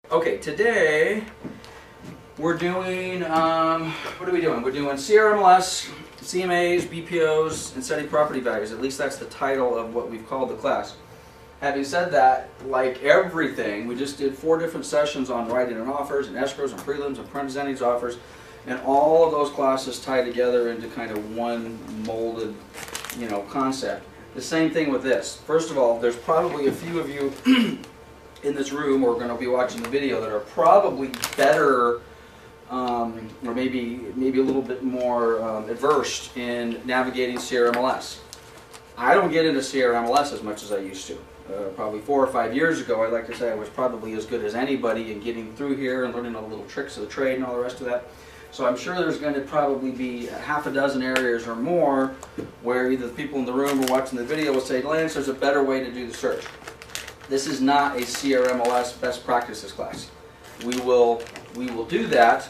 Okay, today we're doing, what are we doing? We're doing CRMLS, CMAs, BPOs, and setting property values. At least that's the title of what we've called the class. Having said that, like everything, we just did 4 different sessions on writing and offers, and escrows, and prelims, and presenting offers, and all of those classes tie together into kind of one molded, concept. The same thing with this. First of all, there's probably a few of you in this room or going to be watching the video that are probably better or maybe a little bit more adversed in navigating CRMLS. I don't get into CRMLS as much as I used to. Probably 4 or 5 years ago, I'd like to say I was probably as good as anybody in getting through here and learning all the little tricks of the trade and all the rest of that. So I'm sure there's going to probably be half a dozen areas or more where either the people in the room or watching the video will say, Lance, there's a better way to do the search. This is not a CRMLS best practices class. We will do that,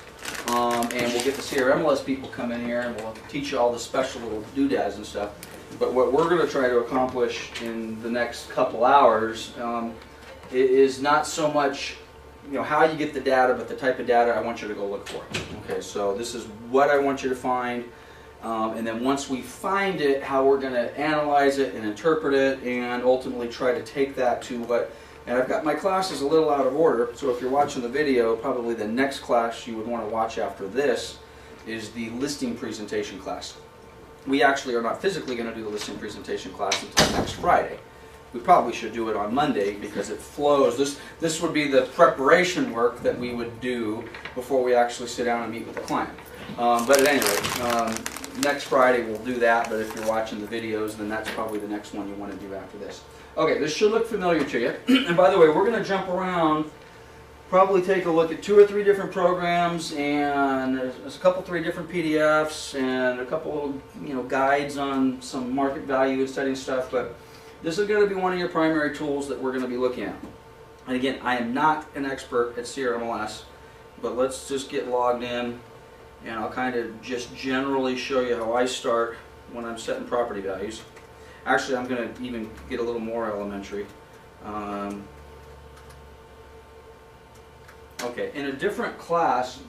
and we'll get the CRMLS people come in here and we'll teach you all the special little doodads and stuff. But what we're going to try to accomplish in the next couple hours is not so much how you get the data, but the type of data I want you to go look for. Okay, so this is what I want you to find. And then once we find it, how we're going to analyze it and interpret it and ultimately try to take that to what, and I've got my classes a little out of order, so if you're watching the video, probably the next class you would want to watch after this is the listing presentation class. We actually are not physically going to do the listing presentation class until next Friday. We probably should do it on Monday because it flows. This would be the preparation work that we would do before we actually sit down and meet with the client. But at any rate, next Friday we'll do that, but if you're watching the videos, then that's probably the next one you want to do after this. Okay, this should look familiar to you. And by the way, we're going to jump around, probably take a look at 2 or 3 different programs, and there's a couple, 3 different PDFs, and a couple guides on some market value and studying stuff, but this is going to be one of your primary tools that we're going to be looking at. And again, I am not an expert at CRMLS, but let's just get logged in. And I'll kind of just generally show you how I start when I'm setting property values. Actually, I'm going to even get a little more elementary. Okay, in a different class,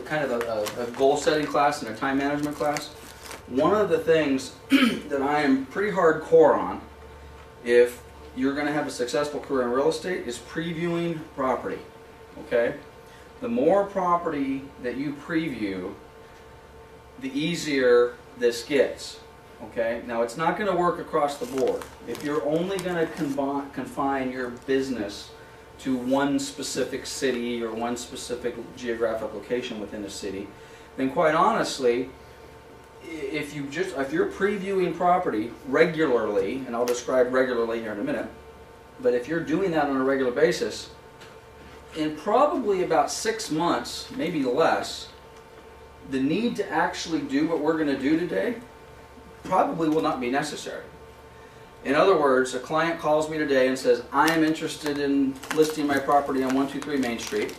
kind of a goal setting class and a time management class, one of the things that I am pretty hardcore on, if you're going to have a successful career in real estate, is previewing property. Okay? The more property that you preview, the easier this gets. Okay? Now, it's not going to work across the board. If you're only going to confine your business to one specific city or one specific geographic location within a city, then quite honestly, if you're previewing property regularly, and I'll describe regularly here in a minute, but if you're doing that on a regular basis, in probably about 6 months, maybe less, the need to actually do what we're going to do today probably will not be necessary. In other words, a client calls me today and says, I am interested in listing my property on 123 Main Street.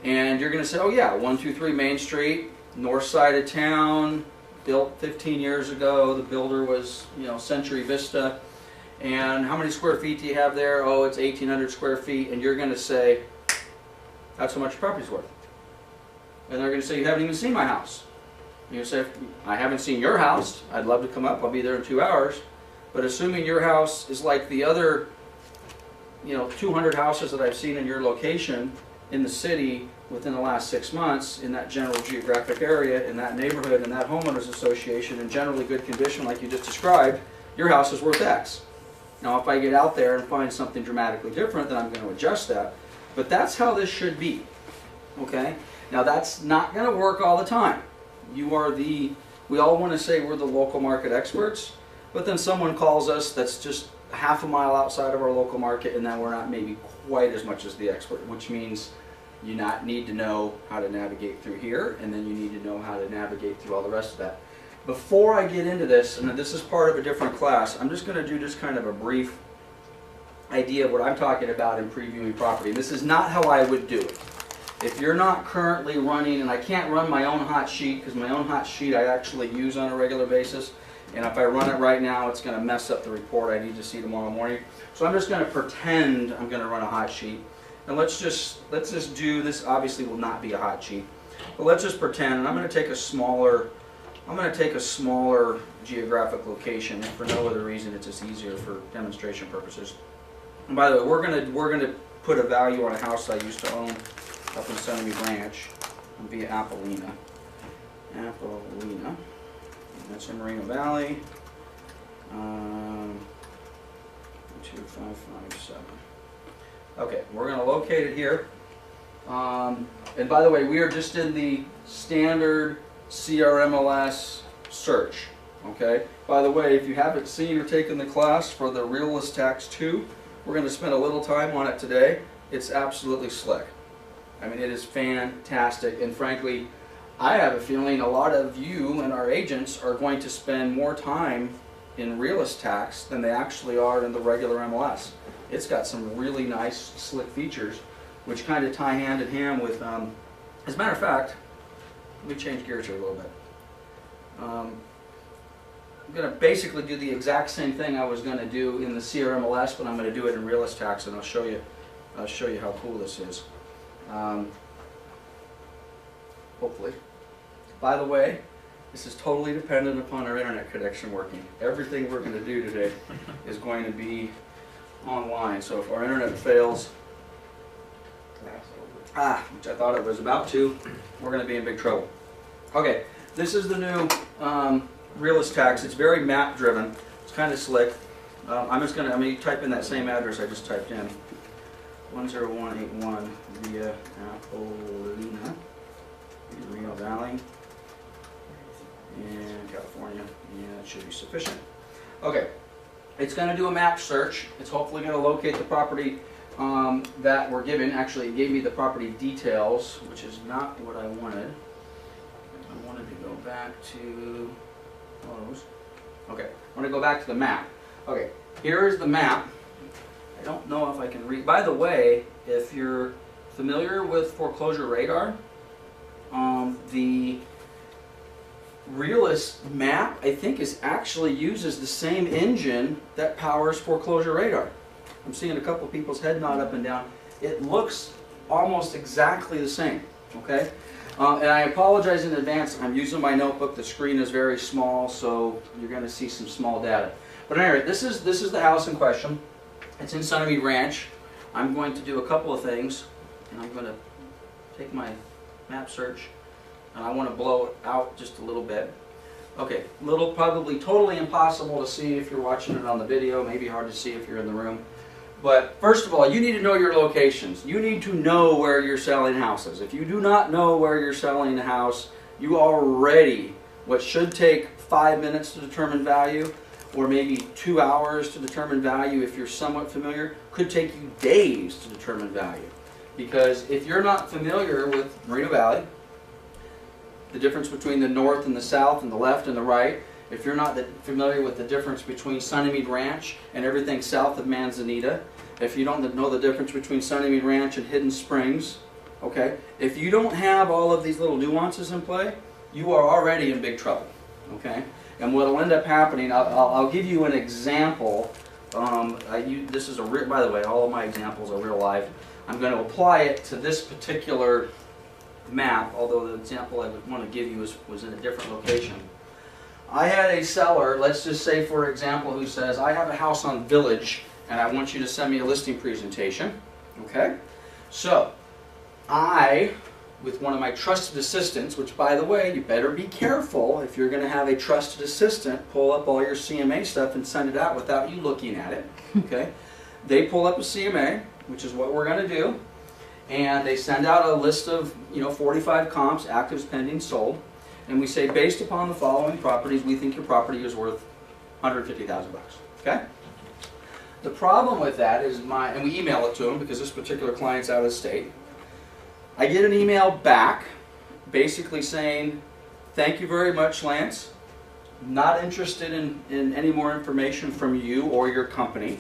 And you're going to say, oh yeah, 123 Main Street, north side of town, built 15 years ago. The builder was, Century Vista. And how many square feet do you have there? Oh, it's 1,800 square feet. And you're going to say, that's how much your property's worth. And they're going to say, you haven't even seen my house. And you say, I haven't seen your house. I'd love to come up. I'll be there in 2 hours. But assuming your house is like the other, 200 houses that I've seen in your location in the city within the last 6 months, in that general geographic area, in that neighborhood, in that homeowners association, in generally good condition like you just described, your house is worth X. Now, if I get out there and find something dramatically different, then I'm going to adjust that. But that's how this should be. Okay? Now, that's not going to work all the time. We all want to say we're the local market experts, but then someone calls us that's just half a mile outside of our local market, and then we're not maybe quite as much as the expert, which means you need to know how to navigate through here, and then you need to know how to navigate through all the rest of that. Before I get into this, and this is part of a different class, I'm just going to do just kind of a brief idea of what I'm talking about in previewing property. This is not how I would do it. If you're not currently running, and I can't run my own hot sheet, because my own hot sheet I actually use on a regular basis, and if I run it right now, it's going to mess up the report I need to see tomorrow morning. So I'm just going to pretend I'm going to run a hot sheet, And let's just do this. Obviously will not be a hot sheet, but let's just pretend, and I'm going to take a smaller geographic location, if for no other reason it's just easier for demonstration purposes. And by the way, we're gonna put a value on a house I used to own up in Sunnymead Ranch via Appalena. That's in Moreno Valley. 2557. Okay, we're going to locate it here. And by the way, we are just in the standard CRMLS search. Okay. By the way, if you haven't seen or taken the class for the Realist Tax 2, we're going to spend a little time on it today. It's absolutely slick. I mean, it is fantastic, and frankly, I have a feeling a lot of you and our agents are going to spend more time in Realist Tax than they actually are in the regular MLS. It's got some really nice, slick features, which kind of tie hand in hand with, as a matter of fact, let me change gears here a little bit. I'm going to basically do the exact same thing I was going to do in the CRMLS, but I'm going to do it in Realist Tax, and I'll show you how cool this is. Hopefully. By the way, this is totally dependent upon our internet connection working. Everything we're going to do today is going to be online, so if our internet fails, which I thought it was about to, we're going to be in big trouble. Okay, this is the new Realist Tax. It's very map driven. It's kind of slick. I'm going to type in that same address I just typed in, 10181 via Appalena, Moreno Valley, and California. Yeah, that should be sufficient. Okay, it's going to do a map search. It's hopefully going to locate the property that we're given. Actually, it gave me the property details, which is not what I wanted. I wanted to go back to those. Okay, I want to go back to the map. Okay, here is the map. I don't know if I can read. By the way, if you're familiar with foreclosure radar, the Realist map, I think, uses the same engine that powers foreclosure radar. I'm seeing a couple of people's head nod up and down. It looks almost exactly the same. Okay, and I apologize in advance. I'm using my notebook. The screen is very small, so you're going to see some small data. But anyway, this is the house in question. It's in Sunnymead Ranch. I'm going to do a couple of things, and I'm going to take my map search, and I want to blow it out just a little bit. Okay, probably totally impossible to see if you're watching it on the video, maybe hard to see if you're in the room. But first of all, you need to know your locations. You need to know where you're selling houses. If you do not know where you're selling a house, you already, what should take 5 minutes to determine value, or maybe 2 hours to determine value if you're somewhat familiar, could take you days to determine value. Because if you're not familiar with Moreno Valley, the difference between the north and the south and the left and the right, if you're not familiar with the difference between Sunnymead Ranch and everything south of Manzanita, if you don't know the difference between Sunnymead Ranch and Hidden Springs, okay, if you don't have all of these little nuances in play, you are already in big trouble, okay? And what will end up happening, I'll give you an example. By the way, all of my examples are real life. I'm going to apply it to this particular map, although the example I would want to give you was in a different location. I had a seller, let's just say for example, who says, I have a house on Village and I want you to send me a listing presentation. Okay? So, with one of my trusted assistants, which by the way, you better be careful if you're going to have a trusted assistant pull up all your CMA stuff and send it out without you looking at it. Okay? They pull up a CMA, which is what we're going to do, and they send out a list of 45 comps, actives, pending, sold, and we say, based upon the following properties, we think your property is worth $150,000. Okay? The problem with that is and we email it to them because this particular client's out of state. I get an email back basically saying, thank you very much, Lance. Not interested in any more information from you or your company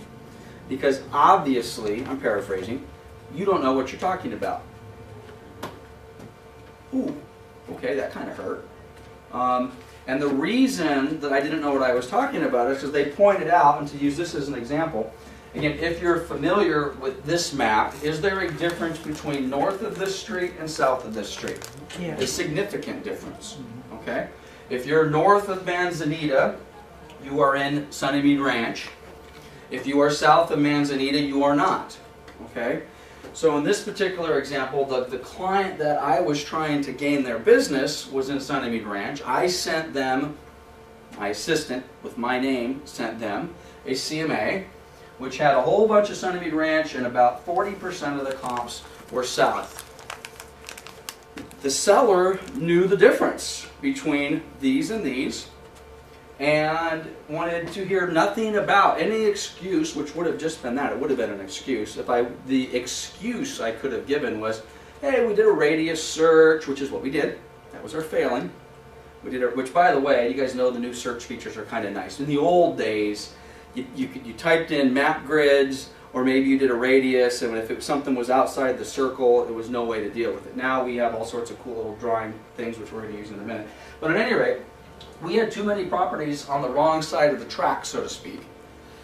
because obviously, I'm paraphrasing, you don't know what you're talking about. Ooh, okay, that kind of hurt. And the reason that I didn't know what I was talking about is because they pointed out, and to use this as an example, Again, if you're familiar with this map, is there a difference between north of this street and south of this street? Yeah. A significant difference, okay? If you're north of Manzanita, you are in Sunnymead Ranch. If you are south of Manzanita, you are not, okay? So in this particular example, the client that I was trying to gain their business was in Sunnymead Ranch. I sent them, my assistant with my name sent them a CMA, which had a whole bunch of Sunnymead Ranch, and about 40% of the comps were south. The seller knew the difference between these and these, and wanted to hear nothing about any excuse, which would have just been that. It would have been an excuse. The excuse I could have given was, hey, we did a radius search, which is what we did. That was our failing. We did which, by the way, you guys know the new search features are kind of nice. In the old days, you typed in map grids, or maybe you did a radius, and if something was outside the circle, there was no way to deal with it. Now we have all sorts of cool little drawing things, which we're going to use in a minute. But at any rate, we had too many properties on the wrong side of the track, so to speak.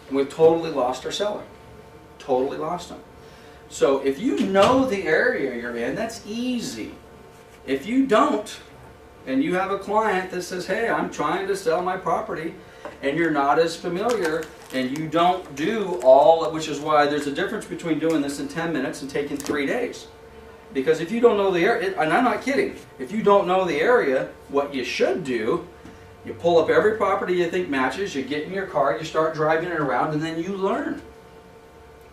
And we've totally lost our seller. Totally lost them. So if you know the area you're in, that's easy. If you don't, and you have a client that says, hey, I'm trying to sell my property, and you're not as familiar, and you don't do all, which is why there's a difference between doing this in 10 minutes and taking 3 days. Because if you don't know the area, and I'm not kidding, if you don't know the area, what you should do, you pull up every property you think matches, you get in your car, you start driving it around, and then you learn.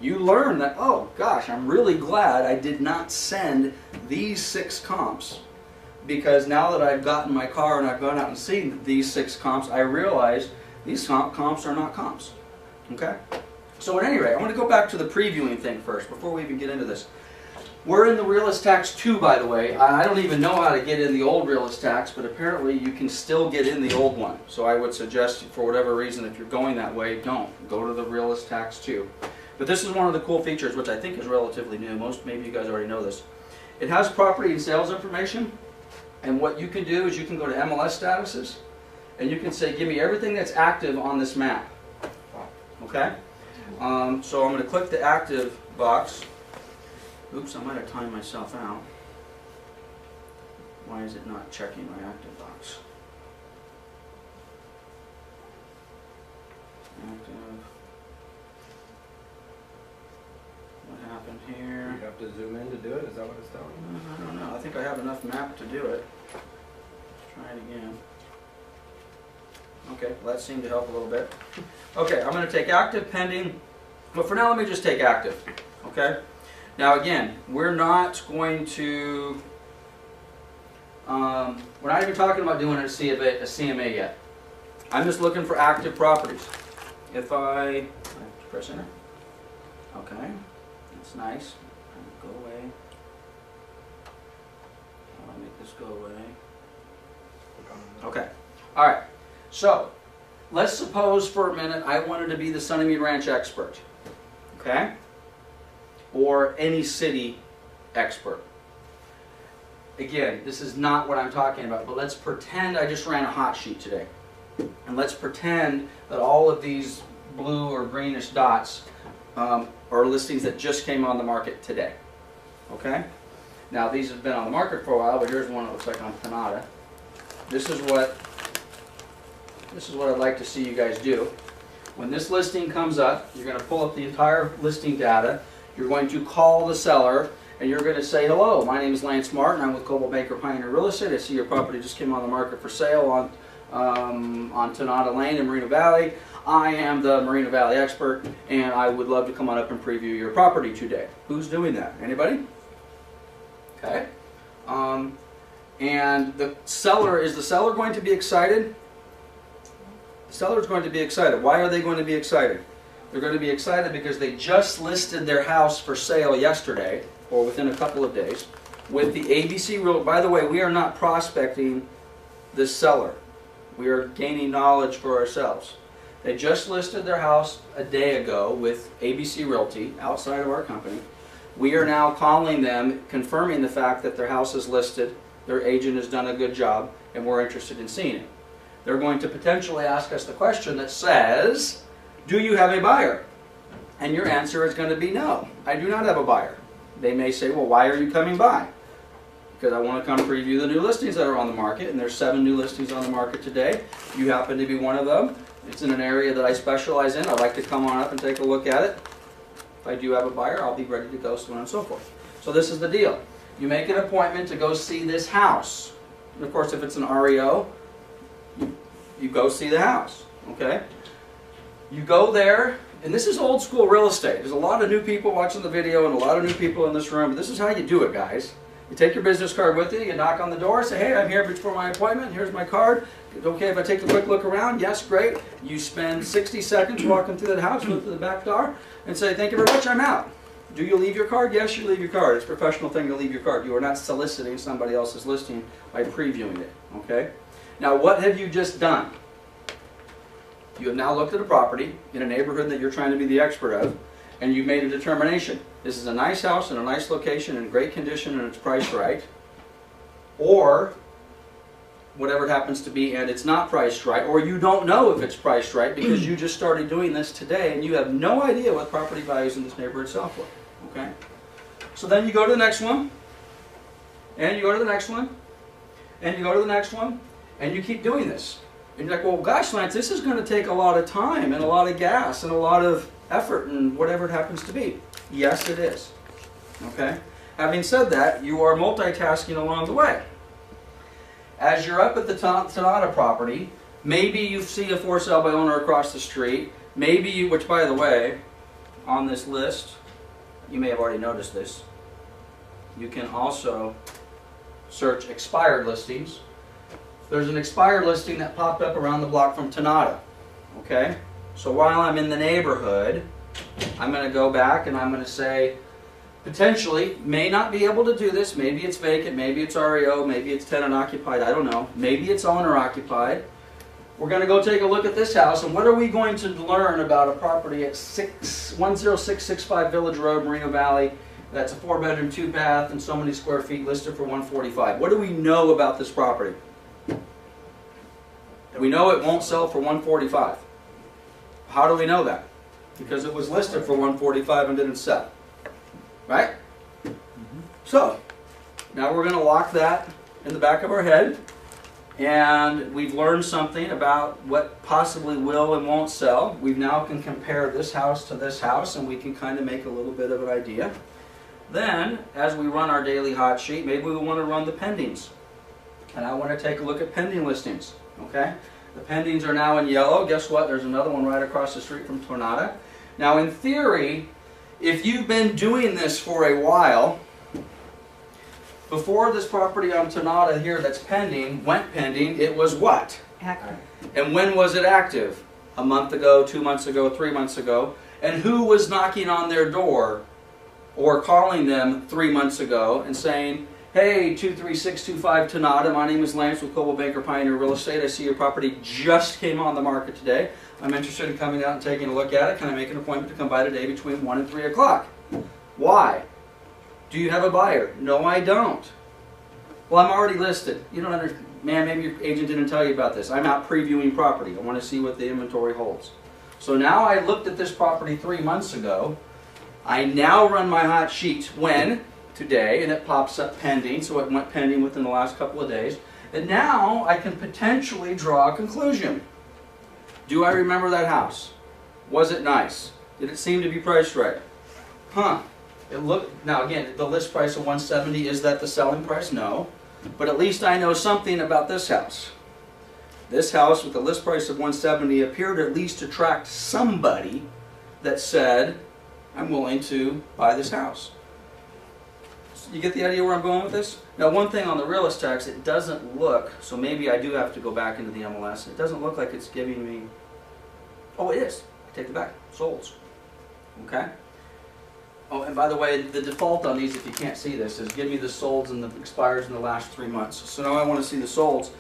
You learn that, oh gosh, I'm really glad I did not send these 6 comps, because now that I've gotten in my car and I've gone out and seen these 6 comps, I realize these comps are not comps. Okay? So at any rate, I want to go back to the previewing thing first, before we even get into this. We're in the Realist Tax 2, by the way. I don't even know how to get in the old Realist Tax, but apparently you can still get in the old one. So I would suggest, for whatever reason, if you're going that way, don't. Go to the Realist Tax 2. But this is one of the cool features, which I think is relatively new. Maybe you guys already know this. It has property and sales information, and what you can do is you can go to MLS statuses, and you can say, give me everything that's active on this map. Okay? So I'm going to click the active box. Oops, I might have timed myself out. Why is it not checking my active box? Active. What happened here? You have to zoom in to do it? Is that what it's telling you? I don't know. I think I have enough map to do it. Let's try it again. Okay, well, that seemed to help a little bit. Okay, I'm going to take active, pending, but for now let me just take active. Okay? Now again, we're not going to, we're not even talking about doing a CMA yet. I'm just looking for active properties. If I press enter. Okay, that's nice. Go away. I'll make this go away. Okay, all right. So, let's suppose for a minute I wanted to be the Sunnymead Ranch expert. Okay? Or any city expert. Again, this is not what I'm talking about, but let's pretend I just ran a hot sheet today. And let's pretend that all of these blue or greenish dots are listings that just came on the market today. Okay? Now these have been on the market for a while, but here's one that looks like on Canada. This is what I'd like to see you guys do. When this listing comes up, you're going to pull up the entire listing data. You're going to call the seller, and you're going to say, hello, my name is Lance Martin. I'm with Coldwell Banker Pioneer Real Estate. I see your property just came on the market for sale on Tonada Lane in Moreno Valley. I am the Moreno Valley expert, and I would love to come on up and preview your property today. Who's doing that? Anybody? Okay. And the seller, is the seller going to be excited? The seller is going to be excited. Why are they going to be excited? They're going to be excited because they just listed their house for sale yesterday, or within a couple of days, with the ABC Real. By the way, we are not prospecting this seller. We are gaining knowledge for ourselves. They just listed their house a day ago with ABC Realty outside of our company. We are now calling them, confirming the fact that their house is listed, their agent has done a good job, and we're interested in seeing it. They're going to potentially ask us the question that says, do you have a buyer? And your answer is going to be no, I do not have a buyer. They may say, well, why are you coming by? Because I want to come preview the new listings that are on the market, and there's 7 new listings on the market today. You happen to be one of them. It's in an area that I specialize in. I'd like to come on up and take a look at it. If I do have a buyer, I'll be ready to go, so on and so forth. So this is the deal. You make an appointment to go see this house. And of course, if it's an REO, you go see the house, okay? You go there, and this is old school real estate. There's a lot of new people watching the video and a lot of new people in this room, but this is how you do it, guys. You take your business card with you, you knock on the door, say, hey, I'm here before my appointment, here's my card. Okay, if I take a quick look around, yes, great. You spend 60 seconds walking through that house, go through the back door, and say, thank you very much, I'm out. Do you leave your card? Yes, you leave your card. It's a professional thing to leave your card. You are not soliciting somebody else's listing by previewing it, okay? Now, what have you just done? You have now looked at a property in a neighborhood that you're trying to be the expert of, and you've made a determination. This is a nice house in a nice location in great condition and it's priced right. Or whatever it happens to be and it's not priced right, or you don't know if it's priced right because you just started doing this today and you have no idea what property values in this neighborhood sell for. Okay? So then you go to the next one, and you go to the next one, and you go to the next one, and you keep doing this. And you're like, well, gosh, Lance, this is going to take a lot of time and a lot of gas and a lot of effort and whatever it happens to be. Yes, it is. Okay? Having said that, you are multitasking along the way. As you're up at the Tonata property, maybe you see a for sale by owner across the street. Maybe you, which by the way, on this list, you may have already noticed this, you can also search expired listings. There's an expired listing that popped up around the block from Tonata. Okay? So while I'm in the neighborhood, I'm going to go back and I'm going to say, potentially, may not be able to do this. Maybe it's vacant, maybe it's REO, maybe it's tenant occupied, I don't know. Maybe it's owner occupied. We're going to go take a look at this house, and what are we going to learn about a property at 10665 Village Road, Moreno Valley? That's a 4-bedroom, 2-bath, and so many square feet, listed for $145. What do we know about this property? We know it won't sell for $145. How do we know that? Because it was listed for $145 and didn't sell. Right? So, now we're going to lock that in the back of our head, and we've learned something about what possibly will and won't sell. We now can compare this house to this house, and we can kind of make a little bit of an idea. Then, as we run our daily hot sheet, maybe we want to run the pendings. And I want to take a look at pending listings. Okay? The pendings are now in yellow. Guess what? There's another one right across the street from Tonata. Now, in theory, if you've been doing this for a while, before this property on Tonata here that's pending, went pending, it was what? Active. And when was it active? A month ago, 2 months ago, 3 months ago. And who was knocking on their door or calling them 3 months ago and saying, hey, 23625 Tonata, my name is Lance with Coldwell Banker Pioneer Real Estate. I see your property just came on the market today. I'm interested in coming out and taking a look at it. Can I make an appointment to come by today between 1 and 3 o'clock? Why? Do you have a buyer? No, I don't. Well, I'm already listed. You don't understand. Man, maybe your agent didn't tell you about this. I'm out previewing property. I want to see what the inventory holds. So now I looked at this property 3 months ago. I now run my hot sheet when? Today, and it pops up pending, so it went pending within the last couple of days. And now I can potentially draw a conclusion. Do I remember that house? Was it nice? Did it seem to be priced right? Huh. It looked, now again, the list price of $170, is that the selling price? No. But at least I know something about this house. This house with the list price of $170 appeared at least to attract somebody that said, I'm willing to buy this house. You get the idea where I'm going with this? Now, one thing on the realist tax, it doesn't look, so maybe I do have to go back into the MLS. It doesn't look like it's giving me, oh, it is. Take it back. Solds. Okay? Oh, and by the way, the default on these, if you can't see this, is give me the solds and the expires in the last 3 months. So now I want to see the solds.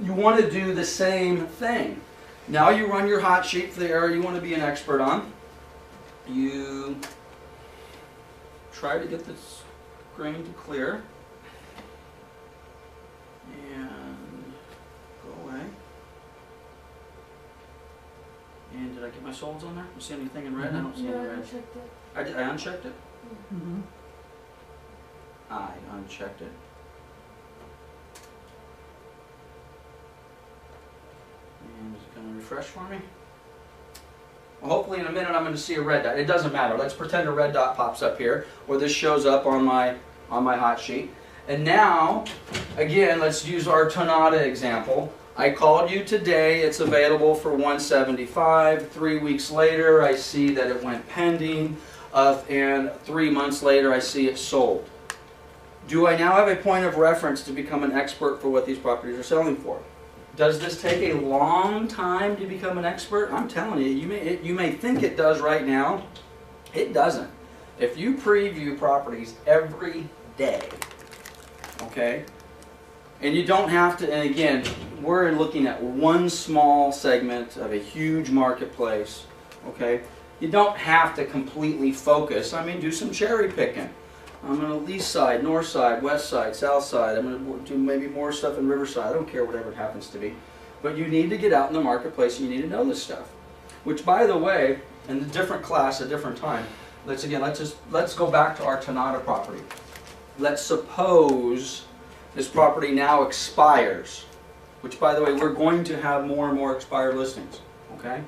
You want to do the same thing. Now you run your hot sheet for the area you want to be an expert on. You try to get this screen to clear. And go away. And did I get my solds on there? You see anything in red? I don't see any No, I red. checked it. I unchecked it? Mm-hmm. I unchecked it. And is it going to refresh for me? Well, hopefully in a minute I'm going to see a red dot. It doesn't matter. Let's pretend a red dot pops up here, or this shows up on my hot sheet. And now, again, let's use our Tonada example. I called you today. It's available for $175. 3 weeks later, I see that it went pending, and 3 months later, I see it sold. Do I now have a point of reference to become an expert for what these properties are selling for? Does this take a long time to become an expert? I'm telling you, you may think it does right now. It doesn't. If you preview properties every day, okay, and you don't have to, and again, we're looking at one small segment of a huge marketplace, okay? You don't have to completely focus. I mean, do some cherry picking. I'm going to east side, north side, west side, south side. I'm going to do maybe more stuff in Riverside. I don't care whatever it happens to be. But you need to get out in the marketplace and you need to know this stuff. Which, by the way, in a different class, a different time, let's go back to our Tonada property. Let's suppose this property now expires. Which, by the way, we're going to have more and more expired listings. Okay?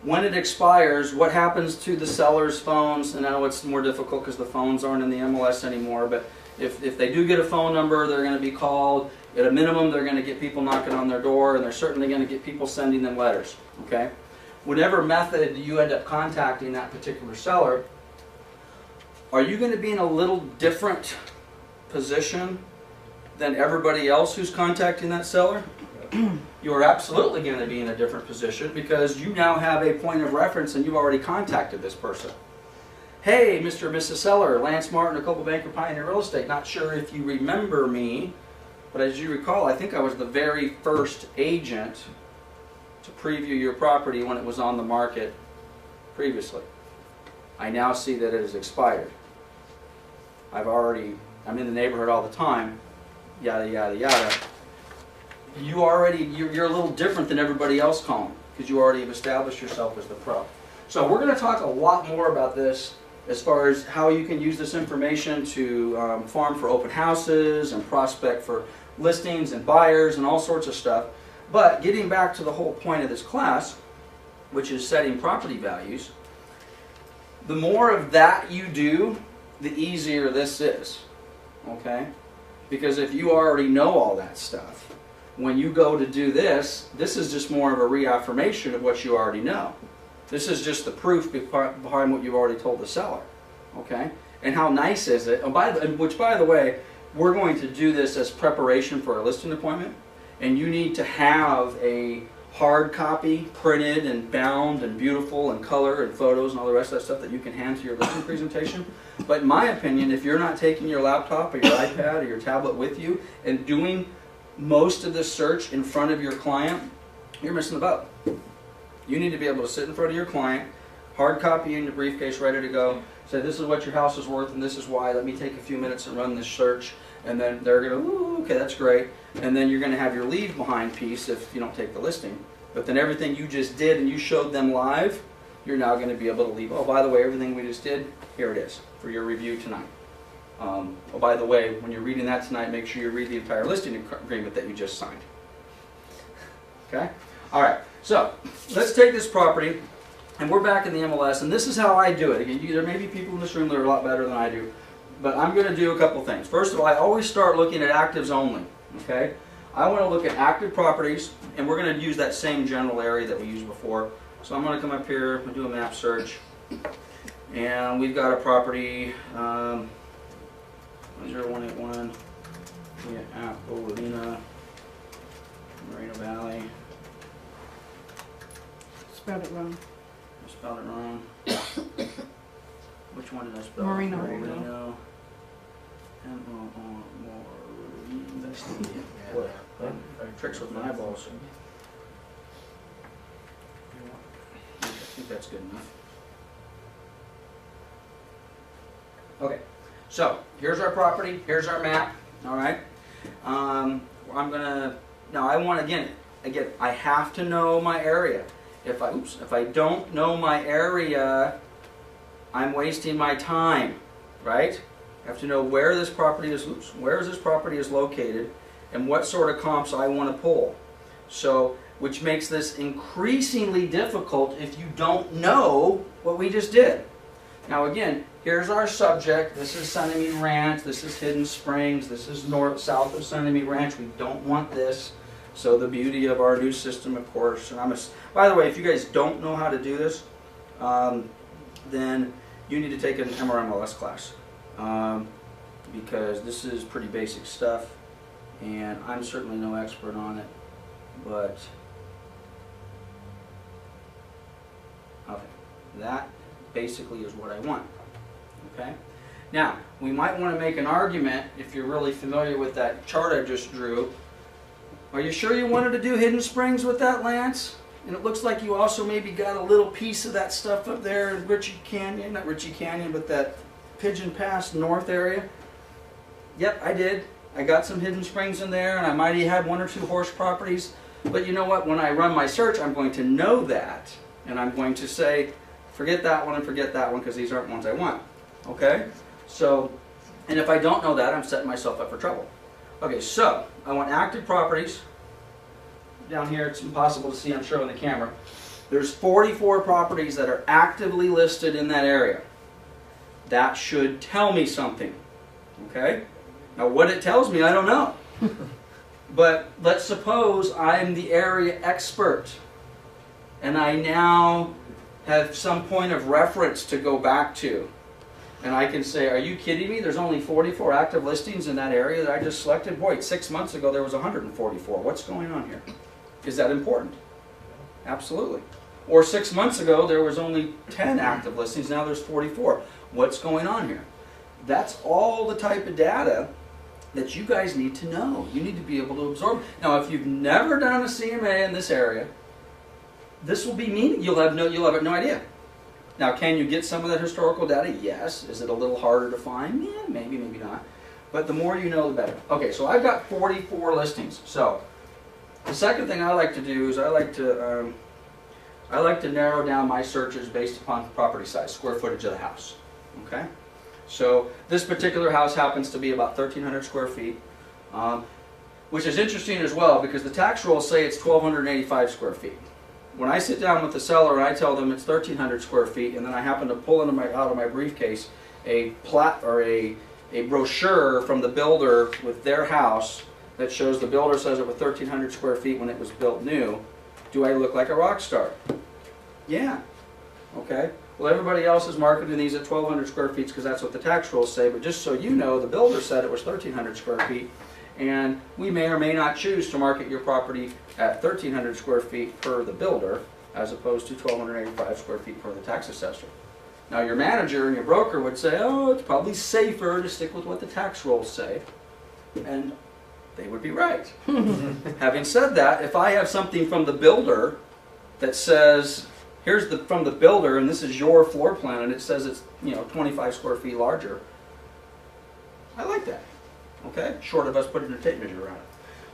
When it expires, what happens to the seller's phones? And I know it's more difficult because the phones aren't in the MLS anymore, but if they do get a phone number, they're going to be called. At a minimum, they're going to get people knocking on their door, and they're certainly going to get people sending them letters. Okay? Whatever method you end up contacting that particular seller, are you going to be in a little different position than everybody else who's contacting that seller? You are absolutely going to be in a different position because you now have a point of reference and you've already contacted this person. Hey, Mr. or Mrs. Seller, Lance Martin of Coldwell Banker Pioneer Real Estate. Not sure if you remember me, but as you recall, I think I was the very first agent to preview your property when it was on the market previously. I now see that it has expired. I'm in the neighborhood all the time, yada, yada, yada. You're a little different than everybody else calling because you already have established yourself as the pro. So we're going to talk a lot more about this as far as how you can use this information to farm for open houses and prospect for listings and buyers and all sorts of stuff. But getting back to the whole point of this class, which is setting property values, the more of that you do, the easier this is. Okay? Because if you already know all that stuff, when you go to do this, this is just more of a reaffirmation of what you already know. This is just the proof behind what you've already told the seller. Okay? And how nice is it? Which, by the way, we're going to do this as preparation for a listing appointment. And you need to have a hard copy printed and bound and beautiful and color and photos and all the rest of that stuff that you can hand to your listing presentation. But in my opinion, if you're not taking your laptop or your iPad or your tablet with you and doing most of the search in front of your client, you're missing the boat. You need to be able to sit in front of your client, hard copy in your briefcase, ready to go, say this is what your house is worth and this is why, let me take a few minutes and run this search, and then they're going to, ooh, okay, that's great, and then you're going to have your leave behind piece if you don't take the listing. But then everything you just did and you showed them live, you're now going to be able to leave. Oh, by the way, everything we just did, here it is for your review tonight. Oh, by the way, when you're reading that tonight, make sure you read the entire listing agreement that you just signed. Okay? All right. So let's take this property, and we're back in the MLS, and this is how I do it. Again, there may be people in this room that are a lot better than I do, but I'm going to do a couple things. First of all, I always start looking at actives only. Okay? I want to look at active properties, and we're going to use that same general area that we used before. So I'm going to come up here and do a map search, and we've got a property. 0181, Apolina, Moreno Valley. Spelled it wrong. I spelled it wrong. Which one did I spell? Moreno. Moreno. Boy, tricks with my eyeballs. I think that's good enough. Okay. So, here's our property, here's our map, all right? I want, again, I have to know my area. if I don't know my area, I'm wasting my time, right? I have to know where this property is, located, and what sort of comps I want to pull. So, which makes this increasingly difficult if you don't know what we just did. Now again, here's our subject. This is Sunnymead Ranch. This is Hidden Springs. This is south of Sunnymead Ranch. We don't want this. So the beauty of our new system, of course. And by the way, if you guys don't know how to do this, then you need to take an MRMLS class, because this is pretty basic stuff, and I'm certainly no expert on it. But okay, that basically is what I want. Okay? Now, we might want to make an argument, if you're really familiar with that chart I just drew. Are you sure you wanted to do Hidden Springs with that, Lance? And it looks like you also maybe got a little piece of that stuff up there in Ritchie Canyon, not Ritchie Canyon, but that Pigeon Pass north area. Yep, I did. I got some Hidden Springs in there, and I might have had 1 or 2 horse properties. But you know what? When I run my search, I'm going to know that, and I'm going to say, forget that one and forget that one, because these aren't ones I want. Okay? So, and if I don't know that, I'm setting myself up for trouble. Okay, so I want active properties. Down here, it's impossible to see, I'm showing the camera. There's 44 properties that are actively listed in that area. That should tell me something. Okay? Now, what it tells me, I don't know. But let's suppose I'm the area expert, and I now have some point of reference to go back to. And I can say, are you kidding me? There's only 44 active listings in that area that I just selected? Boy, 6 months ago there was 144. What's going on here? Is that important? Absolutely. Or 6 months ago there was only 10 active listings, now there's 44. What's going on here? That's all the type of data that you guys need to know. You need to be able to absorb. Now, if you've never done a CMA in this area, this will be meaningless. You'll have no idea. Now, can you get some of that historical data? Yes. Is it a little harder to find? Yeah, maybe, maybe not. But the more you know, the better. Okay, so I've got 44 listings. So the second thing I like to do is I like to narrow down my searches based upon property size, square footage of the house. Okay. So this particular house happens to be about 1,300 square feet, which is interesting as well because the tax rolls say it's 1,285 square feet. When I sit down with the seller and I tell them it's 1,300 square feet, and then I happen to pull out of my briefcase a plat or a brochure from the builder with their house that shows the builder says it was 1,300 square feet when it was built new, do I look like a rock star? Yeah. Okay. Well, everybody else is marketing these at 1,200 square feet because that's what the tax rolls say, but just so you know, the builder said it was 1,300 square feet, and we may or may not choose to market your property at 1,300 square feet per the builder as opposed to 1,285 square feet per the tax assessor. Now, your manager and your broker would say, oh, it's probably safer to stick with what the tax rolls say, and they would be right. Having said that, if I have something from the builder that says, here's from the builder, and this is your floor plan, and it says it's 25 square feet larger, I like that. Okay, short of us putting a tape measure around it.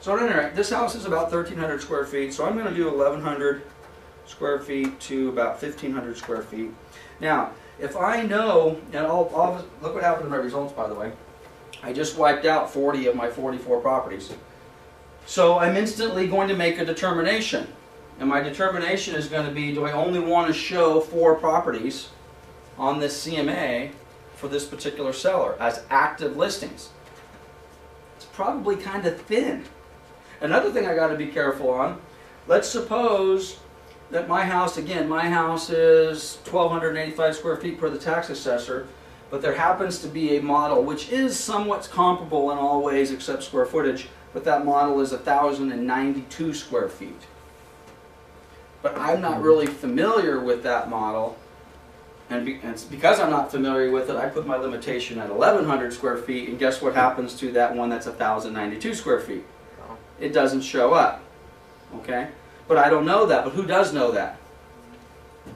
So at any rate, this house is about 1,300 square feet, so I'm going to do 1,100 square feet to about 1,500 square feet. Now, if I know, and look what happened to my results, by the way. I just wiped out 40 of my 44 properties. So I'm instantly going to make a determination. And my determination is going to be, do I only want to show 4 properties on this CMA for this particular seller as active listings? It's probably kind of thin. Another thing I got to be careful on, let's suppose that my house, again, my house is 1,285 square feet per the tax assessor, but there happens to be a model which is somewhat comparable in all ways except square footage, but that model is 1,092 square feet. But I'm not really familiar with that model, and because I'm not familiar with it, I put my limitation at 1,100 square feet, and guess what happens to that one that's 1,092 square feet? It doesn't show up, okay? But I don't know that, but who does know that?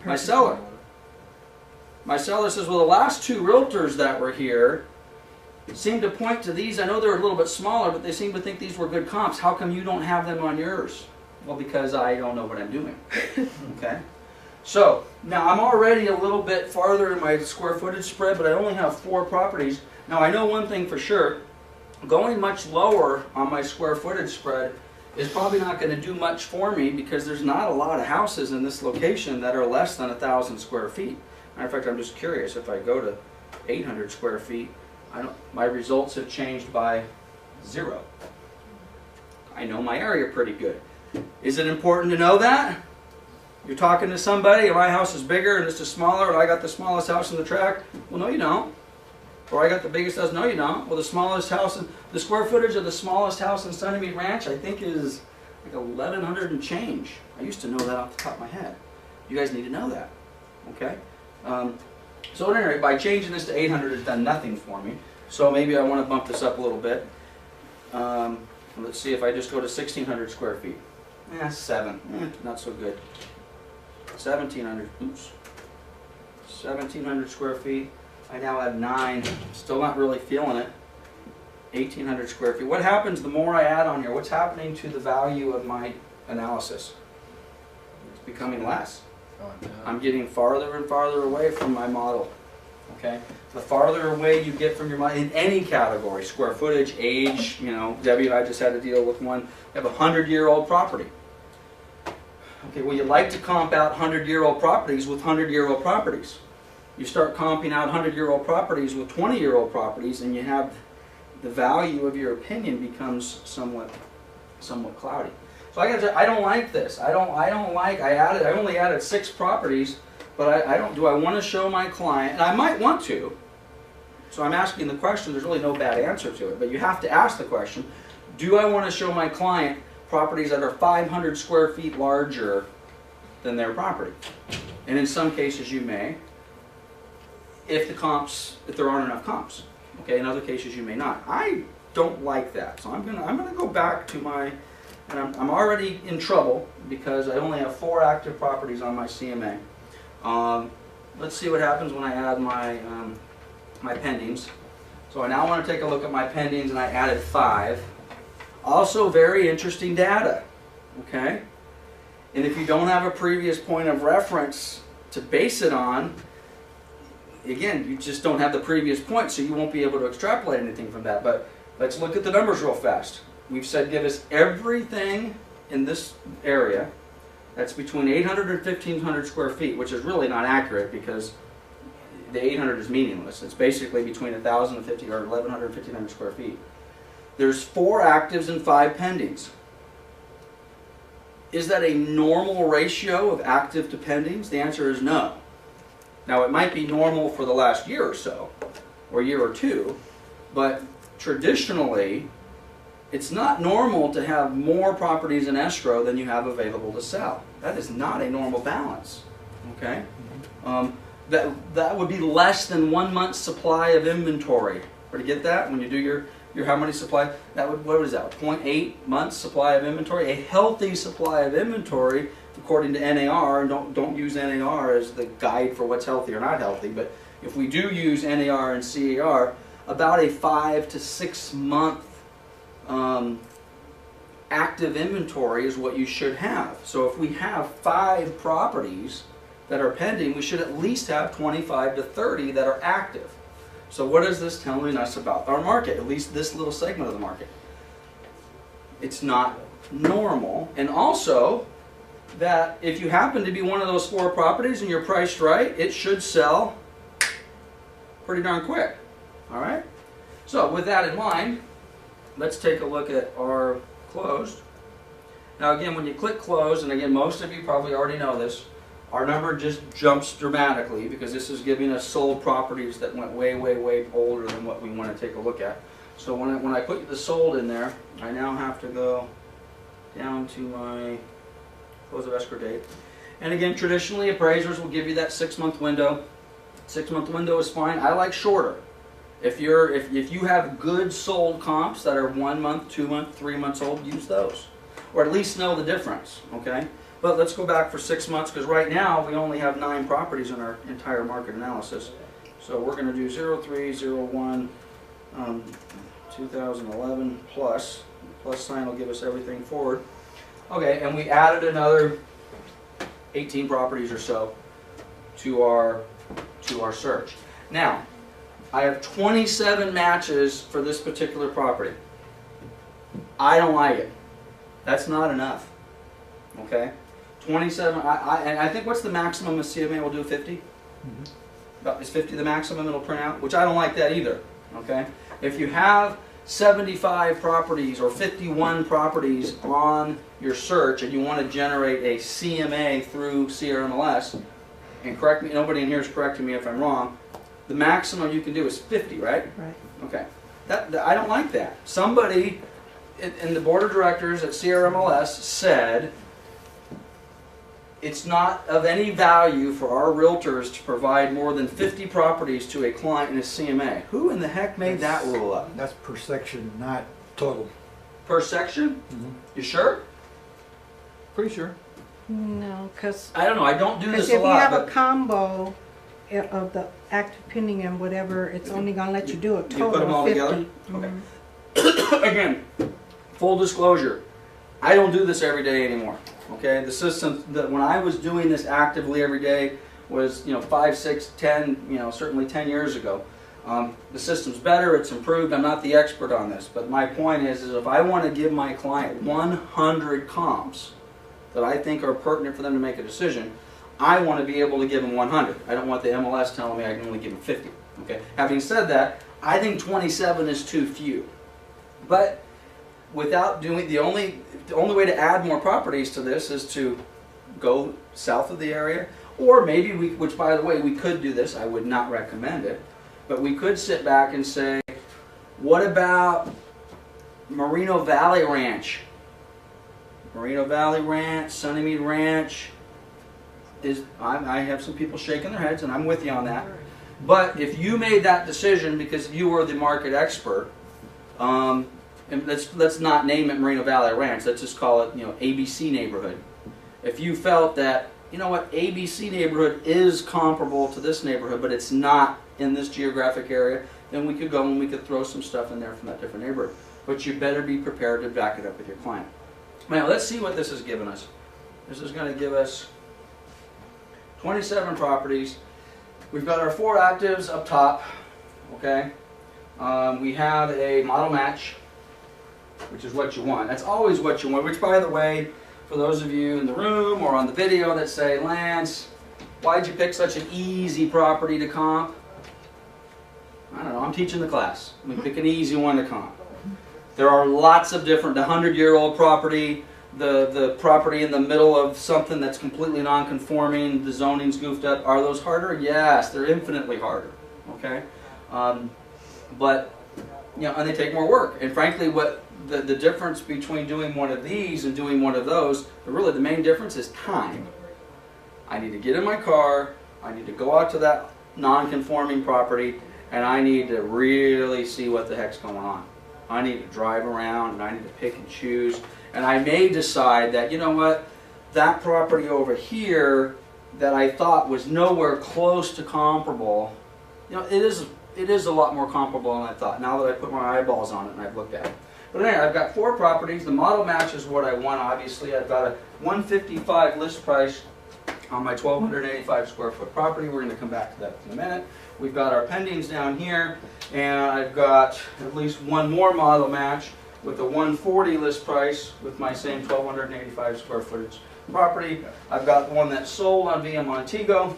My seller. My seller says, well, the last 2 realtors that were here seem to point to these. I know they're a little bit smaller, but they seem to think these were good comps. How come you don't have them on yours? Well, because I don't know what I'm doing. Okay? So, now I'm already a little bit farther in my square footage spread, but I only have 4 properties. Now I know one thing for sure, going much lower on my square footage spread is probably not going to do much for me because there's not a lot of houses in this location that are less than 1,000 square feet. Matter of fact, I'm just curious, if I go to 800 square feet, my results have changed by 0. I know my area pretty good. Is it important to know that? You're talking to somebody, and my house is bigger and this is smaller, and I got the smallest house in the tract. Well, no, you don't. Or I got the biggest house. No, you don't. Well, the smallest house, the square footage of the smallest house in Sunnymead Ranch, I think is like 1,100 and change. I used to know that off the top of my head. You guys need to know that. Okay? So at any rate, by changing this to 800, it's done nothing for me. So maybe I want to bump this up a little bit. Let's see if I just go to 1,600 square feet. 7. Not so good. 1,700. Oops. 1,700 square feet. I now have 9. Still not really feeling it. 1,800 square feet. What happens the more I add on here? What's happening to the value of my analysis? It's becoming less. I'm getting farther and farther away from my model. Okay? The farther away you get from your model, in any category, square footage, age, you know, Debbie and I just had to deal with one. We have a 100-year-old property. Okay, well, you like to comp out 100-year-old properties with 100-year-old properties. You start comping out 100-year-old properties with 20-year-old properties, and you have the value of your opinion becomes somewhat cloudy. So I got to. I don't like this. I only added 6 properties, but I don't. Do I want to show my client? And I might want to. So I'm asking the question. There's really no bad answer to it, but you have to ask the question: do I want to show my client properties that are 500 square feet larger than their property? And in some cases, you may. If there aren't enough comps. Okay, in other cases you may not. I don't like that, so I'm gonna go back to my, and I'm already in trouble because I only have 4 active properties on my CMA. Let's see what happens when I add my my pendings. So I now want to take a look at my pendings, and I added 5. Also very interesting data. Okay, and if you don't have a previous point of reference to base it on, again, you just don't have the previous point, so you won't be able to extrapolate anything from that. But let's look at the numbers real fast. We've said give us everything in this area that's between 800 and 1,500 square feet, which is really not accurate because the 800 is meaningless. It's basically between 1,000 and 1,100 and 1,500 square feet. There's 4 actives and 5 pendings. Is that a normal ratio of active to pendings? The answer is no. Now, it might be normal for the last year or so, or year or 2, but traditionally, it's not normal to have more properties in escrow than you have available to sell. That is not a normal balance, okay? That would be less than 1 month's supply of inventory. Or to get that, when you do your how many supply, that would, what is that, 0.8 months supply of inventory? A healthy supply of inventory, according to NAR, and don't use NAR as the guide for what's healthy or not healthy, but if we do use NAR and CAR, about a 5 to 6 month active inventory is what you should have. So if we have 5 properties that are pending, we should at least have 25 to 30 that are active. So what is this telling us about our market, at least this little segment of the market? It's not normal, and also that if you happen to be one of those 4 properties and you're priced right, it should sell pretty darn quick. All right? So with that in mind, let's take a look at our closed. Now again, when you click close, and again, most of you probably already know this, our number just jumps dramatically because this is giving us sold properties that went way, way, way older than what we want to take a look at. So when I put the sold in there, I now have to go down to my close of escrow date. And again, traditionally appraisers will give you that 6-month window. 6-month window is fine. I like shorter. If you have good sold comps that are 1 month, 2 month, 3 months old, use those. Or at least know the difference, okay? But let's go back for 6 months because right now we only have 9 properties in our entire market analysis. So we're going to do 0301 2011 plus. The plus sign will give us everything forward. Okay, and we added another 18 properties or so to our search. Now, I have 27 matches for this particular property. I don't like it. That's not enough. Okay? 27, and I think what's the maximum a CMA will do, 50? Is 50 the maximum it'll print out? Which I don't like that either. Okay? If you have 75 properties or 51 properties on your search and you want to generate a CMA through CRMLS, and correct me, nobody in here is correcting me if I'm wrong, the maximum you can do is 50, right? Right. Okay. I don't like that. Somebody in the board of directors at CRMLS said it's not of any value for our realtors to provide more than 50 properties to a client in a CMA. Who in the heck made that rule up? That's per section, not total. Per section? You sure? Pretty sure. No, because I don't know. I don't do this if a you lot. have a But combo of the active pending and whatever, it's only going to let you do a you total put them all of 50. together? Okay. Again, full disclosure, I don't do this every day anymore. Okay, the system that when I was doing this actively every day was 5, 6, 10, certainly 10 years ago. The system's better, it's improved. I'm not the expert on this, but my point is if I want to give my client 100 comps that I think are pertinent for them to make a decision, I want to be able to give them 100. I don't want the MLS telling me I can only give them 50. Okay. Having said that, I think 27 is too few. But without doing the only way to add more properties to this is to go south of the area, or maybe which by the way we could do this. I would not recommend it, but we could sit back and say, what about Moreno Valley Ranch? Moreno Valley Ranch, Sunnymead Ranch. I have some people shaking their heads, and I'm with you on that. But if you made that decision because you were the market expert, and let's not name it Moreno Valley Ranch. Let's just call it ABC neighborhood. If you felt that ABC neighborhood is comparable to this neighborhood, but it's not in this geographic area, then we could go and we could throw some stuff in there from that different neighborhood. But you better be prepared to back it up with your client. Now let's see what this has given us. This is going to give us 27 properties. We've got our 4 actives up top. Okay. We have a model match, which is what you want. That's always what you want, which by the way, for those of you in the room or on the video that say, Lance, why'd you pick such an easy property to comp? I don't know, I'm teaching the class. We pick an easy one to comp. There are lots of different, the 100-year-old property, the property in the middle of something that's completely non-conforming, the zoning's goofed up. Are those harder? Yes, they're infinitely harder, okay? But, and they take more work. And frankly, what the difference between doing one of these and doing one of those, really the main difference is time. I need to get in my car, I need to go out to that non-conforming property, and I need to really see what the heck's going on. I need to drive around, and I need to pick and choose, and I may decide that, that property over here that I thought was nowhere close to comparable, it is a lot more comparable than I thought, now that I put my eyeballs on it and I've looked at it. But anyway, I've got 4 properties. The model matches what I want, obviously. I've got a $155 list price on my 1,285 square foot property. We're going to come back to that in a minute. We've got our pendings down here, and I've got at least one more model match with a 140 list price with my same 1,285 square footage property. I've got one that's sold on Via Montego.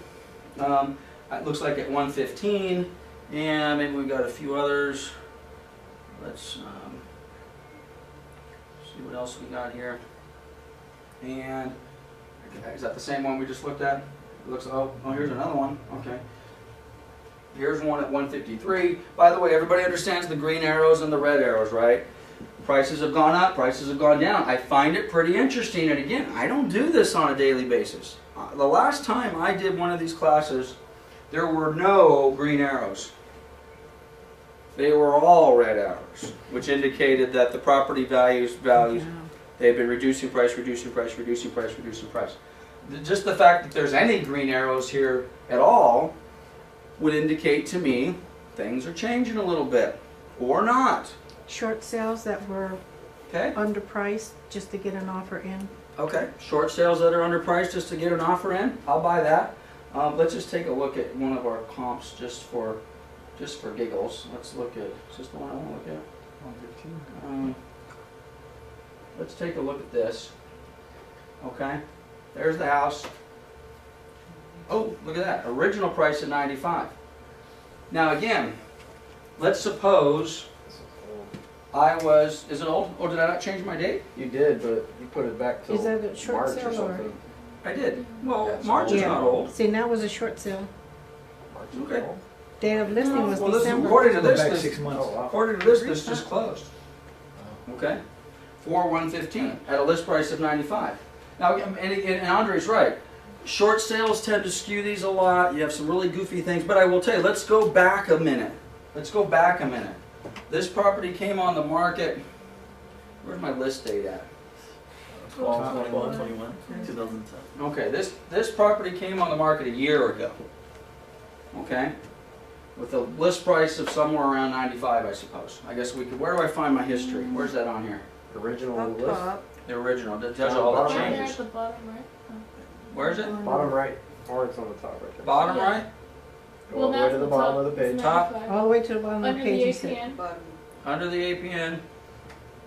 It looks like at 115, and maybe we've got a few others. Let's see what else we got here. And is that the same one we just looked at? It looks, oh, here's another one. Okay. Here's one at 153. By the way, everybody understands the green arrows and the red arrows, right? Prices have gone up, prices have gone down. I find it pretty interesting, and again, I don't do this on a daily basis. The last time I did one of these classes, there were no green arrows. They were all red arrows, which indicated that the property values, they've been reducing price, reducing price, reducing price, reducing price. Just the fact that there's any green arrows here at all would indicate to me things are changing a little bit, or not. Short sales that were Okay. underpriced just to get an offer in. Okay, short sales that are underpriced just to get an offer in, I'll buy that. Let's just take a look at one of our comps just for giggles. Let's look at, is this the one I want to look at? 115. Let's take a look at this. Okay, there's the house. Oh, look at that, original price of 95. Now again, let's suppose This is old. I was, is it old? Oh, did I not change my date? You did, but you put it back till Is that a short March or sale or- something. I did. Well, That's March is Yeah. not old. See, now was a short sale. March is Okay. old. Date of listing was Well, this, December. according to Go this, back this 6 months. Oh, wow. according to this just closed. Okay, for 115 at a list price of 95. Now, and Andre's right. Short sales tend to skew these a lot. You have some really goofy things, but I will tell you, let's go back a minute. Let's go back a minute. This property came on the market. Where's my list date at? 21, 2010. Okay, this property came on the market a year ago. Okay, with a list price of somewhere around 95, I suppose. I guess we could. Where do I find my history? Where's that on here? Original Up list. top. The original. That tells you all the Bottom right. Right there at changes. the bottom, right? Where is it? Bottom right, or it's on the top right there. Bottom Yeah. right. Go all the way to the bottom of the page. Top. All the way to the bottom of the Under page. the you said. APN. Under the APN.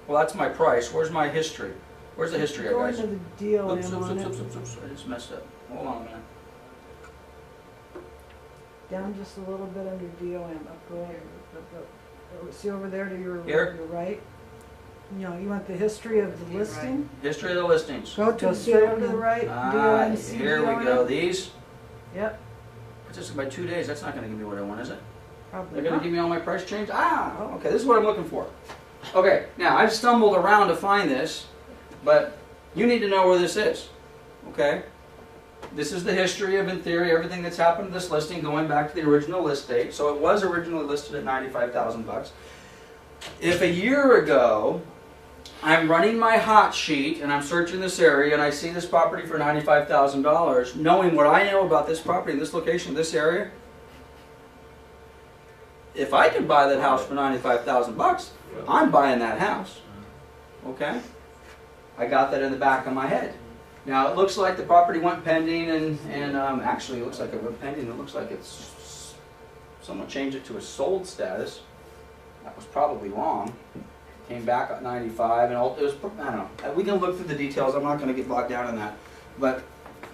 Well, that's my price. Where's my history? Where's the history, Go guys? into the deal Oops, in oops, on oops, it. oops, oops, oops. I just messed up. Hold on a minute. Down just a little bit under DOM. Up, go up. See over there to your, Here? your right? No, you want the history of the listing? History of the listings. Go to straight over to the right. Ah, DOM, here we go. These. Yep, Just by 2 days. That's not going to give me what I want, is it? probably They're going to not. give me all my price change? Ah, okay, this is what I'm looking for. Okay, now I've stumbled around to find this, but you need to know where this is, okay? This is the history of, in theory, everything that's happened to this listing going back to the original list date. So it was originally listed at 95,000 bucks. If a year ago, I'm running my hot sheet and I'm searching this area and I see this property for $95,000, knowing what I know about this property in this location, this area, if I can buy that house for 95,000 bucks, I'm buying that house. Okay? I got that in the back of my head. Now it looks like the property went pending and actually it looks like it went pending. It looks like it's, someone changed it to a sold status. That was probably wrong. Came back at 95 and all, it was, I don't know. We can look through the details. I'm not going to get bogged down in that. But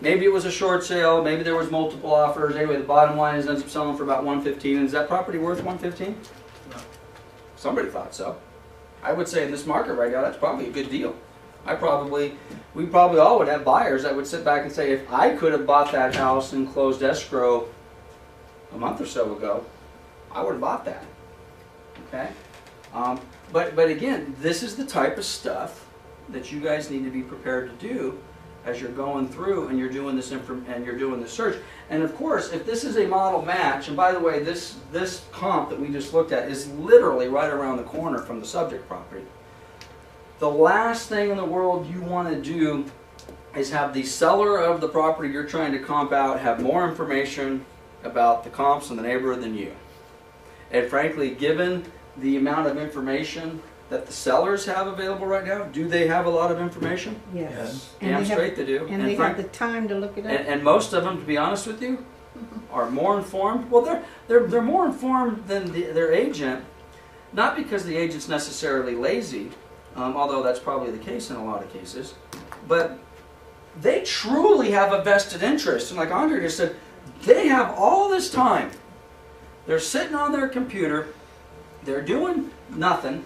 maybe it was a short sale. Maybe there was multiple offers. Anyway, the bottom line is it ends up selling for about 115. And is that property worth 115? No. Somebody thought so. I would say in this market right now, that's probably a good deal. We probably all would have buyers that would sit back and say, if I could have bought that house and closed escrow a month or so ago, I would have bought that. Okay? But again, this is the type of stuff that you guys need to be prepared to do as you're going through and you're doing this and you're doing the search. And of course, if this is a model match, and by the way, this comp that we just looked at is literally right around the corner from the subject property. The last thing in the world you want to do is have the seller of the property you're trying to comp out have more information about the comps in the neighborhood than you. And frankly, given the amount of information that the sellers have available right now, do they have a lot of information? Yes. Damn straight they do. And they have the time to look it up. And most of them, to be honest with you, are more informed. Well, they're more informed than their agent, not because the agent's necessarily lazy, although that's probably the case in a lot of cases, but they truly have a vested interest. And like Andre just said, they have all this time. They're sitting on their computer, they're doing nothing.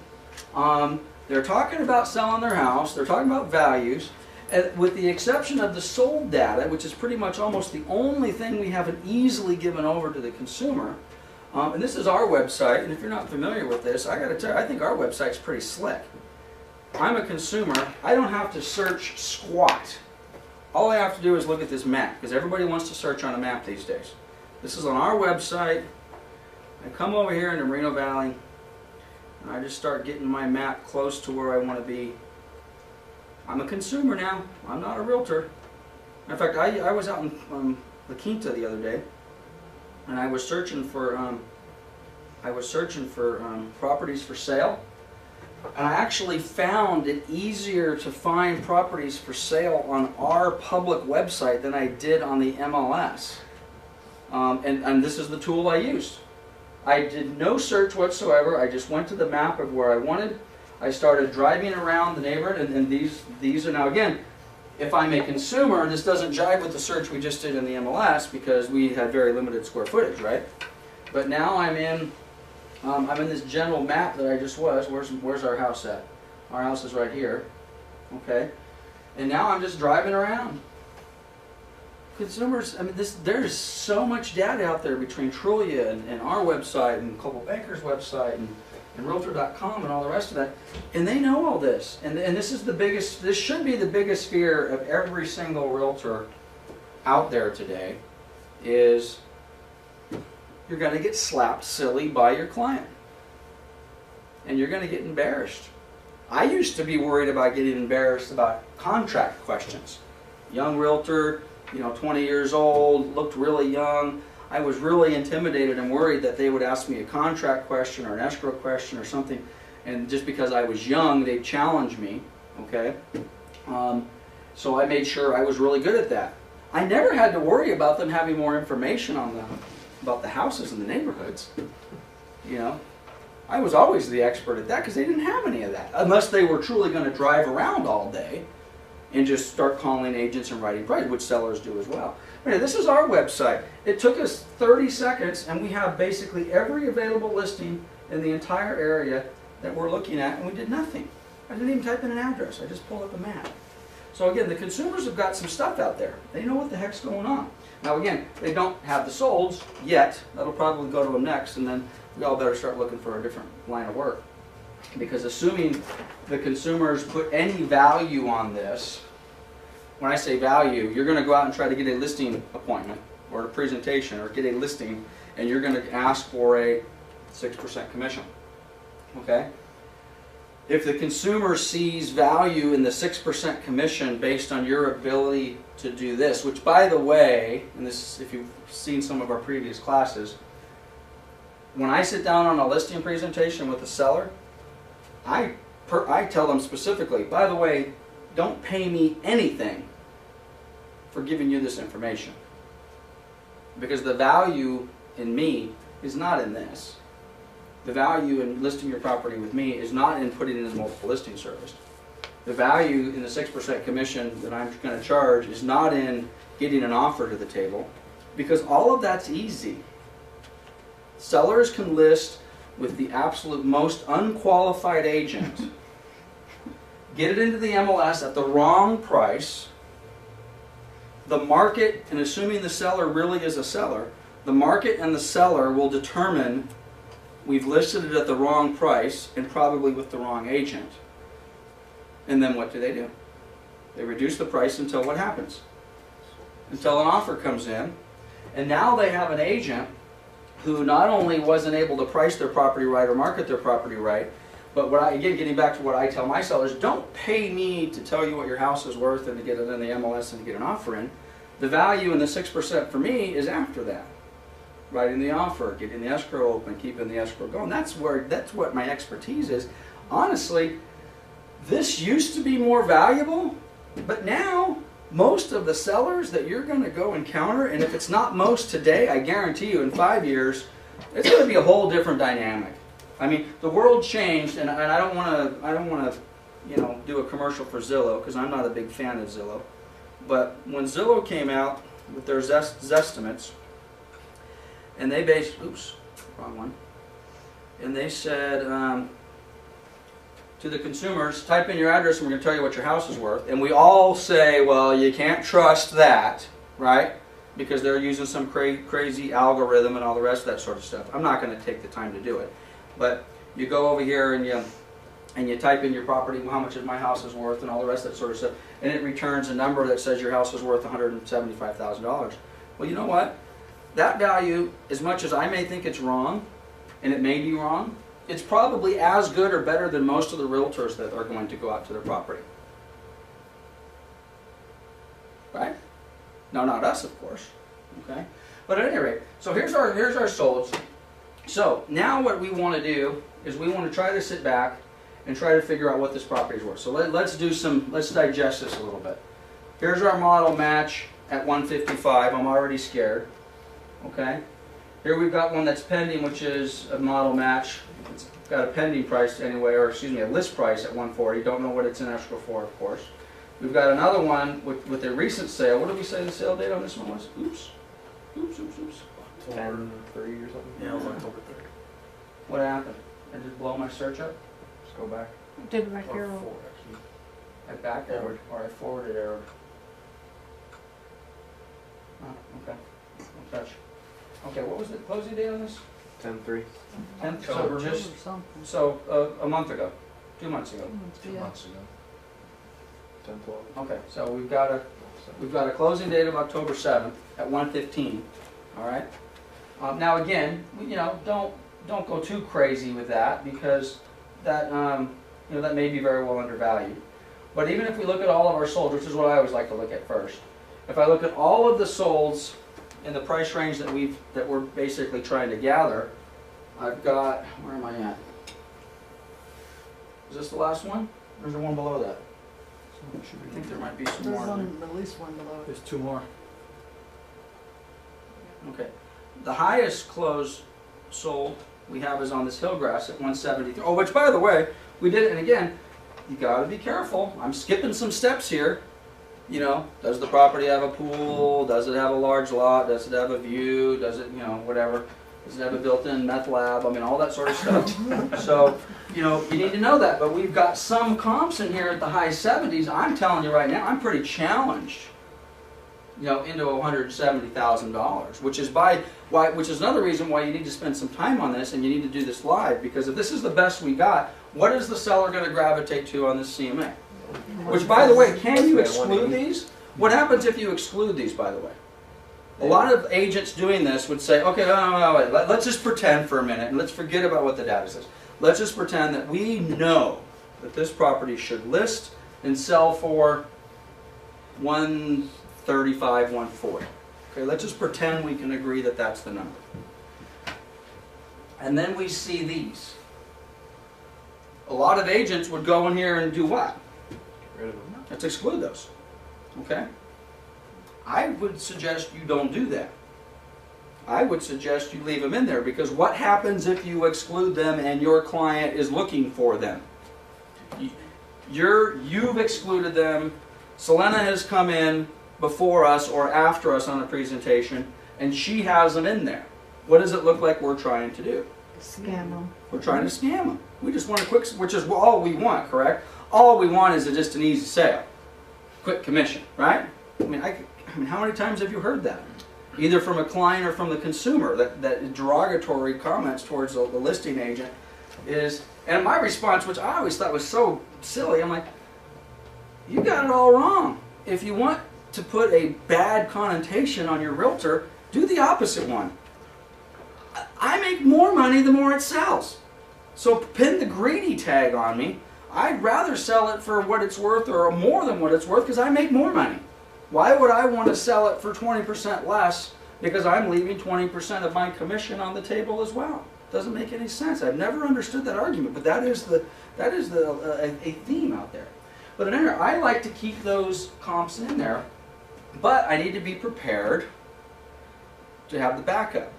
They're talking about selling their house, they're talking about values, and with the exception of the sold data, which is pretty much almost the only thing we haven't easily given over to the consumer. And this is our website, and if you're not familiar with this, I gotta tell you, I think our website's pretty slick. I'm a consumer, I don't have to search squat. All I have to do is look at this map, because everybody wants to search on a map these days. This is on our website. I come over here into Moreno Valley, and I just start getting my map close to where I want to be. I'm a consumer now. I'm not a realtor. In fact, I was out in La Quinta the other day, and I was searching for properties for sale. And I actually found it easier to find properties for sale on our public website than I did on the MLS. And this is the tool I used. I did no search whatsoever. I just went to the map of where I wanted. I started driving around the neighborhood, and these are now, again, if I'm a consumer, this doesn't jive with the search we just did in the MLS because we had very limited square footage, right? But now I'm in this general map that I just was. Where's our house at? Our house is right here, okay? And now I'm just driving around. Consumers, I mean, there's so much data out there between Trulia and our website and Coldwell Banker's website and Realtor.com and all the rest of that, and they know all this. And this is the biggest, this should be the biggest fear of every single realtor out there today, is you're going to get slapped silly by your client. And you're going to get embarrassed. I used to be worried about getting embarrassed about contract questions. Young realtor, 20 years old, looked really young. I was really intimidated and worried that they would ask me a contract question or an escrow question or something, and just because I was young, they'd challenge me, okay? So I made sure I was really good at that. I never had to worry about them having more information on them, about the houses in the neighborhoods, I was always the expert at that because they didn't have any of that, unless they were truly going to drive around all day and just start calling agents and writing prices, which sellers do as well. Anyway, this is our website. It took us 30 seconds, and we have basically every available listing in the entire area that we're looking at, and we did nothing. I didn't even type in an address. I just pulled up a map. So again, the consumers have got some stuff out there. They know what the heck's going on. Now again, they don't have the solds yet. That'll probably go to them next, and then we all better start looking for a different line of work. Because assuming the consumers put any value on this, when I say value, you're going to go out and try to get a listing appointment or a presentation or get a listing, and you're going to ask for a 6% commission. Okay? If the consumer sees value in the 6% commission based on your ability to do this, which by the way, and this, if you've seen some of our previous classes, when I sit down on a listing presentation with a seller, I tell them specifically, by the way, don't pay me anything for giving you this information. Because the value in me is not in this. The value in listing your property with me is not in putting it in multiple listing service. The value in the 6% commission that I'm going to charge is not in getting an offer to the table, because all of that's easy. Sellers can list with the absolute most unqualified agent, get it into the MLS at the wrong price. The market, and assuming the seller really is a seller, the market and the seller will determine we've listed it at the wrong price and probably with the wrong agent. And then what do? They reduce the price until what happens? Until an offer comes in, and now they have an agent who not only wasn't able to price their property right or market their property right, but again, getting back to what I tell my sellers, don't pay me to tell you what your house is worth and to get it in the MLS and to get an offer in. The value in the 6% for me is after that. Writing the offer, getting the escrow open, keeping the escrow going. That's what my expertise is. Honestly, this used to be more valuable, but now most of the sellers that you're going to go encounter, and if it's not most today, I guarantee you in 5 years, it's going to be a whole different dynamic. I mean, the world changed, and I don't want to, do a commercial for Zillow because I'm not a big fan of Zillow. But when Zillow came out with their Zestimates, and they based, oops, wrong one, and they said to the consumers, type in your address and we're going to tell you what your house is worth. And we all say, well, you can't trust that, right? Because they're using some crazy algorithm and all the rest of that sort of stuff. I'm not going to take the time to do it. But you go over here and you type in your property, how much my house is worth, and all the rest of that sort of stuff, and it returns a number that says your house is worth $175,000. Well, you know what? That value, as much as I may think it's wrong, and it may be wrong, it's probably as good or better than most of the realtors that are going to go out to their property. Right? No, not us, of course. Okay? But at any rate, so here's our solds. So now what we want to do is we want to try to sit back and try to figure out what this property is worth. So let's digest this a little bit. Here's our model match at 155. I'm already scared. Okay. Here we've got one that's pending, which is a model match. It's got a pending price anyway, or excuse me, a list price at 140. Don't know what it's in escrow for, of course. We've got another one with a recent sale. What did we say the sale date on this one was? Oops. 10-3 or something. Yeah, it was October 3rd. What happened? I just blow my search up? Just go back. Did back Or arrow. 4, actually. I back arrowed, or I forwarded arrowed. Oh, okay. No touch. Okay, what was the closing date on this? 10-3. 10th, so October we're just, something. so a month ago, 2 months ago. 2 2 months, yeah. months ago. 10-12. Okay, so we've got a closing date of October 7th at 1:15. All right. Now again, don't go too crazy with that, because that that may be very well undervalued. But even if we look at all of our solds, which is what I always like to look at first, if I look at all of the solds in the price range that we're basically trying to gather, I've got, where am I at? Is this the last one, or is there one below that? I think there might be some There's more. one, at least one below it. There's 2 more. Okay. The highest close sold we have is on this Hillgrass at 173. Oh, which by the way, we did it, and again, you gotta be careful. I'm skipping some steps here. Does the property have a pool? Does it have a large lot? Does it have a view? Does it, whatever? Does it have a built-in meth lab? I mean, all that sort of stuff. So, you need to know that. But we've got some comps in here at the high 70s. I'm telling you right now, I'm pretty challenged. Into $170,000, which is another reason why you need to spend some time on this, and you need to do this live, because if this is the best we got, what is the seller going to gravitate to on this CMA? Which, by the way, can you exclude these? What happens if you exclude these, by the way? A lot of agents doing this would say, okay, wait, let's just pretend for a minute, and let's forget about what the data says. Let's just pretend that we know that this property should list and sell for 135, 140. Okay, let's just pretend we can agree that that's the number. And then we see these. A lot of agents would go in here and do what? Get rid of them. Let's exclude those. Okay? I would suggest you don't do that. I would suggest you leave them in there, because what happens if you exclude them and your client is looking for them? You've excluded them. Selena has come in before us or after us on a presentation, and she has them in there. What does it look like we're trying to do? Scam them. We're trying to scam them. We just want a quick, which is all we want, correct? All we want is just an easy sale. Quick commission, right? I mean, how many times have you heard that? Either from a client or from the consumer, that derogatory comments towards the listing agent is, and my response, which I always thought was so silly, I'm like, you got it all wrong. If you want to put a bad connotation on your realtor, do the opposite one. I make more money the more it sells. So pin the greedy tag on me. I'd rather sell it for what it's worth or more than what it's worth, because I make more money. Why would I want to sell it for 20% less, because I'm leaving 20% of my commission on the table as well? Doesn't make any sense. I've never understood that argument, but that is a theme out there. But in there, I like to keep those comps in there, but I need to be prepared to have the backup.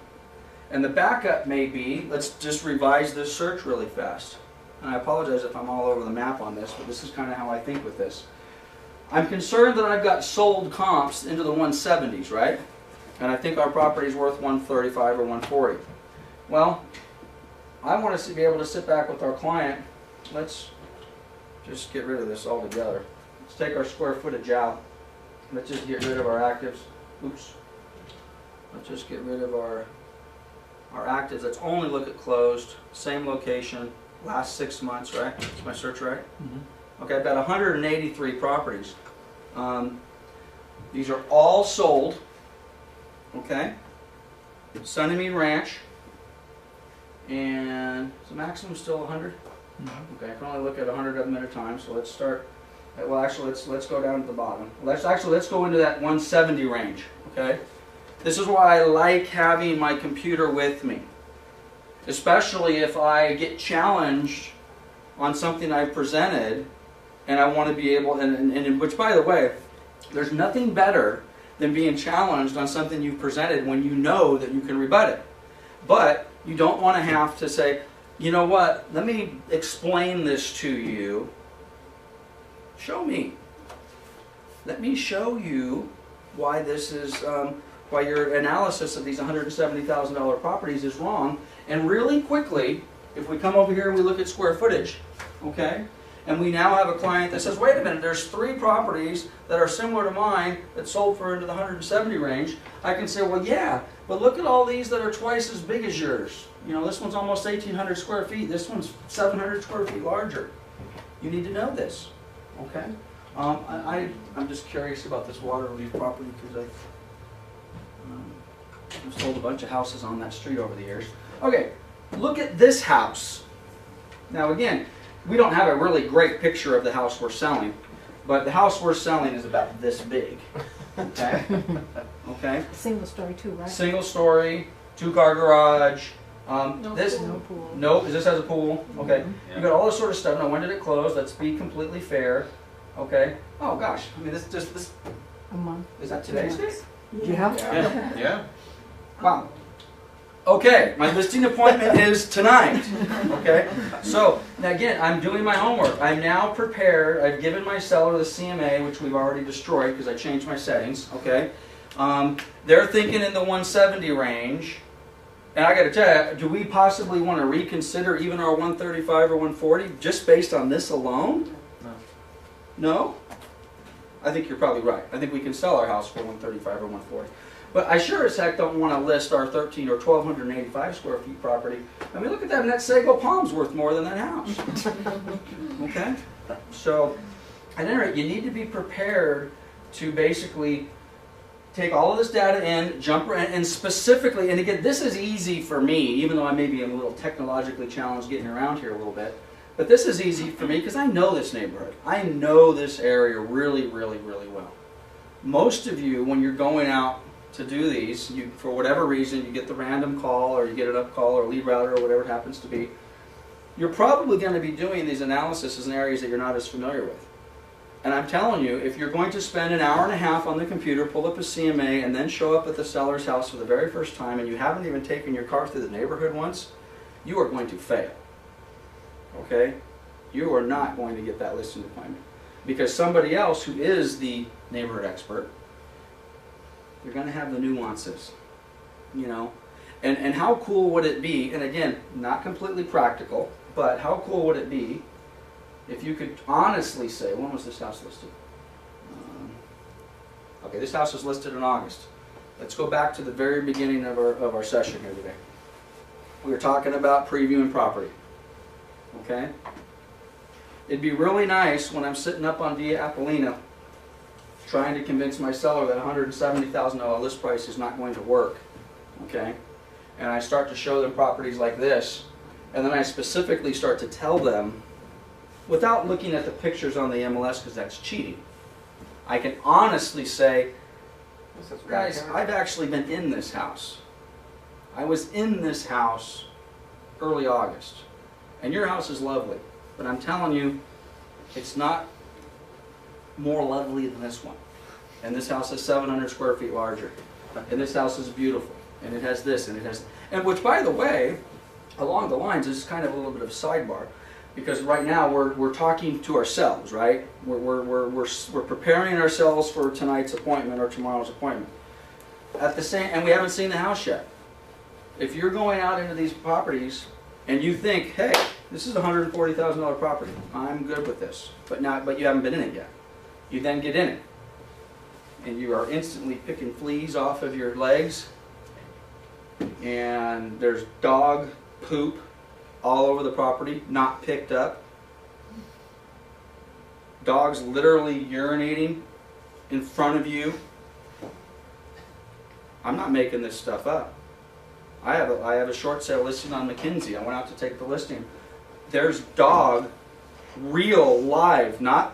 And the backup may be, let's just revise this search really fast. And I apologize if I'm all over the map on this, but this is kind of how I think with this. I'm concerned that I've got sold comps into the 170s, right? And I think our property is worth 135 or 140. Well, I want us to be able to sit back with our client. Let's just get rid of this altogether. Let's take our square footage out. Let's just get rid of our actives. Oops. Let's just get rid of our actives. Let's only look at closed, same location, last 6 months, right? Is my search right? Mm-hmm. Okay, I've got 183 properties. These are all sold. Okay. Sunnymead Ranch. And is the maximum still 100? Mm-hmm. Okay, I can only look at 100 of them at a time, so let's start. Well, actually, let's go down to the bottom. Let's go into that 170 range. Okay. This is why I like having my computer with me, especially if I get challenged on something I've presented, and I want to be able, and which, by the way, there's nothing better than being challenged on something you've presented when you know that you can rebut it. But you don't want to have to say, you know what, let me explain this to you. Show me. Let me show you why this is, why your analysis of these $170,000 properties is wrong. And really quickly, if we come over here and we look at square footage, okay? And we now have a client that says, wait a minute, there's 3 properties that are similar to mine that sold for into the 170 range. I can say, well, yeah, but look at all these that are twice as big as yours. You know, this one's almost 1,800 square feet. This one's 700 square feet larger. You need to know this, okay? I'm just curious about this Waterleaf property because I've sold a bunch of houses on that street over the years. Okay, look at this house. Now again, we don't have a really great picture of the house we're selling, but the house we're selling is about this big. Okay? Okay? Single story too, right? Single story, 2-car garage. This No pool. no, this has a pool. Okay. Yeah. You got all this sort of stuff. Now, when did it close? Let's be completely fair. Okay. Oh gosh, I mean, this A month. is that today's date? Yeah. Yeah. Yeah. Wow. Okay, my listing appointment is tonight. Okay, so now again, I'm doing my homework. I'm now prepared. I've given my seller the CMA, which we've already destroyed because I changed my settings. Okay, they're thinking in the 170 range, and I got to tell you, do we possibly want to reconsider even our 135 or 140 just based on this alone? No. No? I think you're probably right. I think we can sell our house for 135 or 140. But I sure as heck don't want to list our 13 or 1,285 square feet property. I mean, look at that, and that Sago Palm's worth more than that house. Okay? So, at any rate, you need to be prepared to basically take all of this data in, and specifically, and again, this is easy for me, even though I may be a little technologically challenged getting around here a little bit. But this is easy for me because I know this neighborhood. I know this area really, really, really well. Most of you, when you're going out to do these, you, for whatever reason, you get the random call or you get an up call or a lead router or whatever it happens to be, you're probably going to be doing these analyses in areas that you're not as familiar with. And I'm telling you, if you're going to spend an hour and a half on the computer, pull up a CMA, and then show up at the seller's house for the very first time, and you haven't even taken your car through the neighborhood once, you are going to fail. Okay? You are not going to get that listing appointment. Because somebody else who is the neighborhood expert, you're going to have the nuances, you know. And how cool would it be, and again, not completely practical, but how cool would it be if you could honestly say, when was this house listed? Okay, this house was listed in August. Let's go back to the very beginning of our session here today. We were talking about previewing property, okay? It'd be really nice when I'm sitting up on Via Appolina trying to convince my seller that $170,000 list price is not going to work, okay? And I start to show them properties like this, and then I specifically start to tell them, without looking at the pictures on the MLS because that's cheating, I can honestly say, guys, I've actually been in this house. I was in this house early August, and your house is lovely, but I'm telling you, it's not more lovely than this one. And this house is 700 square feet larger. And this house is beautiful. And it has this, and it has... And which, by the way, along the lines, is kind of a little bit of a sidebar. Because right now, we're talking to ourselves, right? We're preparing ourselves for tonight's appointment or tomorrow's appointment. At the same... And we haven't seen the house yet. If you're going out into these properties, and you think, hey, this is a $140,000 property. I'm good with this. But you haven't been in it yet. You then get in it, and you are instantly picking fleas off of your legs, and there's dog poop all over the property, not picked up. Dogs literally urinating in front of you. I'm not making this stuff up. I have a short sale listing on McKinsey. I went out to take the listing. There's dog, real, live, and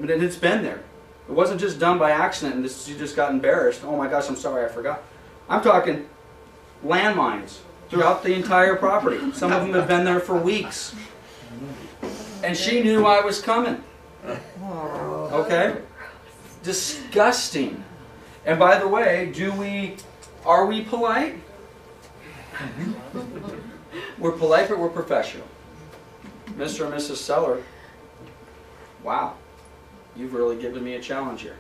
it's been there. It wasn't just done by accident and you just got embarrassed. Oh my gosh, I'm sorry, I forgot. I'm talking landmines throughout the entire property. Some of them have been there for weeks. And she knew I was coming. Oh. Okay? Disgusting. And by the way, are we polite? We're polite, but we're professional. Mr. and Mrs. Seller, wow, you've really given me a challenge here.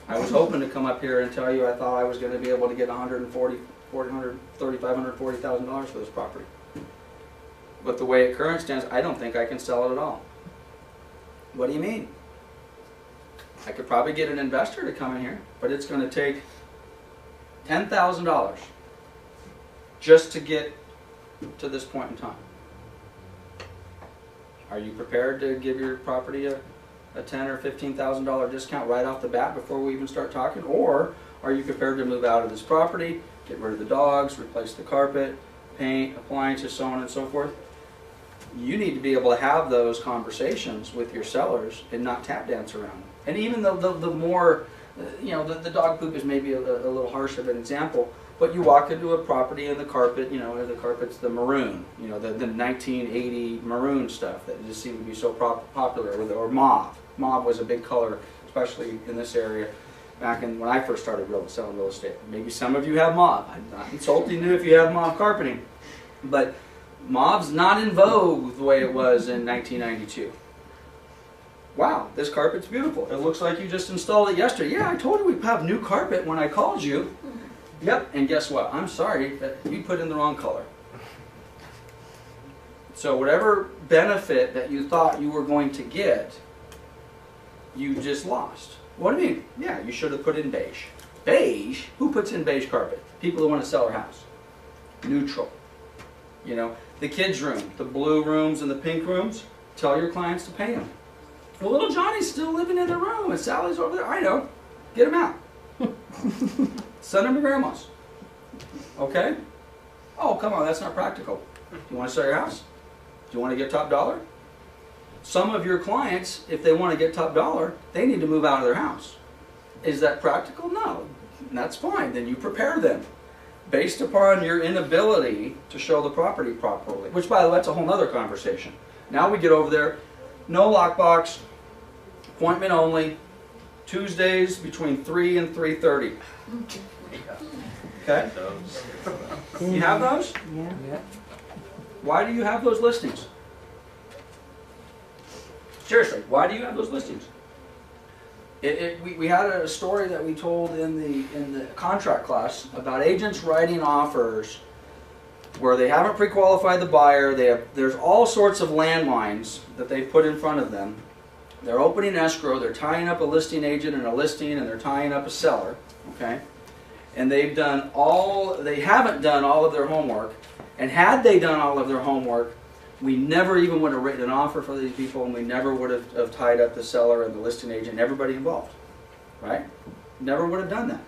I was hoping to come up here and tell you I thought I was going to be able to get $140,000 for this property. But the way it currently stands, I don't think I can sell it at all. What do you mean? I could probably get an investor to come in here, but it's going to take $10,000 just to get to this point in time. Are you prepared to give your property a $10,000 or $15,000 discount right off the bat before we even start talking? Or are you prepared to move out of this property, get rid of the dogs, replace the carpet, paint, appliances, so on and so forth? You need to be able to have those conversations with your sellers and not tap dance around them. And even the more, the dog poop is maybe a little harsh of an example, but you walk into a property and the carpet, the carpet's the maroon, the 1980 maroon stuff that just seemed to be so popular, or mauve. Mauve was a big color, especially in this area back when I first started selling real estate. Maybe some of you have mauve. I'm not insulting you if you have mauve carpeting, but mauve's not in vogue the way it was in 1992. Wow, this carpet's beautiful. It looks like you just installed it yesterday. Yeah, I told you we'd have new carpet when I called you. Yep, and guess what? I'm sorry, but you put in the wrong color. So whatever benefit that you thought you were going to get, you just lost. What do you mean? Yeah, you should have put in beige. Beige? Who puts in beige carpet? People who want to sell their house. Neutral. The kids' room, the blue rooms and the pink rooms, tell your clients to paint them. Well, little Johnny's still living in the room and Sally's over there. I know. Get him out. Send him to grandma's. Okay? Oh, come on, that's not practical. Do you want to sell your house? Do you want to get top dollar? Some of your clients, if they want to get top dollar, they need to move out of their house. Is that practical? No. That's fine. Then you prepare them based upon your inability to show the property properly. Which, by the way, that's a whole other conversation. Now we get over there. No lockbox. Appointment only. Tuesdays between 3 and 3:30. Okay? You have those? Yeah. Why do you have those listings? Seriously, why do you have those listings? We had a story that we told in the contract class about agents writing offers where they haven't pre-qualified the buyer. There's all sorts of landmines that they put in front of them. They're opening escrow, they're tying up a listing agent and a listing, and they're tying up a seller, okay? And they haven't done all of their homework. And had they done all of their homework, we never even would have written an offer for these people, and we never would have tied up the seller and the listing agent and everybody involved, right? Never would have done that.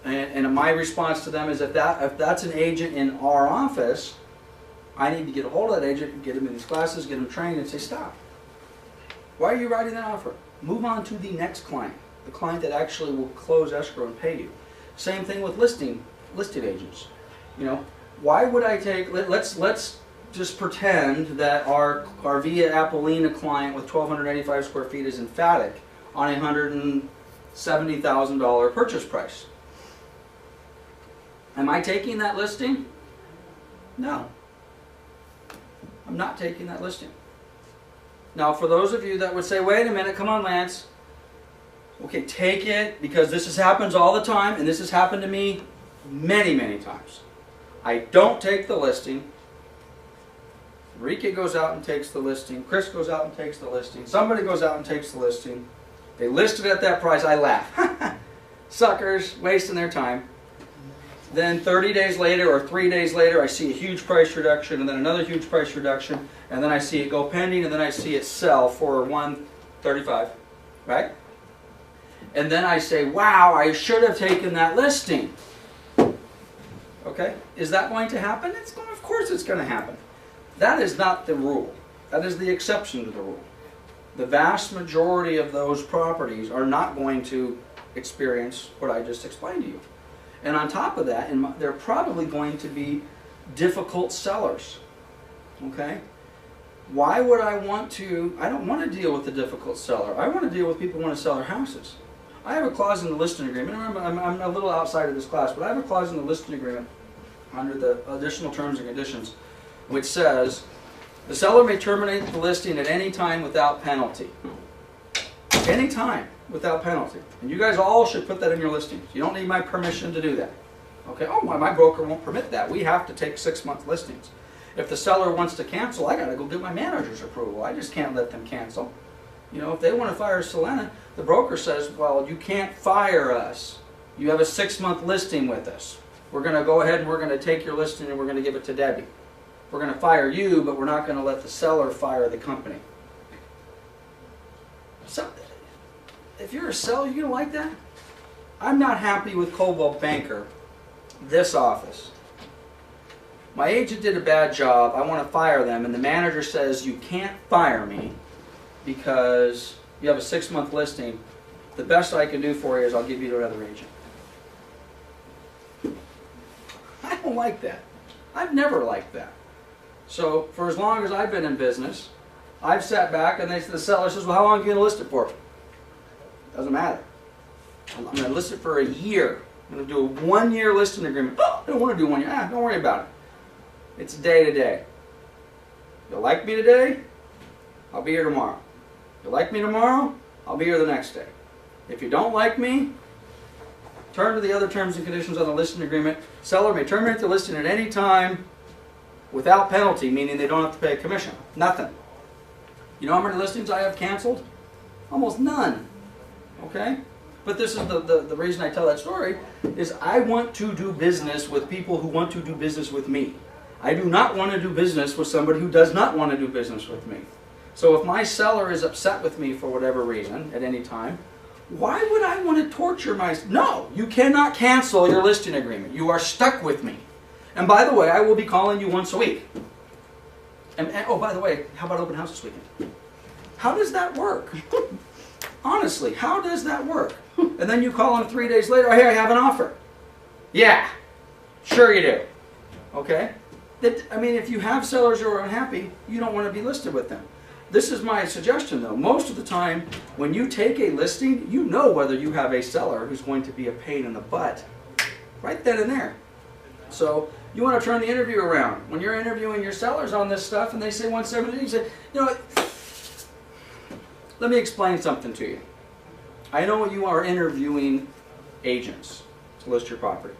And my response to them is if that's an agent in our office, I need to get a hold of that agent, get him in these classes, get him trained, and say, stop. Why are you writing that offer? Move on to the next client, the client that actually will close escrow and pay you. Same thing with listed agents. Why would I take? Let's just pretend that our Via Apollina client with 1,285 square feet is emphatic on a $170,000 purchase price. Am I taking that listing? No. I'm not taking that listing. Now, for those of you that would say, wait a minute, come on, Lance. Okay, take it, because this happens all the time, and this has happened to me many, many times. I don't take the listing. Enrique goes out and takes the listing. Chris goes out and takes the listing. Somebody goes out and takes the listing. They list it at that price. I laugh. Suckers, wasting their time. Then 30 days later or 3 days later, I see a huge price reduction, and then another huge price reduction, and then I see it go pending, and then I see it sell for $135, right? And then I say, wow, I should have taken that listing. Okay? Is that going to happen? Of course it's going to happen. That is not the rule. That is the exception to the rule. The vast majority of those properties are not going to experience what I just explained to you. And on top of that, they're probably going to be difficult sellers. Okay? Why would I want to? I don't want to deal with the difficult seller. I want to deal with people who want to sell their houses. I have a clause in the listing agreement. I'm a little outside of this class, but I have a clause in the listing agreement under the additional terms and conditions, which says the seller may terminate the listing at any time without penalty. Any time without penalty. And you guys all should put that in your listings. You don't need my permission to do that. Okay? Oh, my broker won't permit that. We have to take 6-month listings. If the seller wants to cancel, I got to go get my manager's approval. I just can't let them cancel. You know, if they want to fire Selena, the broker says, well, you can't fire us. You have a 6-month listing with us. We're going to go ahead and we're going to take your listing and we're going to give it to Debbie. We're going to fire you, but we're not going to let the seller fire the company. So, if you're a seller, you're going to like that? I'm not happy with Coldwell Banker, this office. My agent did a bad job. I want to fire them, and the manager says, you can't fire me because you have a 6-month listing. The best I can do for you is I'll give you to another agent. I don't like that. I've never liked that. So for as long as I've been in business, I've sat back and the seller says, well, how long are you going to list it for? Doesn't matter. I'm going to list it for a year. I'm going to do a 1-year listing agreement. Oh, I don't want to do 1 year. Don't worry about it. It's day to day. You like me today? I'll be here tomorrow. You like me tomorrow? I'll be here the next day. If you don't like me, turn to the other terms and conditions on the listing agreement. Seller may terminate the listing at any time without penalty, meaning they don't have to pay a commission. Nothing. You know how many listings I have canceled? Almost none. Okay? But this is the reason I tell that story, is I want to do business with people who want to do business with me. I do not want to do business with somebody who does not want to do business with me. So if my seller is upset with me for whatever reason at any time, why would I want to torture my... No, you cannot cancel your listing agreement. You are stuck with me. And by the way, I will be calling you once a week. And oh, by the way, how about open house this weekend? How does that work? Honestly, how does that work? And then you call them 3 days later, oh, hey, I have an offer. Yeah, sure you do. Okay? I mean, if you have sellers who are unhappy, you don't want to be listed with them. This is my suggestion, though. Most of the time, when you take a listing, you know whether you have a seller who's going to be a pain in the butt right then and there. So you want to turn the interview around. When you're interviewing your sellers on this stuff and they say 170, you say, you know what? Let me explain something to you. I know you are interviewing agents to list your property.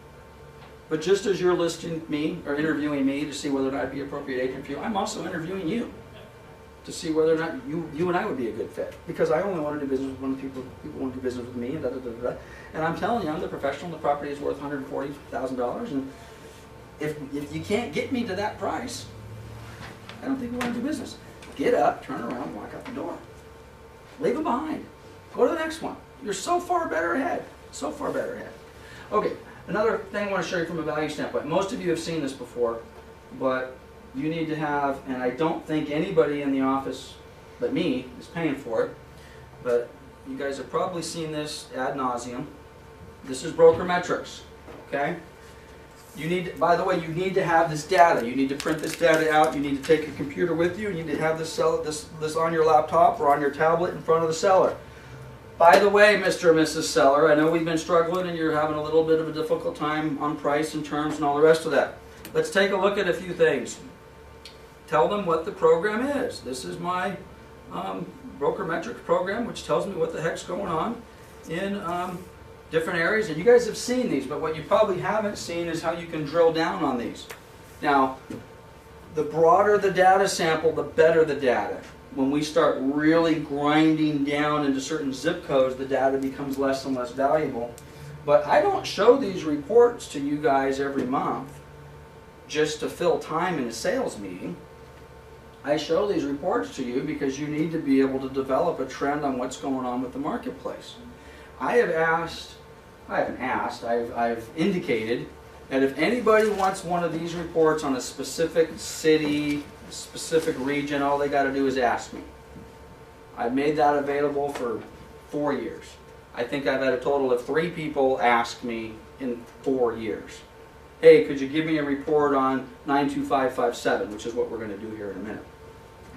But just as you're listing me or interviewing me to see whether or not I'd be an appropriate agent for you, I'm also interviewing you to see whether or not you and I would be a good fit. Because I only want to do business with when people want to do business with me and da da da da. And I'm telling you, I'm the professional. The property is worth $140,000, and if you can't get me to that price, I don't think we want to do business. Get up, turn around, walk out the door. Leave it behind. Go to the next one. You're so far better ahead. So far better ahead. Okay. Another thing I want to show you from a value standpoint. Most of you have seen this before, but you need to have, and I don't think anybody in the office but me is paying for it, but you guys have probably seen this ad nauseum. This is broker metrics, okay? You need, by the way, you need to have this data. You need to print this data out. You need to take a computer with you. You need to have this on your laptop or on your tablet in front of the seller. By the way, Mr. and Mrs. Seller, I know we've been struggling and you're having a little bit of a difficult time on price and terms and all the rest of that. Let's take a look at a few things. Tell them what the program is. This is my broker metrics program, which tells me what the heck's going on in different areas. And you guys have seen these, but what you probably haven't seen is how you can drill down on these. Now, the broader the data sample, the better the data. When we start really grinding down into certain zip codes, the data becomes less and less valuable. But I don't show these reports to you guys every month just to fill time in a sales meeting. I show these reports to you because you need to be able to develop a trend on what's going on with the marketplace. I've indicated that if anybody wants one of these reports on a specific city, specific region, all they got to do is ask me. I've made that available for 4 years. I think I've had a total of 3 people ask me in 4 years. Hey, could you give me a report on 92557, which is what we're going to do here in a minute.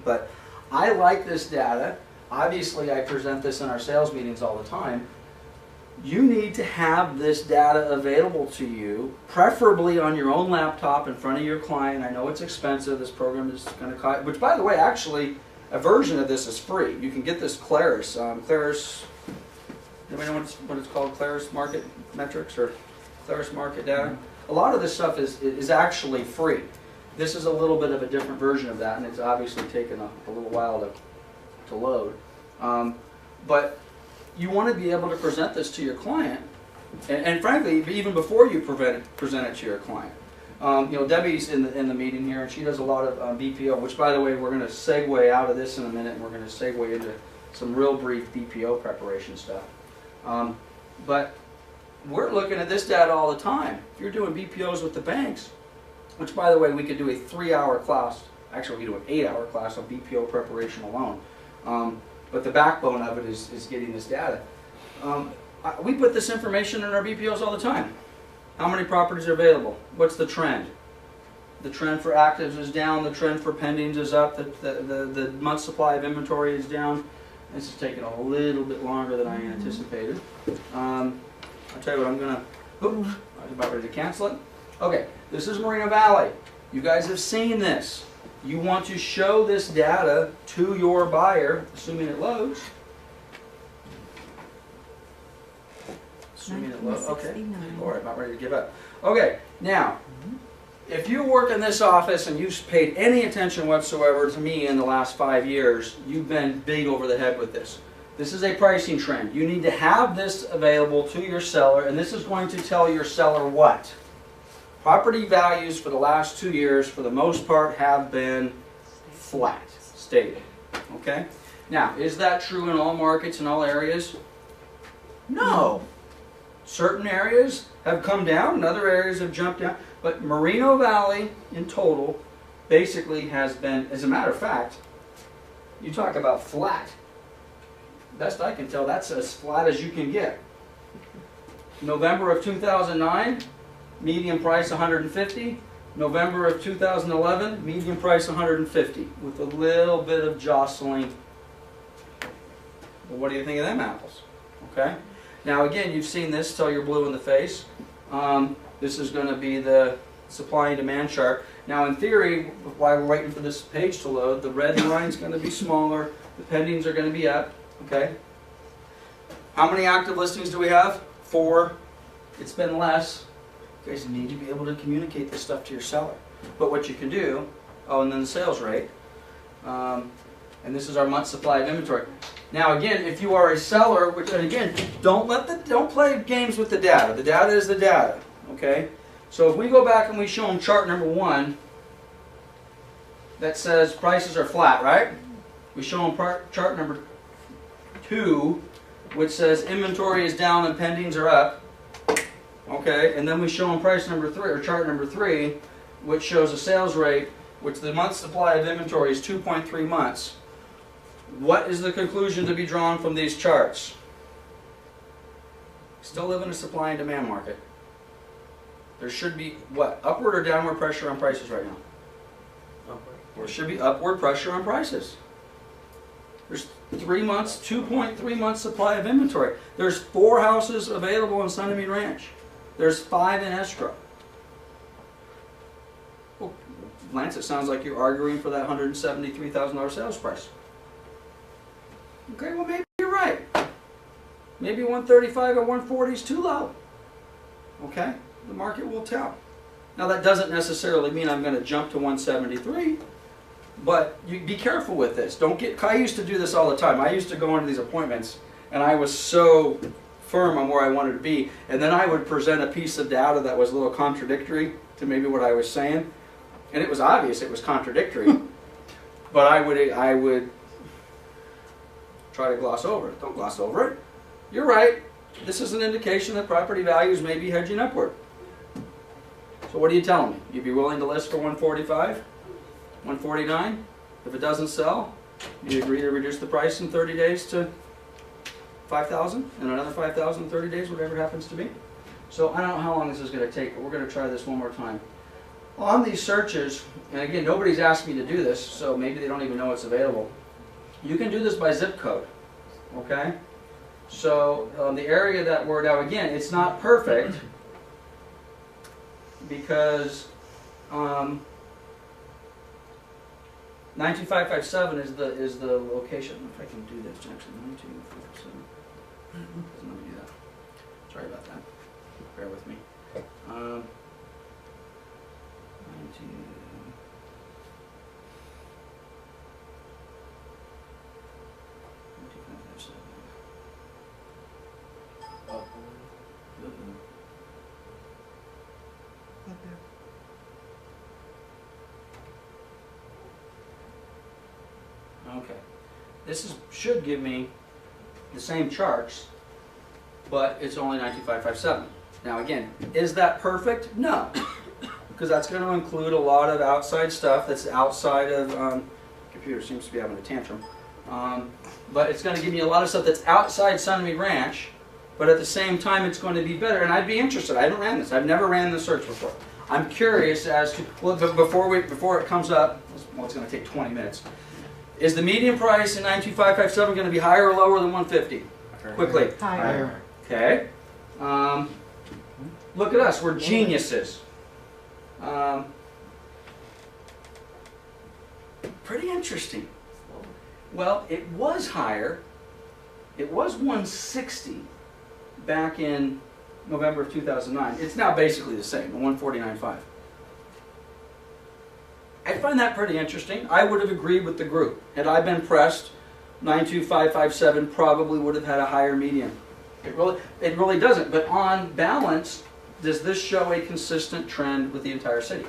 But I like this data. Obviously, I present this in our sales meetings all the time. You need to have this data available to you, preferably on your own laptop in front of your client. I know it's expensive. This program is going to cost, which by the way, actually, a version of this is free. You can get this Claris. Claris, anybody know what it's called? Claris Market Metrics or Claris Market Data? A lot of this stuff is actually free. This is a little bit of a different version of that, and it's obviously taken a little while to load. But you want to be able to present this to your client, and frankly, even before you present it to your client. Debbie's in the meeting here, and she does a lot of BPO, which, by the way, we're going to segue out of this in a minute, and we're going to segue into some real brief BPO preparation stuff. But we're looking at this data all the time. If you're doing BPOs with the banks, which, by the way, we could do a 3-hour class. Actually, we could do an 8-hour class on BPO preparation alone. But the backbone of it is getting this data. We put this information in our BPOs all the time. How many properties are available? What's the trend? The trend for actives is down. The trend for pendings is up. The month supply of inventory is down. This is taking a little bit longer than I anticipated. I'll tell you what, I'm going to... I was about ready to cancel it. Okay, this is Moreno Valley. You guys have seen this. You want to show this data to your buyer, assuming it loads. Assuming it loads. Okay. All right, about ready to give up. Okay, now, if you work in this office and you've paid any attention whatsoever to me in the last 5 years, you've been beat over the head with this. This is a pricing trend. You need to have this available to your seller, and this is going to tell your seller what? Property values for the last 2 years, for the most part, have been flat, stable. Okay? Now, is that true in all markets, in all areas? No. Certain areas have come down, and other areas have jumped down. But Moreno Valley, in total, basically has been, as a matter of fact, you talk about flat. Best I can tell, that's as flat as you can get. November of 2009, median price 150. November of 2011, median price 150, with a little bit of jostling. Well, what do you think of them apples? Okay. Now again, you've seen this till you're blue in the face. This is going to be the supply and demand chart. Now in theory, while we're waiting for this page to load, the red line is going to be smaller, the pendings are going to be up. Okay. How many active listings do we have? 4. It's been less. You guys need to be able to communicate this stuff to your seller. But what you can do, and then the sales rate, and this is our month supply of inventory. Now again, if you are a seller, and again, don't play games with the data. The data is the data. Okay. So if we go back and we show them chart number 1, that says prices are flat, right? We show them chart number 2, which says inventory is down and pendings are up. Okay, and then we show them price number 3, or chart number 3, which shows a sales rate, which the month supply of inventory is 2.3 months. What is the conclusion to be drawn from these charts? Still live in a supply and demand market. There should be, what, upward or downward pressure on prices right now? Upward. There should be upward pressure on prices. There's 3 months, 2.3 months supply of inventory. There's 4 houses available in Sunnymead Ranch. There's 5 in escrow. Well, Lance, it sounds like you're arguing for that $173,000 sales price. Okay, well maybe you're right. Maybe 135 or 140 is too low. Okay, the market will tell. Now that doesn't necessarily mean I'm going to jump to 173, but you be careful with this. Don't get. I used to do this all the time. I used to go into these appointments, and I was so firm on where I wanted to be, and then I would present a piece of data that was a little contradictory to maybe what I was saying, and it was obvious it was contradictory, but I would try to gloss over it. Don't gloss over it. You're right. This is an indication that property values may be hedging upward. So what are you telling me? You'd be willing to list for 145, 149? If it doesn't sell, you agree to reduce the price in 30 days to 5,000 and another 5,000 in 30 days, whatever it happens to be. So I don't know how long this is going to take, but we're going to try this one more time. on these searches, and again, nobody's asked me to do this, so maybe they don't even know it's available. You can do this by zip code, okay? So the area that we're, now again, it's not perfect because 92557 is the location. If I can do this, actually, 92557. Let me do that. Sorry about that. Bear with me. 92557. Up. Up there. Okay. Should give me the same charts, but it's only 92557. Now again, is that perfect? No. Because that's going to include a lot of outside stuff that's outside of, computer seems to be having a tantrum. But it's going to give me a lot of stuff that's outside Sunmead Ranch, but at the same time it's going to be better. And I'd be interested. I haven't ran this. I've never ran the search before. I'm curious as to, well, but before it comes up, well, it's going to take 20 minutes. Is the median price in 92557 going to be higher or lower than 150? Quickly. Higher. Okay. Look at us. We're geniuses. Pretty interesting. Well, it was higher. It was 160 back in November of 2009. It's now basically the same, 149.5. I find that pretty interesting. I would have agreed with the group. Had I been pressed, 92557 probably would have had a higher median. It really doesn't. But on balance, does this show a consistent trend with the entire city?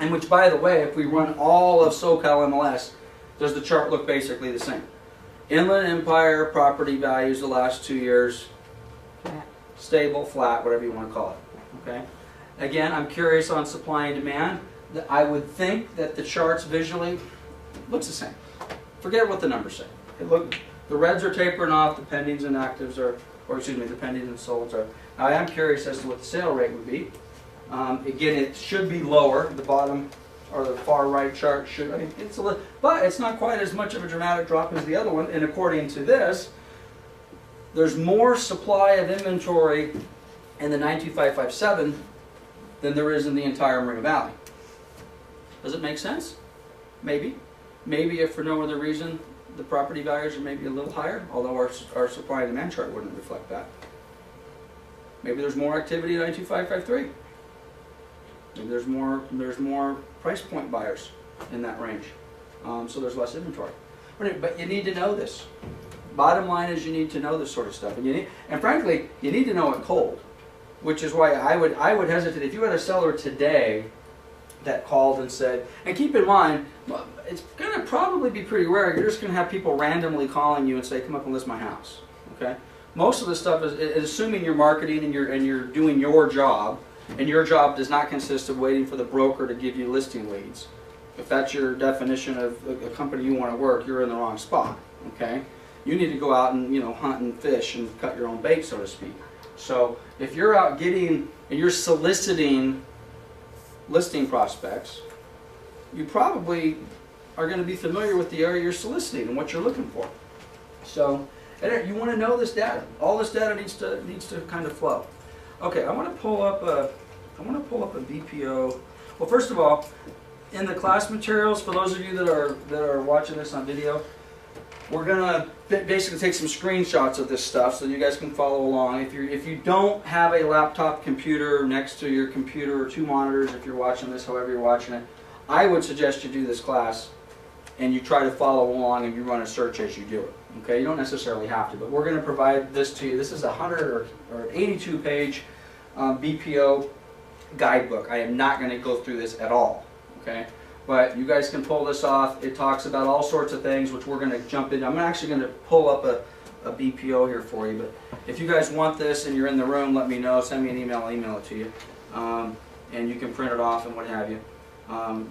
And which, by the way, if we run all of SoCal MLS, does the chart look basically the same? Inland Empire property values the last 2 years, Flat. stable, flat, whatever you want to call it. Okay. Again, I'm curious on supply and demand. I would think that the charts visually looks the same. Forget what the numbers say. The reds are tapering off, the pendings and actives are, or excuse me, the pendings and solds are. Now I am curious as to what the sale rate would be. Again, it should be lower. The bottom or the far right chart should, I mean, it's a little, but it's not quite as much of a dramatic drop as the other one. And according to this, there's more supply of inventory in the 92557 than there is in the entire Moreno Valley. Does it make sense? Maybe. Maybe if for no other reason, the property values are maybe a little higher, although our supply and demand chart wouldn't reflect that. Maybe there's more activity at 92553. Maybe there's more price point buyers in that range. So there's less inventory. But you need to know this. Bottom line is you need to know this sort of stuff. And frankly, you need to know it cold. Which is why I would hesitate. If you had a seller today that called and said, and keep in mind, it's going to probably be pretty rare. You're just going to have people randomly calling you and say, come up and list my house. Okay? Most of the stuff is assuming you're marketing and you're doing your job, and your job does not consist of waiting for the broker to give you listing leads. If that's your definition of a company you want to work, you're in the wrong spot. Okay? You need to go out and hunt and fish and cut your own bait, so to speak. So if you're out getting and you're soliciting listing prospects, you probably are going to be familiar with the area you're soliciting and what you're looking for. So you want to know this data. All this data needs to kind of flow. Okay, I want to pull up a BPO. Well, first of all, in the class materials, for those of you that are watching this on video, we're gonna basically take some screenshots of this stuff so you guys can follow along. If you don't have a laptop computer next to your computer or two monitors, if you're watching this, however you're watching it, I would suggest you do this class and you try to follow along and you run a search as you do it. Okay, you don't necessarily have to, but we're going to provide this to you. This is a 100 or 82 page BPO guidebook. I am not going to go through this at all. Okay. But you guys can pull this off. It talks about all sorts of things, which we're going to jump into. I'm actually going to pull up a BPO here for you. But if you guys want this and you're in the room, let me know. Send me an email. I'll email it to you. And you can print it off and what have you.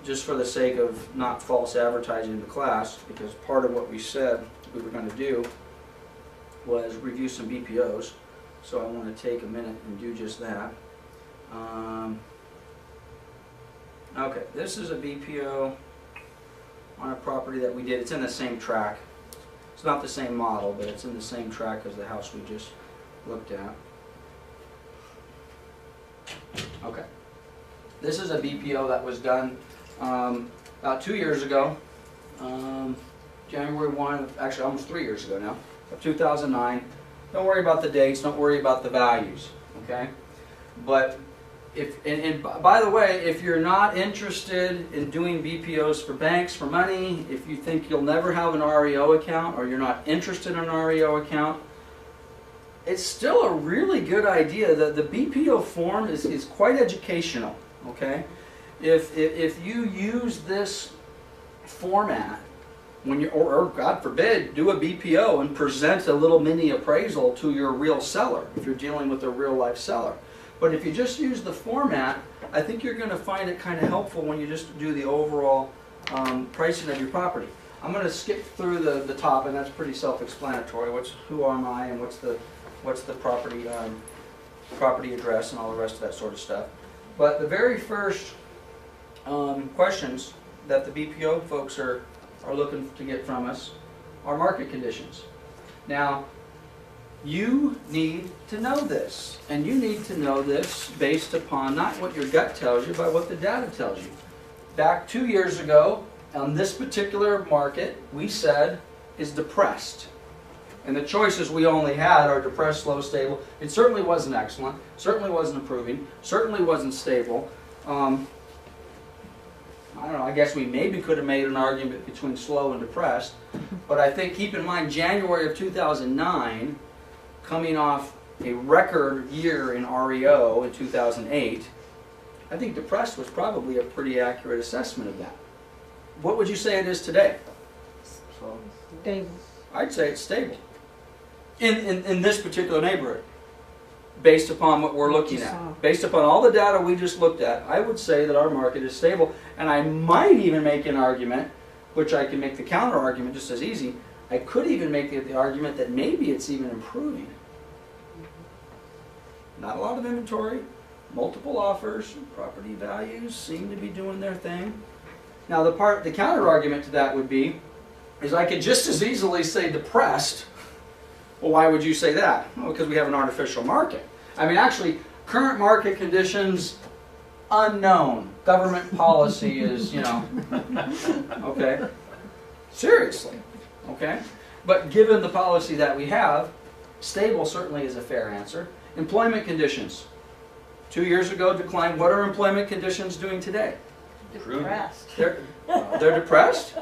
Just for the sake of not false advertising the class, because part of what we said we were going to do was review some BPOs. So I want to take a minute and do just that. Okay, this is a BPO on a property that we did. It's in the same track. It's not the same model, but it's in the same track as the house we just looked at. Okay. This is a BPO that was done about 2 years ago. January 1, actually almost 3 years ago now, of 2009. Don't worry about the dates, don't worry about the values, okay? But and by the way, if you're not interested in doing BPOs for banks for money, if you think you'll never have an REO account or you're not interested in an REO account, it's still a really good idea. The BPO form is quite educational, okay? If you use this format, when you or God forbid, do a BPO and present a little mini appraisal to your real seller, if you're dealing with a real life seller. But if you just use the format, I think you're going to find it kind of helpful when you just do the overall pricing of your property. I'm going to skip through the top, and that's pretty self-explanatory. Who am I, and what's the property property address, and all the rest of that sort of stuff. But the very first questions that the BPO folks are looking to get from us are market conditions. Now, you need to know this, and you need to know this based upon not what your gut tells you, but what the data tells you. Back 2 years ago, on this particular market, we said is depressed. And the choices we only had are depressed, slow, stable. It certainly wasn't excellent, certainly wasn't improving, certainly wasn't stable. I don't know, I guess we maybe could have made an argument between slow and depressed, but I think, keep in mind, January of 2009, coming off a record year in REO in 2008, I think depressed was probably a pretty accurate assessment of that. What would you say it is today? Stable. I'd say it's stable. In this particular neighborhood, based upon what we're looking at. Based upon all the data we just looked at, I would say that our market is stable. And I might even make an argument, which I can make the counter argument just as easy, I could even make the argument that maybe it's even improving. Not a lot of inventory, multiple offers, property values seem to be doing their thing. Now the counter argument to that would be, is I could just as easily say depressed. Well, why would you say that? Well, because we have an artificial market. I mean, actually, current market conditions, unknown. Government policy is, you know, okay? Seriously, okay? But given the policy that we have, stable certainly is a fair answer. Employment conditions. 2 years ago declined. What are employment conditions doing today? Depressed. They're depressed?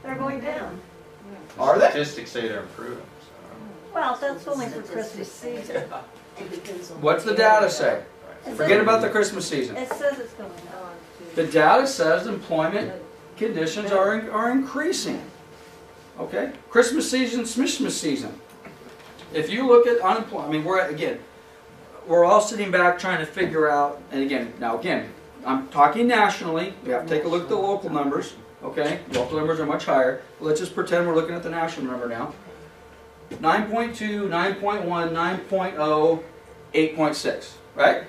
They're going down. Are they? Statistics say they're improving. So. Well, that's only for Christmas season. What's the data say? It Forget says- about the Christmas season. It says it's going down. The data says employment conditions are increasing. Okay? Christmas season, Smishmas season. If you look at unemployment, I mean, we're all sitting back trying to figure out, and again, I'm talking nationally. We have to take a look at the local numbers. Okay? Local numbers are much higher. Let's just pretend we're looking at the national number now. 9.2, 9.1, 9.0, 8.6, right?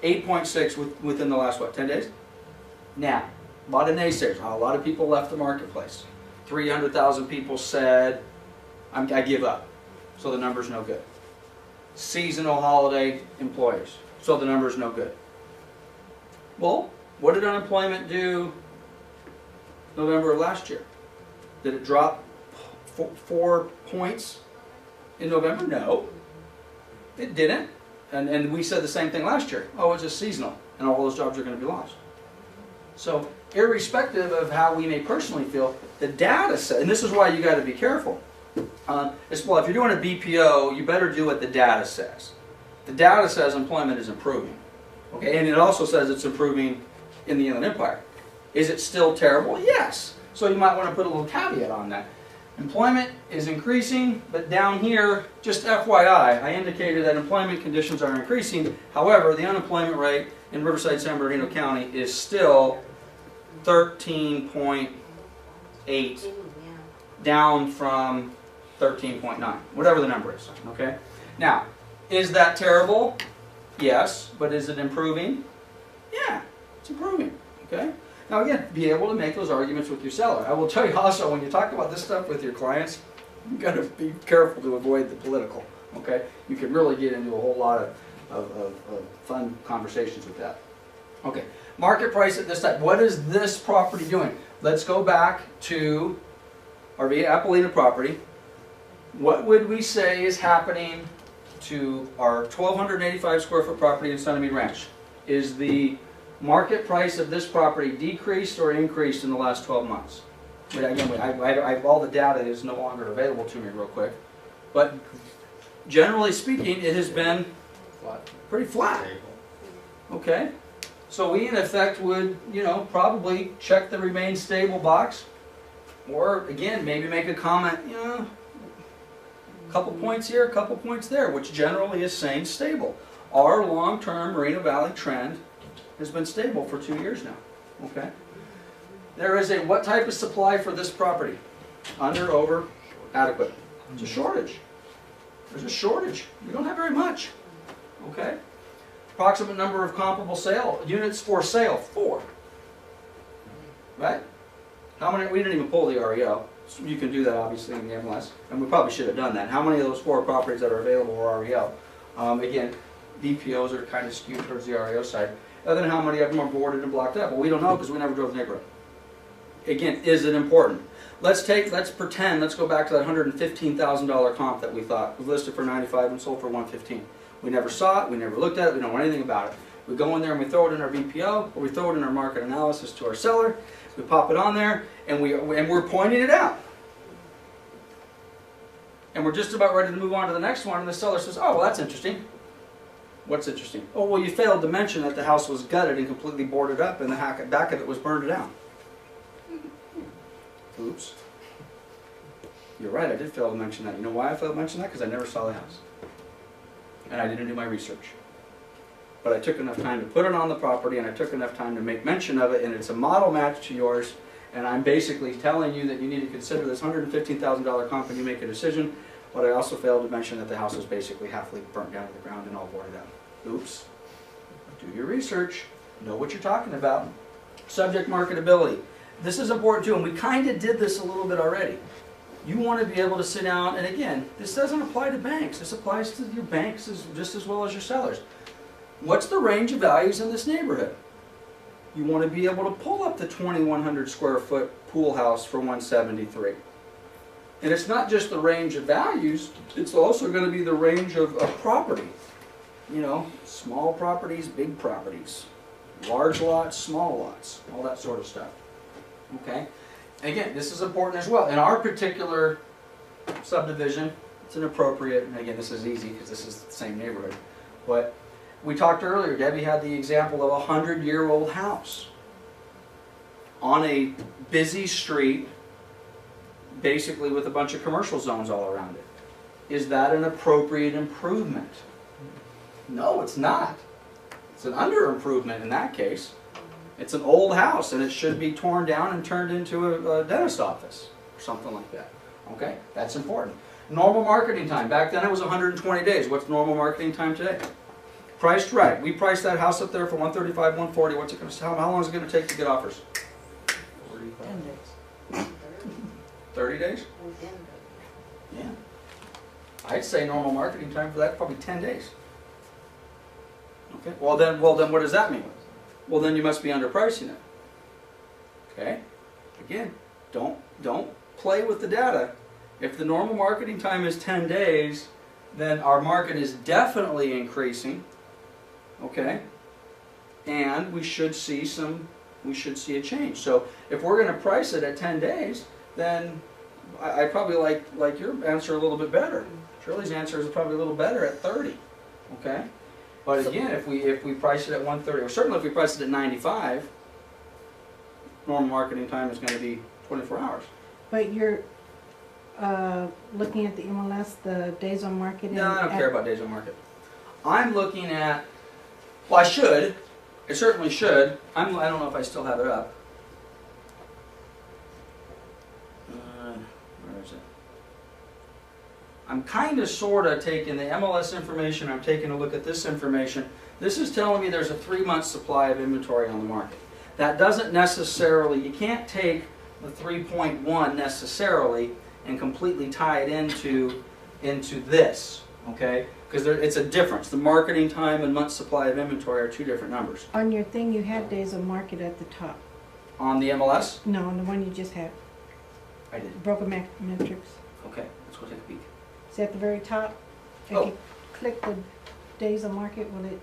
8.6 within the last, 10 days? Now, a lot of naysayers. A lot of people left the marketplace. 300,000 people said, I give up. So the number's no good. Seasonal holiday employers. So the number's no good. Well, what did unemployment do November of last year? Did it drop 4 points in November? No, it didn't. And we said the same thing last year. Oh, it's just seasonal, and all those jobs are going to be lost. So irrespective of how we may personally feel, the data says, and this is why you got to be careful. Well, if you're doing a BPO, you better do what the data says. The data says employment is improving. Okay, and it also says it's improving in the Inland Empire. Is it still terrible? Yes. So you might want to put a little caveat on that. Employment is increasing, but down here, just FYI, I indicated that employment conditions are increasing. However, the unemployment rate in Riverside, San Bernardino County is still 13.8, down from 13.9, whatever the number is. Okay. Now, is that terrible? Yes, but is it improving? Yeah, it's improving. Okay? Now again, be able to make those arguments with your seller. I will tell you also, when you talk about this stuff with your clients, you got to be careful to avoid the political. Okay? You can really get into a whole lot of fun conversations with that. Okay, market price at this time. What is this property doing? Let's go back to our Appalachia property. What would we say is happening to our 1,285 square foot property in Sunnymead Ranch? Is the market price of this property decreased or increased in the last 12 months? Again, all the data is no longer available to me real quick. But generally speaking, it has been pretty flat. Okay? So we, in effect, would, probably check the remain stable box. Or, again, maybe make a comment, a couple points here, a couple points there, which generally is saying stable. Our long-term Moreno Valley trend has been stable for 2 years now. Okay? There is a what type of supply for this property? Under, over, adequate. It's a shortage. There's a shortage. We don't have very much. Okay? Approximate number of comparable units for sale, 4. Right? How many? We didn't even pull the REO. So you can do that obviously in the MLS, and we probably should have done that. How many of those 4 properties that are available are REO? Again, BPOs are kind of skewed towards the REO side. And then how many of them are boarded and blocked up? Well, we don't know because we never drove the neighborhood. Again, is it important? Let's pretend, let's go back to that $115,000 comp that we thought was listed for $95 and sold for $115. We never saw it, we never looked at it, we don't know anything about it. We go in there and we throw it in our BPO, or we throw it in our market analysis to our seller, we pop it on there, and we're pointing it out. And we're just about ready to move on to the next one, and the seller says, oh, well, that's interesting. What's interesting? Oh, well, you failed to mention that the house was gutted and completely boarded up, and the back of it was burned down. Oops. You're right, I did fail to mention that. You know why I failed to mention that? Because I never saw the house. And I didn't do my research. But I took enough time to put it on the property, and I took enough time to make mention of it, and it's a model match to yours, and I'm basically telling you that you need to consider this $115,000 comp when you make a decision, but I also failed to mention that the house was basically halfway burnt down to the ground and all boarded up. Oops. Do your research. Know what you're talking about. Subject marketability. This is important too, and we kind of did this a little bit already. You want to be able to sit down, and again, this doesn't apply to banks. This applies to your banks just as well as your sellers. What's the range of values in this neighborhood? You want to be able to pull up the 2,100 square foot pool house for $173. And it's not just the range of values, it's also going to be the range of property. Small properties, big properties, large lots, small lots, all that sort of stuff. Okay? And again, this is important as well. In our particular subdivision, it's inappropriate, and again, this is easy because this is the same neighborhood. But we talked earlier, Debbie had the example of a 100-year-old house on a busy street, basically with a bunch of commercial zones all around it. Is that an appropriate improvement? No, it's not. It's an under-improvement in that case. It's an old house, and it should be torn down and turned into a dentist office or something like that. Okay? That's important. Normal marketing time. Back then it was 120 days. What's normal marketing time today? Priced right. We priced that house up there for $135, $140. What's it going to? How long is it going to take to get offers? 10 days. 30 days? Yeah. I'd say normal marketing time for that probably 10 days. Okay. Well then what does that mean? Well, then you must be underpricing it. Okay? Again, don't play with the data. If the normal marketing time is 10 days, then our market is definitely increasing. Okay? And we should see a change. So if we're going to price it at 10 days, then I probably like your answer a little bit better. Shirley's answer is probably a little better at 30. Okay? But again, if we price it at 130, or certainly if we price it at 95, normal marketing time is going to be 24 hours. But you're looking at the MLS, the days on market? No, I don't care about days on market. I'm looking at, well, I should. I certainly should. I don't know if I still have it up. Where is it? I'm kind of sort of taking the MLS information, I'm taking a look at this information. This is telling me there's a 3-month supply of inventory on the market. That doesn't necessarily, you can't take the 3.1 necessarily and completely tie it into this, okay? Because it's a difference. The marketing time and month supply of inventory are two different numbers. On your thing, you had days of market at the top. On the MLS, No, on the one you just had, I did. broker metrics. Okay, let's go take a peek. Is at the very top? If Oh. you click the days of market, will it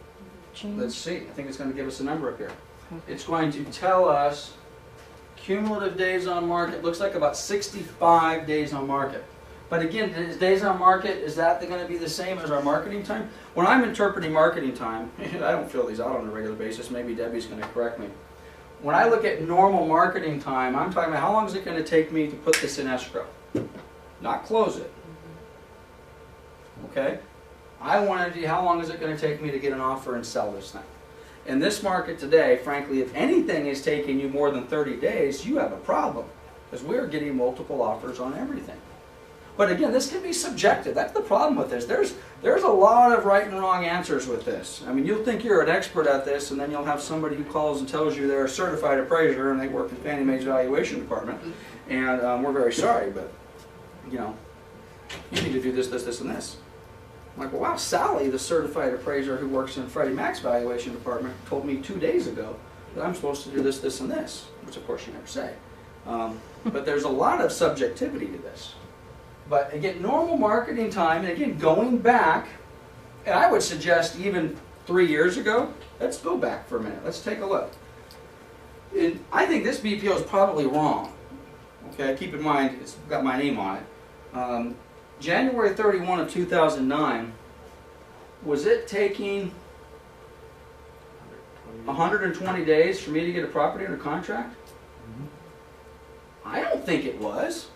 change? Let's see. I think it's going to give us a number up here. Okay. It's going to tell us cumulative days on market. Looks like about 65 days on market. But again, is days on market, is that going to be the same as our marketing time? When I'm interpreting marketing time, I don't fill these out on a regular basis. Maybe Debbie's going to correct me. When I look at normal marketing time, I'm talking about how long is it going to take me to put this in escrow? Not close it. Okay? I want to do how long is it going to take me to get an offer and sell this thing? In this market today, frankly, if anything is taking you more than 30 days, you have a problem. Because we're getting multiple offers on everything. But again, this can be subjective. That's the problem with this. There's a lot of right and wrong answers with this. I mean, you'll think you're an expert at this, and then you'll have somebody who calls and tells you they're a certified appraiser and they work in Fannie Mae's valuation department. And we're very sorry, but, you know, you need to do this, this, this, and this. I'm like, well, wow, Sally, the certified appraiser who works in Freddie Mac's valuation department, told me 2 days ago that I'm supposed to do this, this, and this, which of course you never say. But there's a lot of subjectivity to this. But again, normal marketing time, and again, going back, and I would suggest even 3 years ago, let's go back for a minute. Let's take a look. I think this BPO is probably wrong. Okay, keep in mind, it's got my name on it. January 31 of 2009, was it taking 120 days for me to get a property under contract? I don't think it was.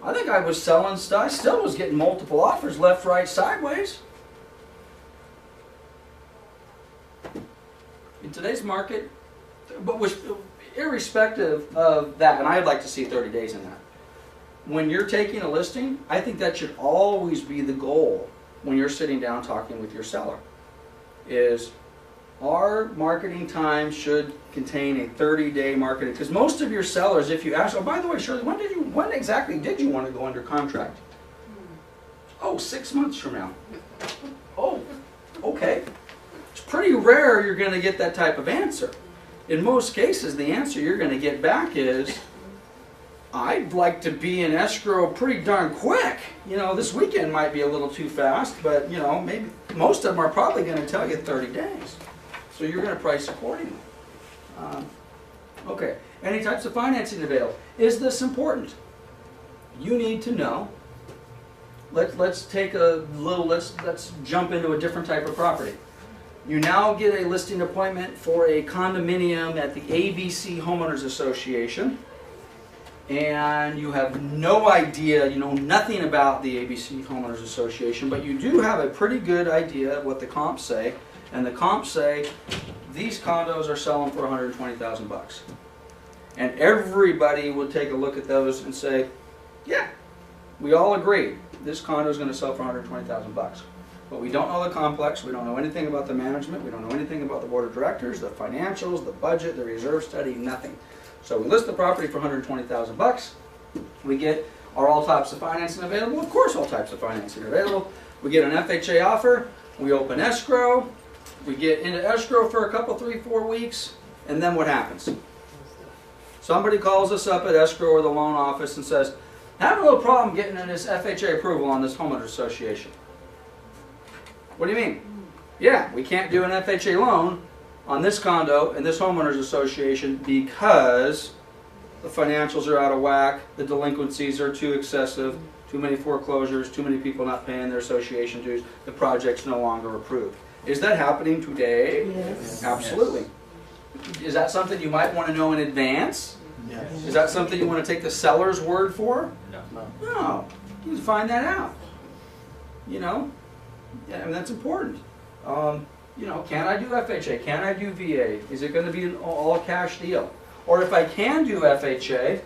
I think I was selling stuff. I still was getting multiple offers, left, right, sideways. In today's market, but irrespective of that, and I'd like to see 30 days in that. When you're taking a listing, I think that should always be the goal when you're sitting down talking with your seller. Is our marketing time should contain a 30-day marketing, because most of your sellers, if you ask, oh, by the way, Shirley, when exactly did you want to go under contract? Oh, 6 months from now. Oh, okay. It's pretty rare you're going to get that type of answer. In most cases, the answer you're going to get back is, I'd like to be in escrow pretty darn quick. You know, this weekend might be a little too fast, but you know, maybe most of them are probably going to tell you 30 days. So you're going to price accordingly. Okay, any types of financing available? Is this important? You need to know. Let's take a little, let's jump into a different type of property. You now get a listing appointment for a condominium at the ABC Homeowners Association. And you have no idea, you know nothing about the ABC Homeowners Association, but you do have a pretty good idea of what the comps say. And the comps say, these condos are selling for 120,000 bucks. And everybody would take a look at those and say, yeah, we all agree, this condo is going to sell for 120,000 bucks. But we don't know the complex, we don't know anything about the management, we don't know anything about the board of directors, the financials, the budget, the reserve study, nothing. So we list the property for 120,000 bucks. We get, are all types of financing available? Of course all types of financing are available. We get an FHA offer, we open escrow, we get into escrow for a couple, 3, 4 weeks, and then what happens? Somebody calls us up at escrow or the loan office and says, I have a little problem getting in this FHA approval on this homeowners association. What do you mean? Yeah, we can't do an FHA loan on this condo and this homeowners association because the financials are out of whack, the delinquencies are too excessive, too many foreclosures, too many people not paying their association dues, the project's no longer approved. Is that happening today? Yes. Absolutely. Is that something you might want to know in advance? Yes. Is that something you want to take the seller's word for? No. No. You can find that out. You know? Yeah, I mean, that's important. You know, can I do FHA? Can I do VA? Is it going to be an all-cash deal? Or if I can do FHA,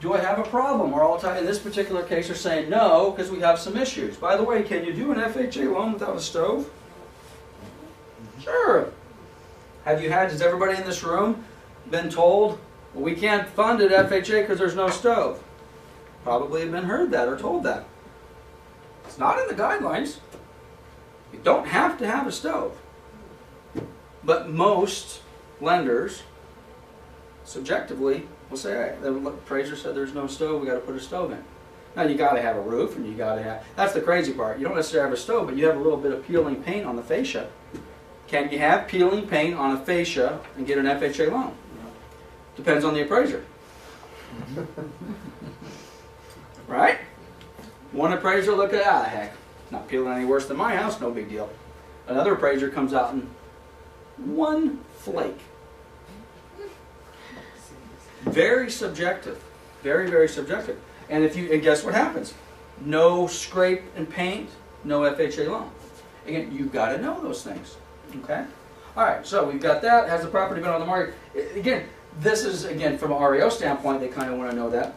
do I have a problem? Or in this particular case, they're saying no because we have some issues. By the way, can you do an FHA loan without a stove? Sure. Has everybody in this room been told, well, we can't fund it FHA because there's no stove. Probably have been heard that or told that. It's not in the guidelines. You don't have to have a stove. But most lenders, subjectively, will say, hey, the appraiser said there's no stove, we got to put a stove in. Now you got to have a roof, and you got to have, that's the crazy part. You don't necessarily have a stove, but you have a little bit of peeling paint on the fascia. Can you have peeling paint on a fascia and get an FHA loan? Depends on the appraiser. Right? One appraiser look at, ah, heck, not peeling any worse than my house, no big deal. Another appraiser comes out and one flake. Very subjective. Very, very subjective. And guess what happens? No scrape and paint, no FHA loan. Again, you've got to know those things. Okay? Alright, so we've got that. Has the property been on the market? Again, this is, again, from an REO standpoint, they kind of want to know that.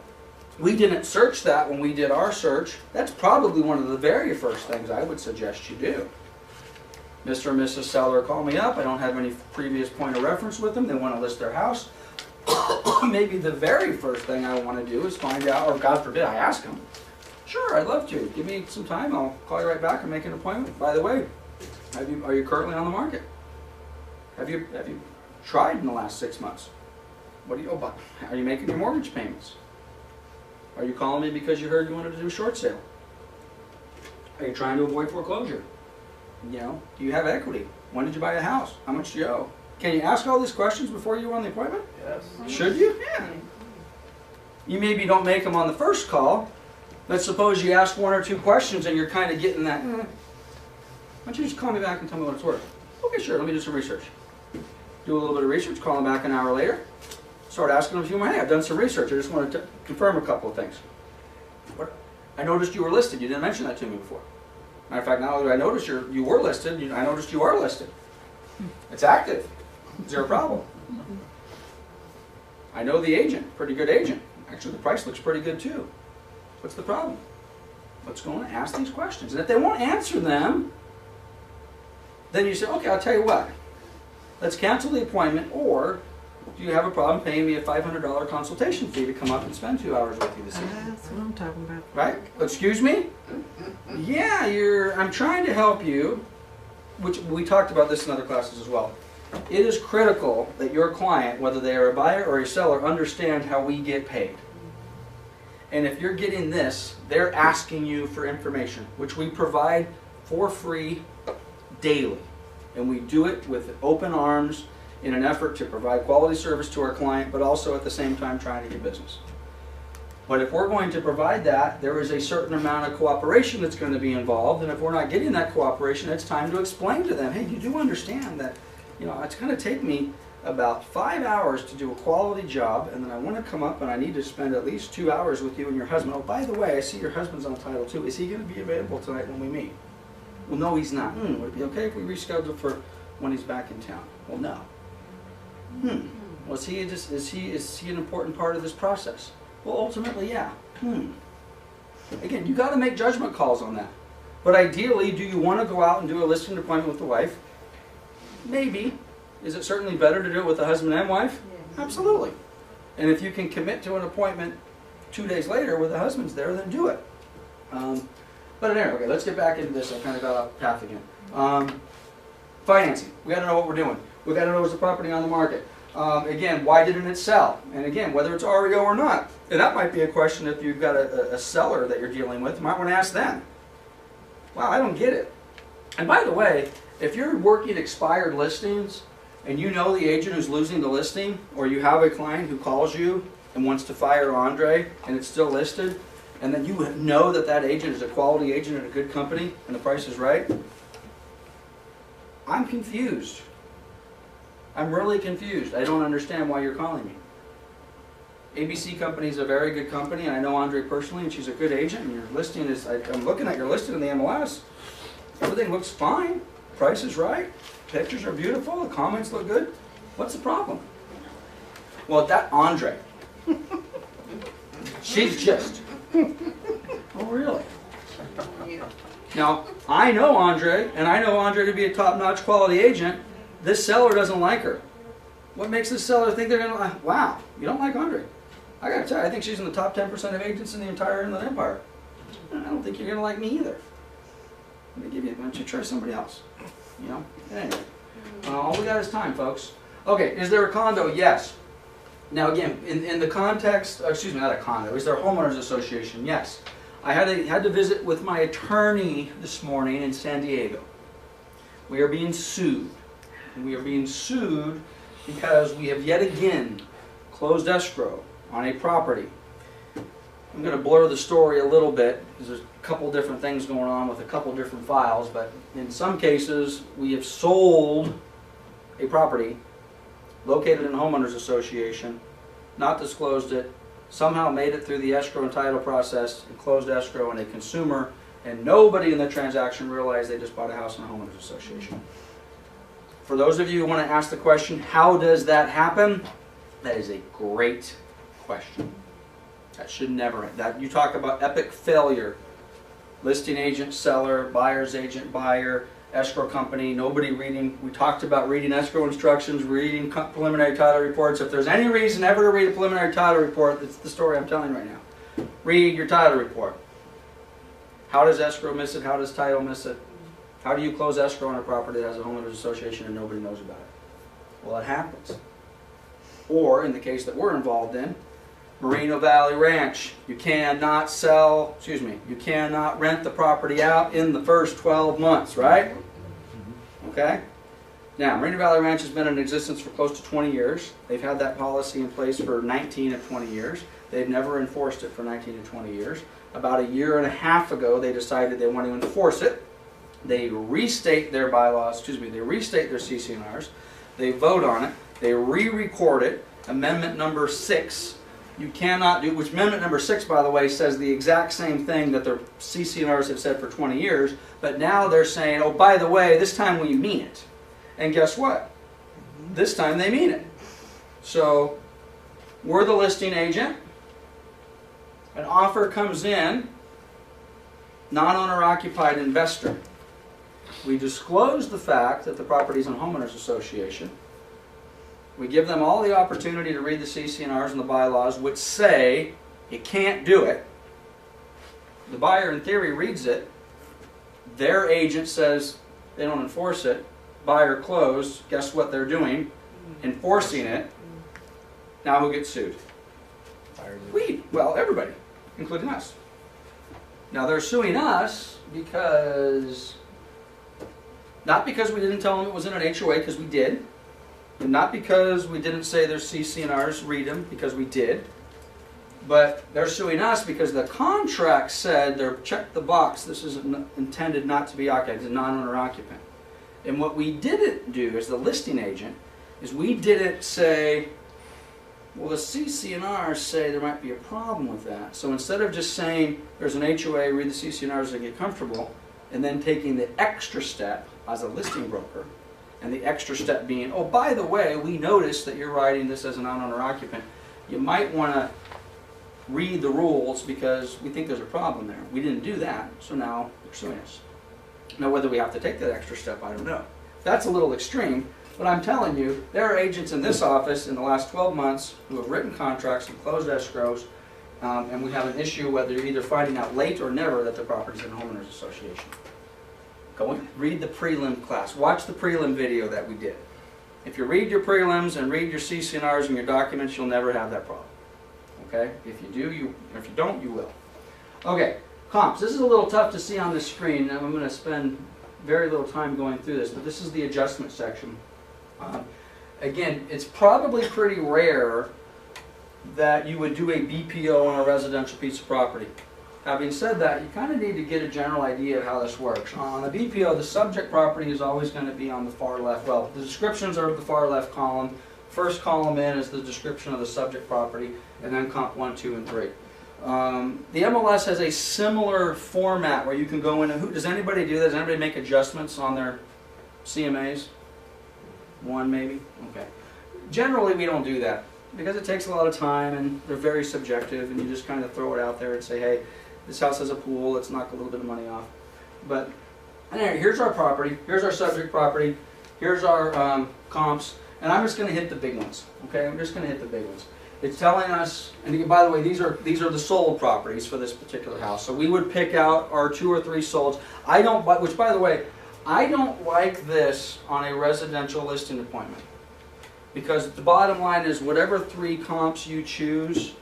We didn't search that when we did our search. That's probably one of the very first things I would suggest you do. Mr. and Mrs. Seller call me up. I don't have any previous point of reference with them. They want to list their house. Maybe the very first thing I want to do is find out, or God forbid, I ask them. Sure, I'd love to. Give me some time. I'll call you right back and make an appointment. By the way, are you currently on the market? Have you tried in the last 6 months? What do you? Oh, are you making your mortgage payments? Are you calling me because you heard you wanted to do a short sale? Are you trying to avoid foreclosure? You know, do you have equity? When did you buy a house? How much do you owe? Can you ask all these questions before you go on the appointment? Yes. Should you? Yeah. You maybe don't make them on the first call, but suppose you ask 1 or 2 questions and you're kind of getting that, why don't you just call me back and tell me what it's worth? Okay, sure, let me do some research. Do a little bit of research, call them back an hour later, start asking them a few more, hey, I've done some research, I just wanted to confirm a couple of things. I noticed you were listed, you didn't mention that to me before. Matter of fact, not only did I notice you were listed, I noticed you are listed. It's active. Zero problem. I know the agent, pretty good agent. Actually, the price looks pretty good too. What's the problem? Let's go and ask these questions. And if they won't answer them, then you say, okay, I'll tell you what. Let's cancel the appointment, or do you have a problem paying me a $500 consultation fee to come up and spend 2 hours with you this evening? That's what I'm talking about. Right? Excuse me? Yeah, I'm trying to help you, which we talked about this in other classes as well. It is critical that your client, whether they are a buyer or a seller, understand how we get paid. And if you're getting this, they're asking you for information, which we provide for free daily. And we do it with open arms in an effort to provide quality service to our client, but also at the same time trying to get business. But if we're going to provide that, there is a certain amount of cooperation that's going to be involved. And if we're not getting that cooperation, it's time to explain to them, hey, you do understand that, you know, it's going to take me about 5 hours to do a quality job, and then I want to come up and I need to spend at least 2 hours with you and your husband. Oh, by the way, I see your husband's on Title II. Is he going to be available tonight when we meet? Well, no, he's not. Would it be okay if we reschedule for when he's back in town? Well, no. Well, is he an important part of this process? Well, ultimately, yeah. Again, you got to make judgment calls on that. But ideally, do you want to go out and do a listing appointment with the wife? Maybe. Is it certainly better to do it with the husband and wife? Yes. Absolutely. And if you can commit to an appointment 2 days later where the husband's there, then do it. But anyway, okay, let's get back into this. I kind of got off path again. Financing. We got to know what we're doing. We got to know is the property on the market. Again, why didn't it sell? And again, whether it's REO or not. And that might be a question if you've got a seller that you're dealing with. You might want to ask them. Wow, I don't get it. And by the way, if you're working expired listings and you know the agent who's losing the listing, or you have a client who calls you and wants to fire Andre and it's still listed, and then you know that that agent is a quality agent at a good company and the price is right, I'm confused. I'm really confused. I don't understand why you're calling me. ABC Company is a very good company, and I know Andre personally, and she's a good agent, and your listing is, I'm looking at your listing in the MLS. Everything looks fine. Price is right. Pictures are beautiful. The comments look good. What's the problem? Well, that Andre. She's just. Oh, really? Now, I know Andre, and I know Andre to be a top-notch quality agent. This seller doesn't like her. What makes this seller think they're gonna like, wow, you don't like Andre? I gotta tell you, I think she's in the top 10% of agents in the entire Inland Empire. I don't think you're gonna like me either. Let me give you, why don't you try somebody else? You know? Anyway, all we got is time, folks. Okay, is there a condo? Yes. Now again, in the context, excuse me, not a condo, is there a homeowners association? Yes. I had to visit with my attorney this morning in San Diego. We are being sued. And we are being sued because we have yet again closed escrow on a property. I'm going to blur the story a little bit because there's a couple different things going on with a couple different files, but in some cases we have sold a property located in a homeowners association, not disclosed it, somehow made it through the escrow and title process and closed escrow, and a consumer and nobody in the transaction realized they just bought a house in a homeowners association. For those of you who want to ask the question, how does that happen? That is a great question. That should never, that you talk about epic failure. Listing agent, seller, buyer's agent, buyer, escrow company, nobody reading. We talked about reading escrow instructions, reading preliminary title reports. If there's any reason ever to read a preliminary title report, it's the story I'm telling right now. Read your title report. How does escrow miss it? How does title miss it? How do you close escrow on a property that has a homeowners association and nobody knows about it? Well, it happens. Or, in the case that we're involved in, Moreno Valley Ranch, you cannot sell, excuse me, you cannot rent the property out in the first 12 months, right? Okay? Now, Moreno Valley Ranch has been in existence for close to 20 years. They've had that policy in place for 19 of 20 years. They've never enforced it for 19 to 20 years. About a year and a half ago, they decided they want to enforce it. They restate their bylaws, excuse me, they restate their CC&Rs. They vote on it. They re-record it. Amendment number 6. You cannot do, which amendment number 6, by the way, says the exact same thing that their CC&Rs have said for 20 years, but now they're saying, oh, by the way, this time we mean it. And guess what? This time they mean it. So, we're the listing agent. An offer comes in, non-owner occupied investor. We disclose the fact that the property is in a homeowners association. We give them all the opportunity to read the CC&Rs and the bylaws, which say you can't do it. The buyer, in theory, reads it. Their agent says they don't enforce it. Buyer closed. Guess what they're doing? Enforcing it. Now who gets sued? We. Well, everybody, including us. Now they're suing us because, not because we didn't tell them it was in an HOA, because we did. And not because we didn't say their CC&Rs, read them, because we did. But they're suing us because the contract said, they're check the box, this is intended not to be occupied, it's a non-owner occupant. And what we didn't do as the listing agent is we didn't say, well, the CC&Rs say there might be a problem with that. So instead of just saying there's an HOA, read the CC&Rs and get comfortable, and then taking the extra step as a listing broker, and the extra step being, oh, by the way, we noticed that you're writing this as a non-owner occupant. You might want to read the rules because we think there's a problem there. We didn't do that, so now they're suing us. Now, whether we have to take that extra step, I don't know. That's a little extreme, but I'm telling you, there are agents in this office in the last 12 months who have written contracts and closed escrows, and we have an issue whether you're either finding out late or never that the property's in a homeowners association. Go and read the prelim class. Watch the prelim video that we did. If you read your prelims and read your CC&Rs and your documents, you'll never have that problem. Okay? If you do, if you don't, you will. Okay, comps. This is a little tough to see on the screen. I'm going to spend very little time going through this, but this is the adjustment section. Again, it's probably pretty rare that you would do a BPO on a residential piece of property. Having said that, you kind of need to get a general idea of how this works. On a BPO, the subject property is always going to be on the far left. Well, the descriptions are the far left column. First column in is the description of the subject property, and then comp 1, 2, and 3. The MLS has a similar format where you can go in and, does anybody do that? Does anybody make adjustments on their CMAs? One maybe? Okay. Generally, we don't do that because it takes a lot of time and they're very subjective, and you just kind of throw it out there and say, hey, this house has a pool, let's knock a little bit of money off. But anyway, here's our property, here's our subject property, here's our comps, And I'm just going to hit the big ones. Okay, I'm just going to hit the big ones. It's telling us, and again, by the way, these are the sold properties for this particular house. So we would pick out our 2 or 3 solds. I don't, which by the way, I don't like this on a residential listing appointment, because the bottom line is whatever 3 comps you choose,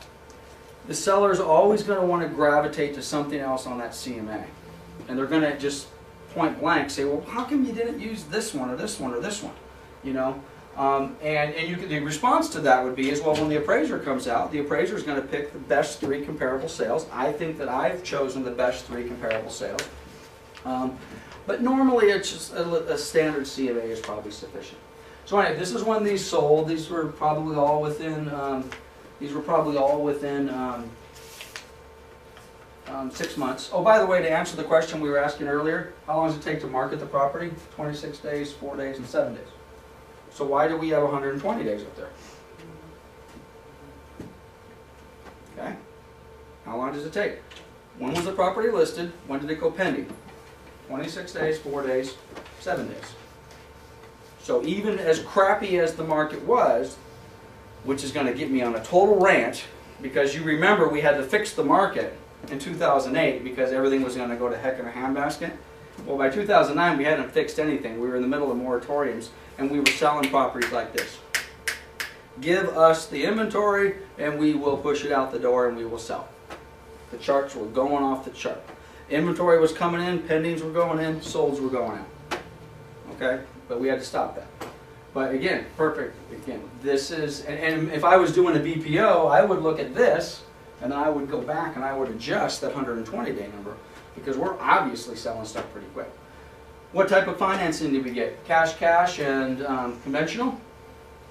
the seller is always going to want to gravitate to something else on that CMA, and they're going to just point blank say, well, how come you didn't use this one or this one or this one, you know? And you could, the response to that would be is, well, when the appraiser comes out, the appraiser is going to pick the best 3 comparable sales. I think that I've chosen the best 3 comparable sales. But normally it's just a standard CMA is probably sufficient. So anyway, this is when these sold. These were probably all within 6 months. Oh, by the way, to answer the question we were asking earlier, how long does it take to market the property? 26 days, 4 days, and 7 days. So why do we have 120 days up there? Okay. How long does it take? When was the property listed? When did it go pending? 26 days, 4 days, 7 days. So even as crappy as the market was, which is going to get me on a total rant, because you remember we had to fix the market in 2008 because everything was going to go to heck in a handbasket. Well, by 2009 we hadn't fixed anything. We were in the middle of moratoriums and we were selling properties like this. Give us the inventory and we will push it out the door and we will sell. The charts were going off the chart. Inventory was coming in, pendings were going in, solds were going out. Okay? But we had to stop that. But again, perfect. Again, this is, and if I was doing a BPO, I would look at this and I would go back and I would adjust that 120-day number, because we're obviously selling stuff pretty quick. What type of financing did we get? Cash, and conventional.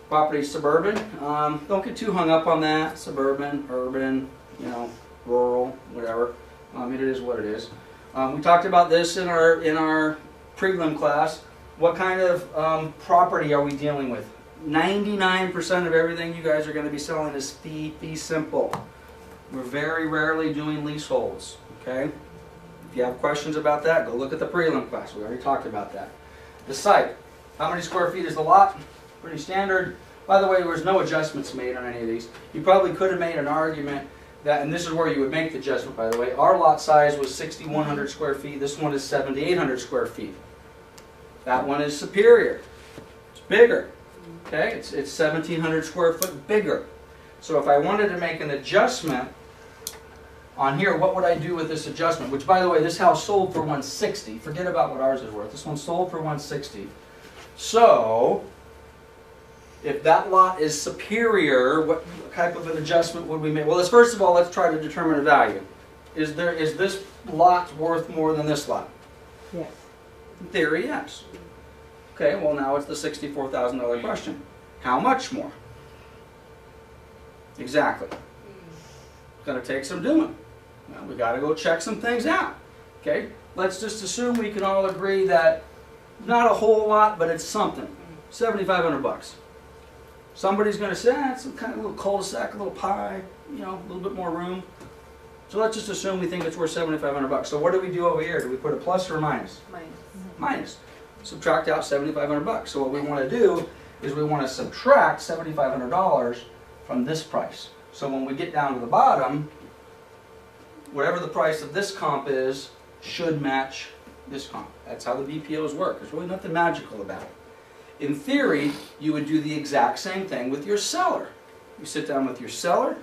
Property suburban. Don't get too hung up on that. Suburban, urban, you know, rural, whatever. It is what it is. We talked about this in our prelim class. What kind of property are we dealing with? 99% of everything you guys are going to be selling is fee simple. We're very rarely doing leaseholds. Okay. If you have questions about that, go look at the prelim class. We already talked about that. The site. How many square feet is the lot? Pretty standard. By the way, there was no adjustments made on any of these. You probably could have made an argument that, and this is where you would make the adjustment, by the way, our lot size was 6,100 square feet. This one is 7,800 square feet. That one is superior. It's bigger. Okay, it's 1,700 square foot bigger. So if I wanted to make an adjustment on here, what would I do with this adjustment? Which, by the way, this house sold for 160. Forget about what ours is worth. This one sold for 160. So, if that lot is superior, what type of an adjustment would we make? Well, first of all, let's try to determine a value. Is this lot worth more than this lot? Yes. In theory, yes. Okay, well now it's the $64,000 question. How much more? Exactly. It's going to take some doing. Well, we got to go check some things out. Okay, let's just assume we can all agree that not a whole lot, but it's something. 7,500 bucks. Somebody's going to say, it's some kind of little cul-de-sac, a little pie, you know, a little bit more room. So let's just assume we think it's worth 7,500 bucks. So what do we do over here? Do we put a plus or a minus? Minus. Minus. Subtract out 7,500 bucks. So what we want to do is we want to subtract $7,500 from this price. So when we get down to the bottom, whatever the price of this comp is should match this comp. That's how the BPOs work. There's really nothing magical about it. In theory, you would do the exact same thing with your seller. You sit down with your seller.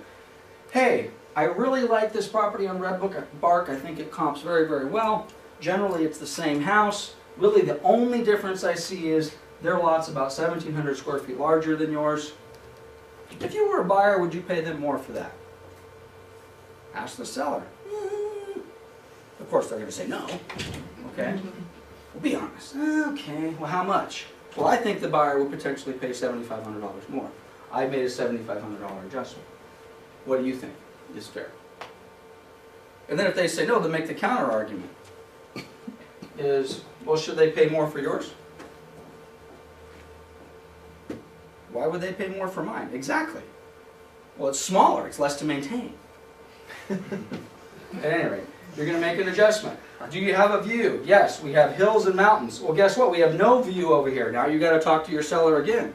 Hey, I really like this property on Red Bark. I think it comps very, very well. Generally, it's the same house. Really, the only difference I see is their lot's about 1,700 square feet larger than yours. If you were a buyer, would you pay them more for that? Ask the seller. Of course, they're going to say no. Okay? Well, be honest. Okay, well, how much? Well, I think the buyer would potentially pay $7,500 more. I made a $7,500 adjustment. What do you think is fair? And then if they say no, then make the counter argument. Is, well, should they pay more for yours? Why would they pay more for mine? Exactly. Well, it's smaller. It's less to maintain. At any rate, you're going to make an adjustment. Do you have a view? Yes, we have hills and mountains. Well, guess what? We have no view over here. Now you got to talk to your seller again.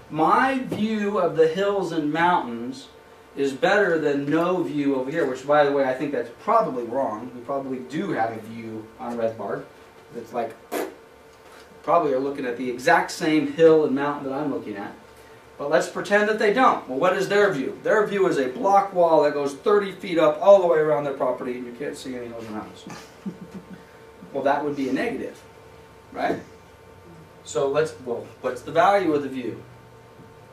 My view of the hills and mountains is better than no view over here, which, by the way, I think that's probably wrong. We probably do have a view on Red Bark that's like, probably are looking at the exact same hill and mountain that I'm looking at. But let's pretend that they don't. Well, what is their view? Their view is a block wall that goes 30 feet up all the way around their property, and you can't see any hills and mountains. Well, that would be a negative, right? So well, what's the value of the view?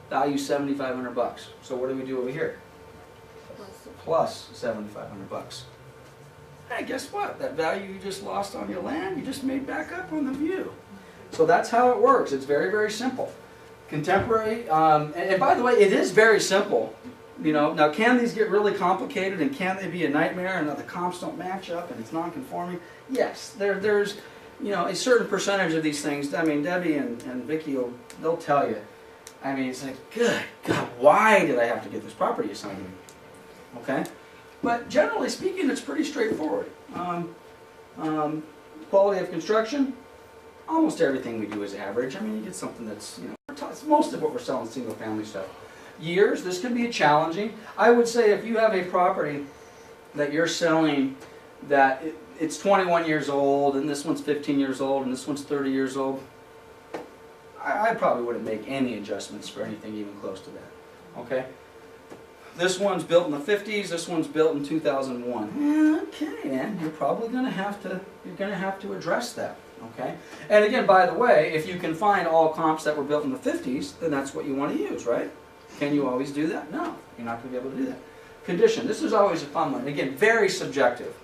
Value $7,500. So what do we do over here? Plus $7,500. Hey, guess what? That value you just lost on your land, you just made back up on the view. So that's how it works. It's very, very simple. Contemporary, and by the way, it is very simple. You know, now can these get really complicated and can they be a nightmare and the comps don't match up and it's non-conforming? Yes, there's, you know, a certain percentage of these things. I mean, Debbie and Vicky, they'll tell you. I mean, it's like, good God, why did I have to get this property assignment? Okay? But generally speaking, it's pretty straightforward. Quality of construction, almost everything we do is average. I mean, you get something that's, you know, most of what we're selling is single family stuff. Years, this can be challenging. I would say if you have a property that you're selling that it's 21 years old and this one's 15 years old and this one's 30 years old, I probably wouldn't make any adjustments for anything even close to that. Okay? This one's built in the 50s, this one's built in 2001. Okay, man, you're probably going to have to address that. Okay? And again, by the way, if you can find all comps that were built in the 50s, then that's what you want to use, right? Can you always do that? No, you're not going to be able to do that. Condition, this is always a fun one. Again, very subjective.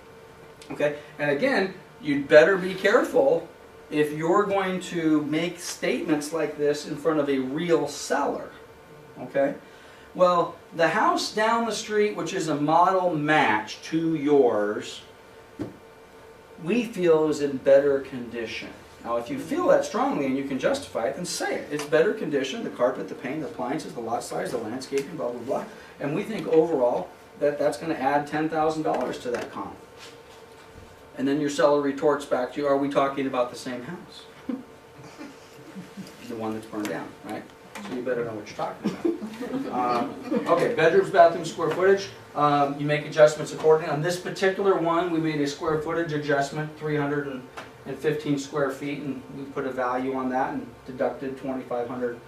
Okay? And again, you'd better be careful if you're going to make statements like this in front of a real seller. Okay? Well, the house down the street, which is a model match to yours, we feel is in better condition. Now, if you feel that strongly and you can justify it, then say it. It's better condition, the carpet, the paint, the appliances, the lot size, the landscaping, blah, blah, blah. And we think overall that that's going to add $10,000 to that comp. And then your seller retorts back to you, are we talking about the same house? The one that's burned down, right? So you better know what you're talking about. Okay, bedrooms, bathrooms, square footage. You make adjustments accordingly. On this particular one, we made a square footage adjustment, 315 square feet, and we put a value on that and deducted $2,500.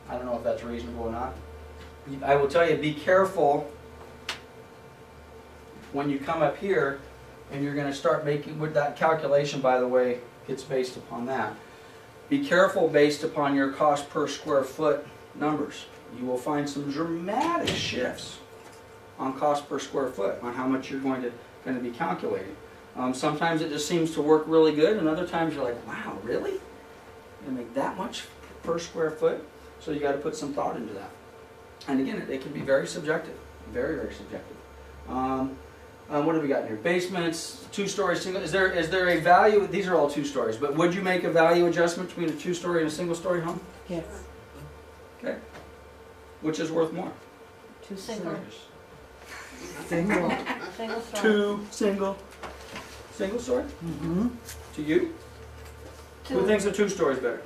I don't know if that's reasonable or not. I will tell you, be careful when you come up here and you're going to start making, with that calculation, by the way, gets based upon that. Be careful based upon your cost per square foot numbers. You will find some dramatic shifts on cost per square foot, on how much you're going to be calculating. Sometimes it just seems to work really good, and other times you're like, wow, really? You're going to make that much per square foot? So you got to put some thought into that. And again, it can be very subjective, very, very subjective. What have we got here? Basements, two-story, single. Is there a value? These are all two stories, but would you make a value adjustment between a two-story and a single-story home? Yes. Okay. Which is worth more? Two Single. Single. Single story. Two single story? Mm-hmm. To you? Who thinks a two-story is better?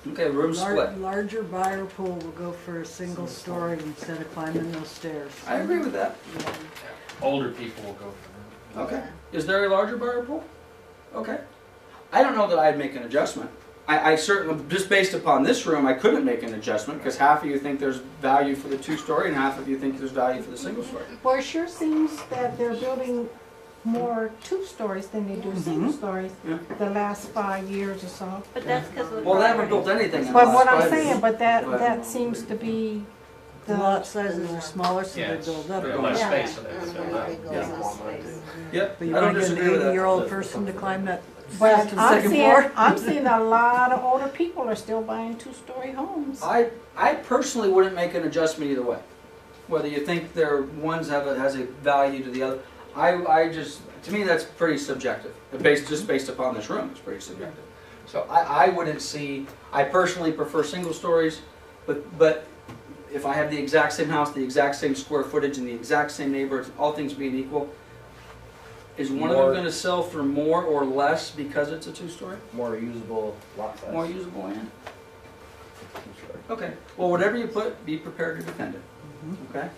Okay, room split. Larger buyer pool will go for a single story instead of climbing those stairs. I agree with that. Yeah. Older people will go for Okay. Is there a larger buyer pool? Okay. I don't know that I'd make an adjustment. I certainly, just based upon this room, I couldn't make an adjustment because half of you think there's value for the two-story and half of you think there's value for the single-story. Well, it sure seems that they're building more two stories than they do single stories Yeah. the last 5 years or so. But that's because of the Well, they haven't property. built anything in the But last what I'm 5 years. saying, but But- that seems to be The lot sizes are smaller, so Yeah, they it's build up. less Yeah. space, so they fill that. Yep, But I you don't want to get disagree an with that. 80-year-old person to climb that But to the second floor? I'm seeing a lot of older people are still buying two-story homes. I personally wouldn't make an adjustment either way. Whether you think their ones has a value to the other, I just, to me that's pretty subjective. Just based upon this room, it's pretty subjective. So I wouldn't see. I personally prefer single stories, but if I have the exact same house, the exact same square footage, and the exact same neighbors, all things being equal, Is one of them More- gonna sell for more or less because it's a two-story? More usable lot size. More usable land? Two-story. Okay, well, whatever you put, be prepared to defend it, okay?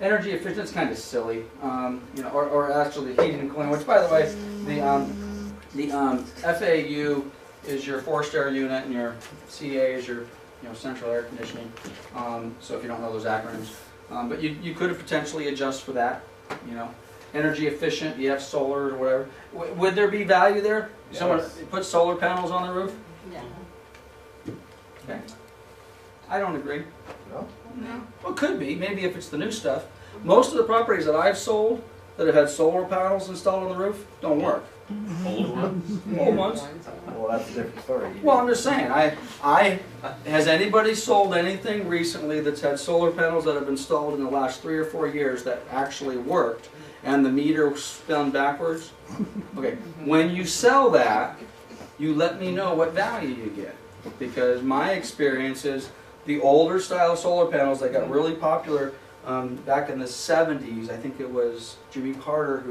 Energy efficient is kind of silly, you know, or actually heating and cooling, which by the way, the FAU is your forced air unit and your CA is your, you know, central air conditioning. So if you don't know those acronyms, but you could potentially adjust for that, you know. Energy efficient, you have solar or whatever. Would there be value there? Someone put solar panels on the roof? Yeah. Okay. I don't agree. No? No. Well, it could be, maybe if it's the new stuff. Most of the properties that I've sold that have had solar panels installed on the roof don't work. Old ones. Old ones. Well, that's a different story. Well, I'm just saying, has anybody sold anything recently that's had solar panels that have been installed in the last 3 or 4 years that actually worked and the meter spun backwards? Okay, when you sell that, you let me know what value you get. Because my experience is the older style solar panels that got really popular back in the 70s, I think it was Jimmy Carter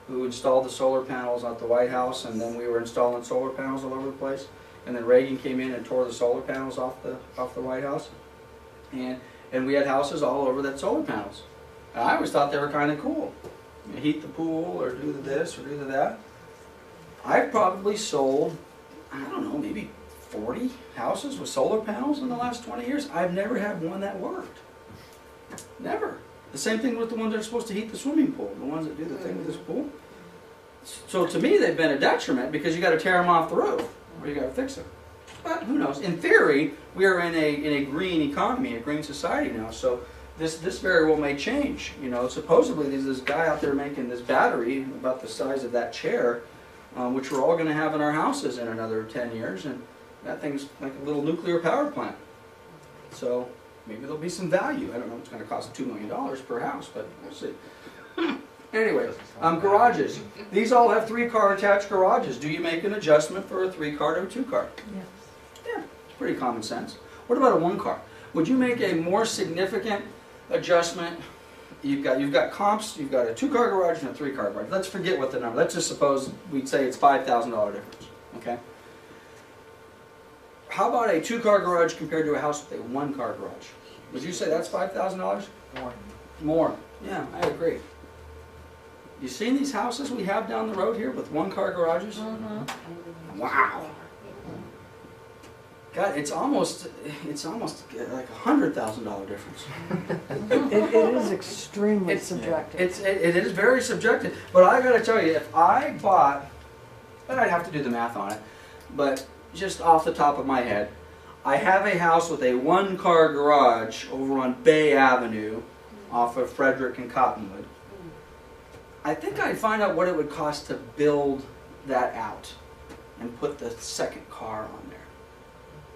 who installed the solar panels at the White House, and then we were installing solar panels all over the place. And then Reagan came in and tore the solar panels off the White House. And we had houses all over that solar panels. And I always thought they were kind of cool. You heat the pool or do this or do that. I've probably sold, I don't know, maybe 40 houses with solar panels in the last 20 years. I've never had one that worked. Never. The same thing with the ones that are supposed to heat the swimming pool, the ones that do the thing with this pool. So to me, they've been a detriment because you got to tear them off the roof or you got to fix them. But who knows? In theory, we are in a green economy, a green society now. So this very well may change. You know, supposedly there's this guy out there making this battery about the size of that chair, which we're all going to have in our houses in another 10 years, and that thing's like a little nuclear power plant. So maybe there'll be some value. I don't know if it's going to cost $2 million per house, but we'll see. Anyway, garages. These all have 3-car attached garages. Do you make an adjustment for a 3-car to a 2-car? Yes. Yeah, it's pretty common sense. What about a 1-car? Would you make a more significant adjustment? You've got comps, you've got a 2-car garage and a 3-car garage. Let's forget what the number. Let's just suppose we'd say it's $5,000 difference. Okay. How about a 2-car garage compared to a house with a 1-car garage? Would you say that's $5,000? More. More. Yeah, I agree. You seen these houses we have down the road here with 1-car garages? Wow. God, it's almost like $100,000 difference. It is extremely subjective. It is very subjective. But I got to tell you, if I bought, and I'd have to do the math on it, but just off the top of my head, I have a house with a 1-car garage over on Bay Avenue off of Frederick and Cottonwood. I think I'd find out what it would cost to build that out and put the 2nd car on there.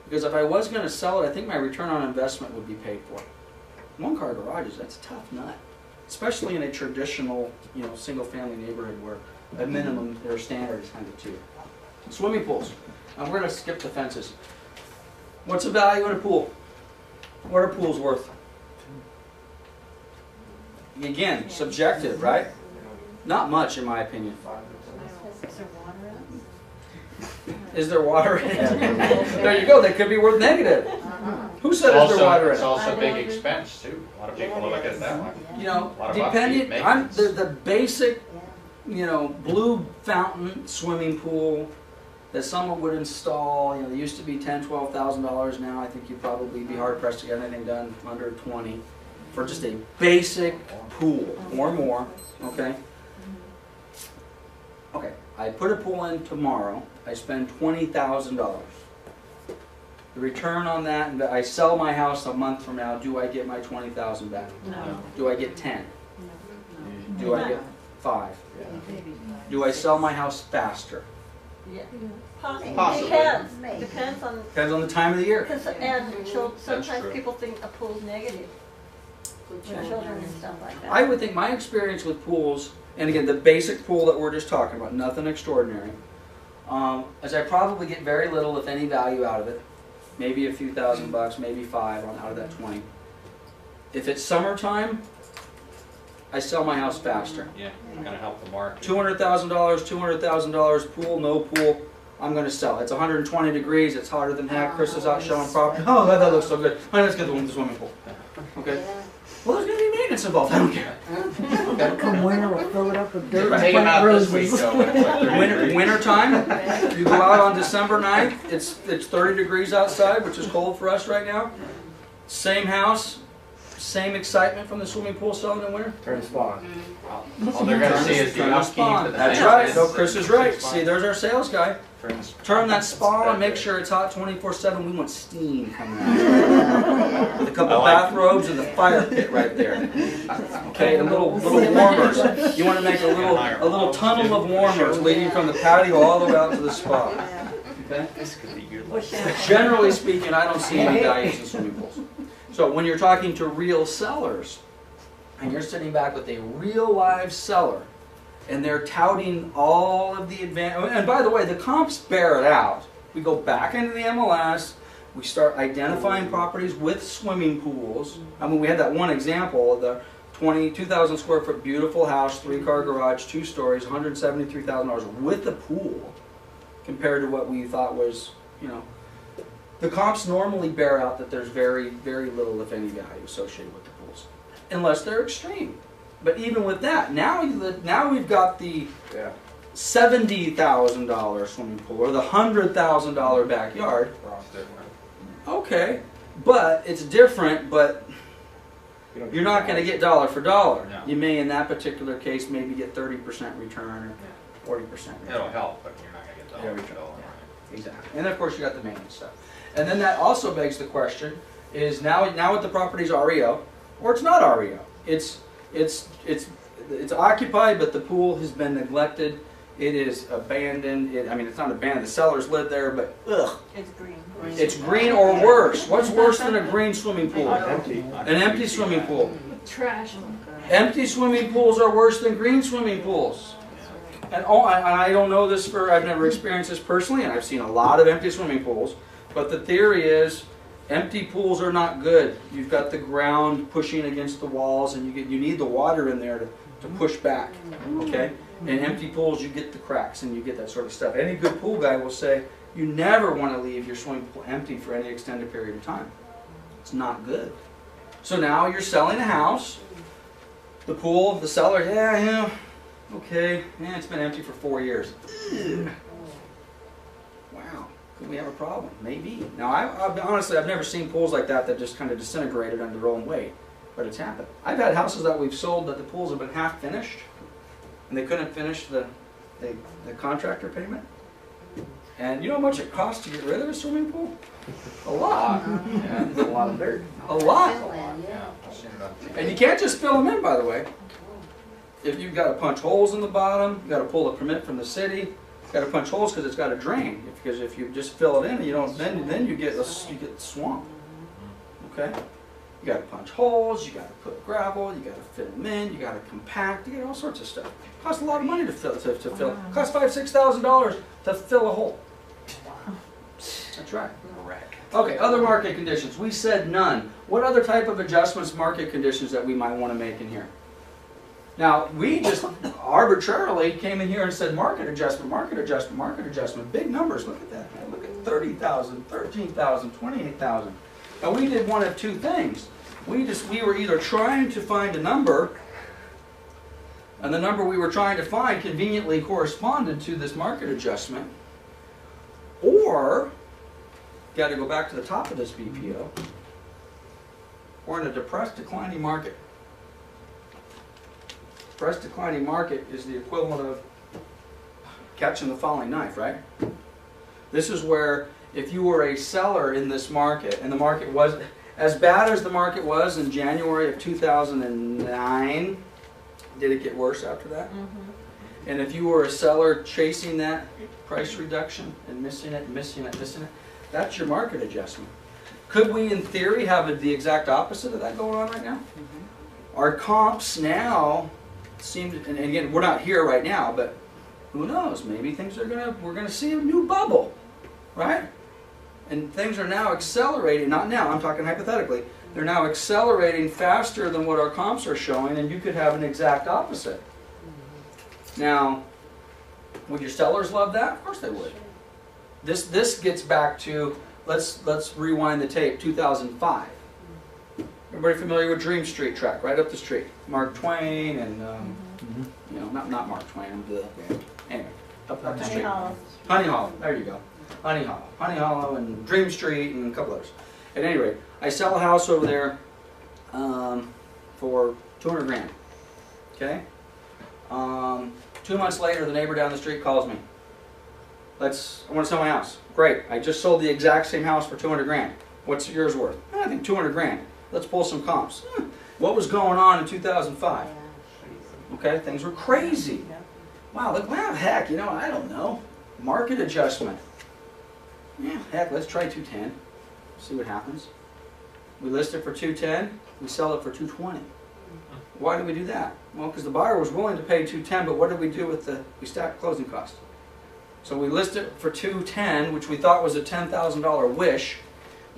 Because if I was going to sell it, I think my return on investment would be paid for. 1-car garages, that's a tough nut. Especially in a traditional, you know, single-family neighborhood where a minimum or standard is kind of 2. Swimming pools. We're going to skip the fences. What's the value in a pool? What are pools worth? Again, subjective, right? Not much, in my opinion. Is there water in it? Is there water in it? There you go. They could be worth negative. Who said is there water in It's it? also a big expense too. A lot of people look at it that way. You know, A lot of upkeep, depending, maintenance. the basic, you know, blue fountain swimming pool that someone would install, you know, they used to be $10,000, $12,000. Now I think you'd probably be hard pressed to get anything done under 20 for just a basic pool or more. Okay. Okay. I put a pool in tomorrow. I spend $20,000. The return on that, and I sell my house a month from now. Do I get my $20,000 back? No. Do I get 10? Do I get 5? Yeah. Do I sell my house faster? Yeah. Possibly. Possibly. Depends. Depends on, Depends on the time of the year. because, and sometimes true. people think a pool's negative with children and stuff like that. I would think my experience with pools, and again, the basic pool that we're just talking about, nothing extraordinary, is I probably get very little, if any, value out of it. Maybe a few $1,000, maybe 5 out of that 20. If it's summertime, I sell my house faster. Yeah, gonna help the market. $200,000, $200,000, pool, no pool, I'm gonna sell. It's 120 degrees, it's hotter than heck, Chris is out showing property. Oh, that looks so good. All right, let's get the one with the swimming pool. Okay? Well, there's gonna be maintenance involved, I don't care. Okay? Come winter, we'll fill it up with dirt and Take them plant out this week roses. though, when it's like 30 degrees. Winter time, you go out on December 9th, it's 30 degrees outside, which is cold for us right now. Same house, same excitement from the swimming pool selling in winter. Turn spawn. All they're gonna see is the Turn the upkeep. spawn. and the That's right, maintenance. no, Chris is right. See, there's our sales guy. Turn the spawn. Turn that spa on, make sure it's hot 24/7. We want steam coming out. With a couple I like bathrobes and the fire pit right there. Okay, and little warmers. You want to make a little tunnel of warmers leading from the patio all the way out to the spa. Okay? This could be good. Wish I- Generally speaking, I don't see any values in swimming pools. So when you're talking to real sellers, and you're sitting back with a real live seller, and they're touting all of the and by the way, the comps bear it out. We go back into the MLS, we start identifying properties with swimming pools. I mean, we had that one example of the 22,000 square foot beautiful house, 3-car garage, 2 stories, $173,000 with a pool, compared to what we thought was, you know, the comps normally bear out that there's very, very little, if any, value associated with the pools, unless they're extreme. But even with that, now we've got the Yeah. $70,000 swimming pool or the $100,000 backyard. It's different. Okay, but it's different. But You don't you're not going to get dollar for dollar. No. You may, in that particular case, maybe get 30% return or 40% return. It'll help, but you're not gonna get Yeah, dollar we for try. dollar. Exactly. And of course you got the maintenance stuff. And then that also begs the question, is now with the property's REO, or it's not REO. It's occupied, but the pool has been neglected. It is abandoned. I mean, it's not abandoned. The sellers live there, but ugh. It's green. It's green or worse. What's worse than a green swimming pool? Empty. An empty swimming pool. Trash. Empty swimming pools are worse than green swimming pools. And I don't know this I've never experienced this personally, and I've seen a lot of empty swimming pools, but the theory is empty pools are not good. You've got the ground pushing against the walls, and you need the water in there to push back, okay? In empty pools, you get the cracks, and you get that sort of stuff. Any good pool guy will say, you never want to leave your swimming pool empty for any extended period of time. It's not good. So now you're selling a house, the pool, the seller, yeah, okay, it's been empty for 4 years. Ugh. Wow, could we have a problem? Maybe. Now, honestly, I've never seen pools like that just kind of disintegrated under their own weight, but it's happened. I've had houses that we've sold that the pools have been half finished, and they couldn't finish the contractor payment. And you know how much it costs to get rid of a swimming pool? A lot. Yeah, it's a lot of dirt. A lot. Finland, yeah. Yeah, I've seen it on TV. And you can't just fill them in, by the way. If you've got to punch holes in the bottom, you've got to pull a permit from the city. You've got to punch holes because it's got to drain. Because if you just fill it in, you don't. Then you get the swamp. Okay. You got to punch holes. You got to put gravel. You got to fill them in. You got to compact. You get all sorts of stuff. It costs a lot of money to fill. It costs $5,000-$6,000 to fill a hole. That's right. Correct. Okay, other market conditions. We said none. What other type of adjustments, market conditions that we might want to make in here? Now, we just arbitrarily came in here and said market adjustment, market adjustment, market adjustment. Big numbers. Look at that. Man. Look at 30,000, 13,000, 28,000. And we did one of two things. We were either trying to find a number, and the number we were trying to find conveniently corresponded to this market adjustment, or got to go back to the top of this BPO. We're in a depressed, declining market. Depressed, declining market is the equivalent of catching the falling knife, right? This is where if you were a seller in this market, and the market was as bad as the market was in January of 2009, did it get worse after that? Mm-hmm. And if you were a seller chasing that price reduction and missing it, that's your market adjustment. Could we, in theory, have the exact opposite of that going on right now? Our comps now seem to, and again, we're not here right now, but who knows? Maybe we're gonna see a new bubble, right? And things are now accelerating, not now, I'm talking hypothetically, They're now accelerating faster than what our comps are showing, and you could have an exact opposite. Now, would your sellers love that? Of course they would. This gets back to, let's rewind the tape, 2005. Everybody familiar with Dream Street track, right up the street? Mark Twain and, you know, not Mark Twain, anyway, up the street. Honey Hollow, there you go. Honey Hollow and Dream Street and a couple others. At any rate, I sell a house over there for 200 grand, okay? 2 months later, the neighbor down the street calls me. I want to sell my house. Great, I just sold the exact same house for 200 grand. What's yours worth? I think 200 grand. Let's pull some comps. What was going on in 2005? Okay, things were crazy. Wow, well, heck, you know, I don't know. Market adjustment. Yeah, heck, let's try 210. See what happens. We list it for 210, we sell it for 220. Why did we do that? Well, because the buyer was willing to pay 210, but what did we do with we stacked closing costs. So we list it for 210, which we thought was a $10,000 wish.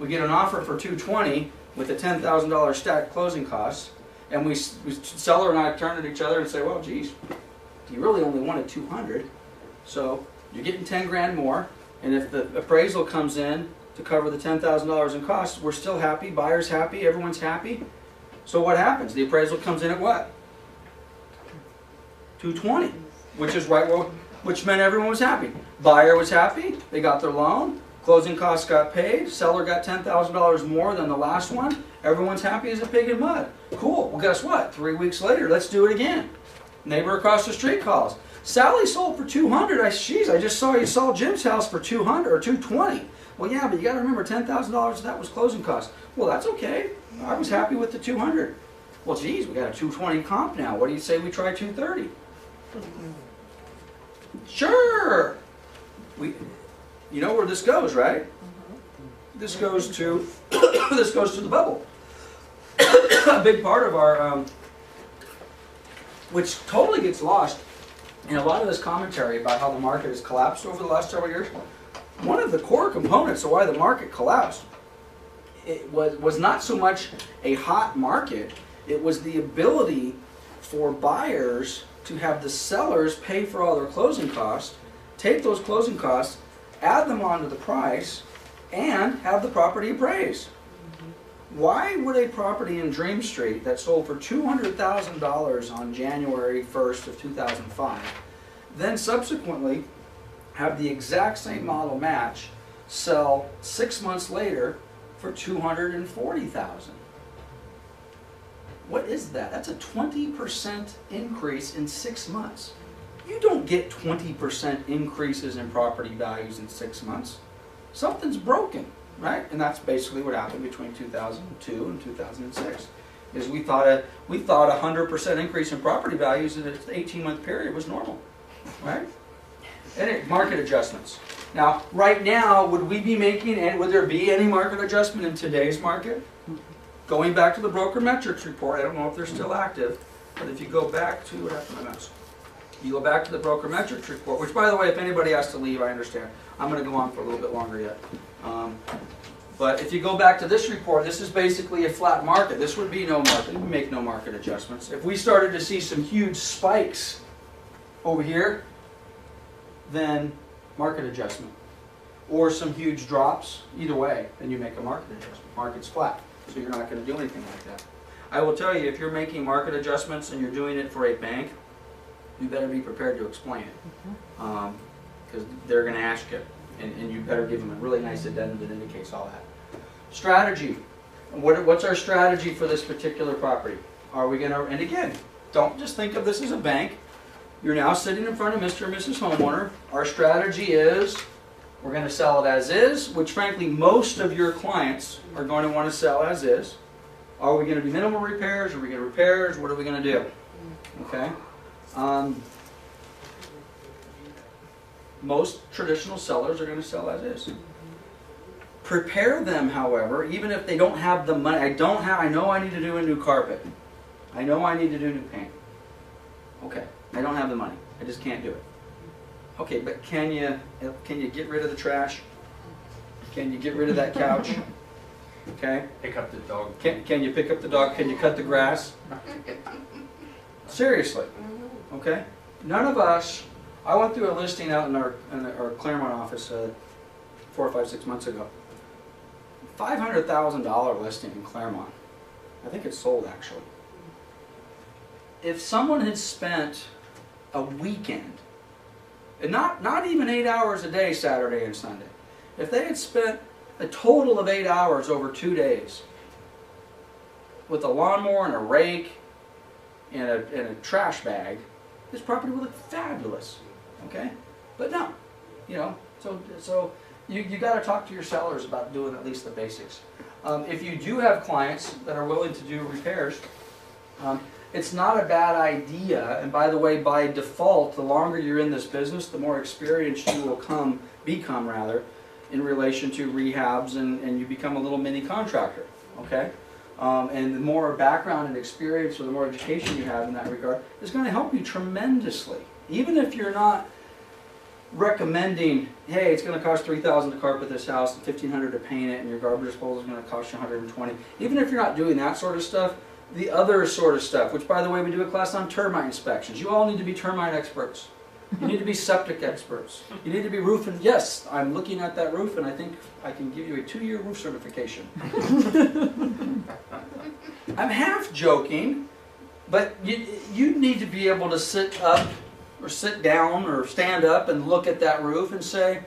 We get an offer for 220 with a $10,000 stacked closing costs, and seller and I turn at each other and say, well, geez, you really only wanted 200, so you're getting 10 grand more, and if the appraisal comes in to cover the $10,000 in costs, we're still happy, buyer's happy, everyone's happy. So what happens? The appraisal comes in at what? 220, which is right, which meant everyone was happy. Buyer was happy, they got their loan, closing costs got paid, seller got $10,000 more than the last one, everyone's happy as a pig in mud. Cool, well guess what? 3 weeks later, let's do it again. Neighbor across the street calls. Sally sold for 200. I just saw you sold Jim's house for 200 or 220. Well, yeah, but you got to remember $10,000 of that was closing costs. Well, that's okay. I was happy with the 200. Well, geez, we got a 220 comp now. What do you say we try 230? Sure. You know where this goes, right? This goes to the bubble. A big part of our which totally gets lost in a lot of this commentary about how the market has collapsed over the last several years. One of the core components of why the market collapsed, it was not so much a hot market, it was the ability for buyers to have the sellers pay for all their closing costs, take those closing costs, add them onto the price, and have the property appraised. Why would a property in Dream Street that sold for $200,000 on January 1st of 2005 then subsequently have the exact same model match sell 6 months later for $240,000? What is that? That's a 20% increase in 6 months. You don't get 20% increases in property values in 6 months. Something's broken. Right, and that's basically what happened between 2002 and 2006. Is we thought a 100% increase in property values in an 18-month period was normal, right? And market adjustments. Now, right now, would we be making, and would there be any market adjustment in today's market? Going back to the broker metrics report, I don't know if they're still active, but if you go back to what happened to my mouse? You go back to the broker metrics report, which, by the way, if anybody has to leave, I understand. I'm going to go on for a little bit longer yet. But if you go back to this report, this is basically a flat market. This would be no market. We make no market adjustments. If we started to see some huge spikes over here, then market adjustment. Or some huge drops, either way, then you make a market adjustment. Market's flat, so you're not going to do anything like that. I will tell you, if you're making market adjustments and you're doing it for a bank, you better be prepared to explain it. Because they're going to ask you. And you better give them a really nice addendum that indicates all that. Strategy. What's our strategy for this particular property? Are we going to, and again, don't just think of this as a bank. You're now sitting in front of Mr. and Mrs. Homeowner. Our strategy is, we're going to sell it as is, which frankly most of your clients are going to want to sell as is. Are we going to do minimal repairs? Are we going to repairs? What are we going to do? Okay. Most traditional sellers are going to sell as is. Prepare them, however, even if they don't have the money. I know I need to do a new carpet. I know I need to do new paint. Okay, I don't have the money. I just can't do it. Okay, but can you get rid of the trash? Can you get rid of that couch? Okay? Pick up the dog. Can you pick up the dog? Can you cut the grass? Seriously, okay? None of us, I went through a listing out in our Claremont office 4 or 5, 6 months ago. $500,000 listing in Claremont. I think it's sold actually. If someone had spent a weekend, and not even 8 hours a day, Saturday and Sunday, if they had spent a total of 8 hours over 2 days with a lawnmower and a rake and a trash bag, this property would look fabulous, okay? But no, you know, so you got to talk to your sellers about doing at least the basics. If you do have clients that are willing to do repairs, it's not a bad idea, and by the way, by default, the longer you're in this business, the more experienced you will become in relation to rehabs, and you become a little mini contractor, okay? And the more background and experience or the more education you have in that regard is going to help you tremendously. Even if you're not recommending, hey, it's going to cost $3,000 to carpet this house and $1,500 to paint it, and your garbage disposal is going to cost you $120. Even if you're not doing that sort of stuff, the other sort of stuff, which by the way, we do a class on termite inspections. You all need to be termite experts. You need to be septic experts. You need to be roof, and yes, I'm looking at that roof and I think I can give you a 2-year roof certification. I'm half joking, but you need to be able to sit up or sit down or stand up and look at that roof and say,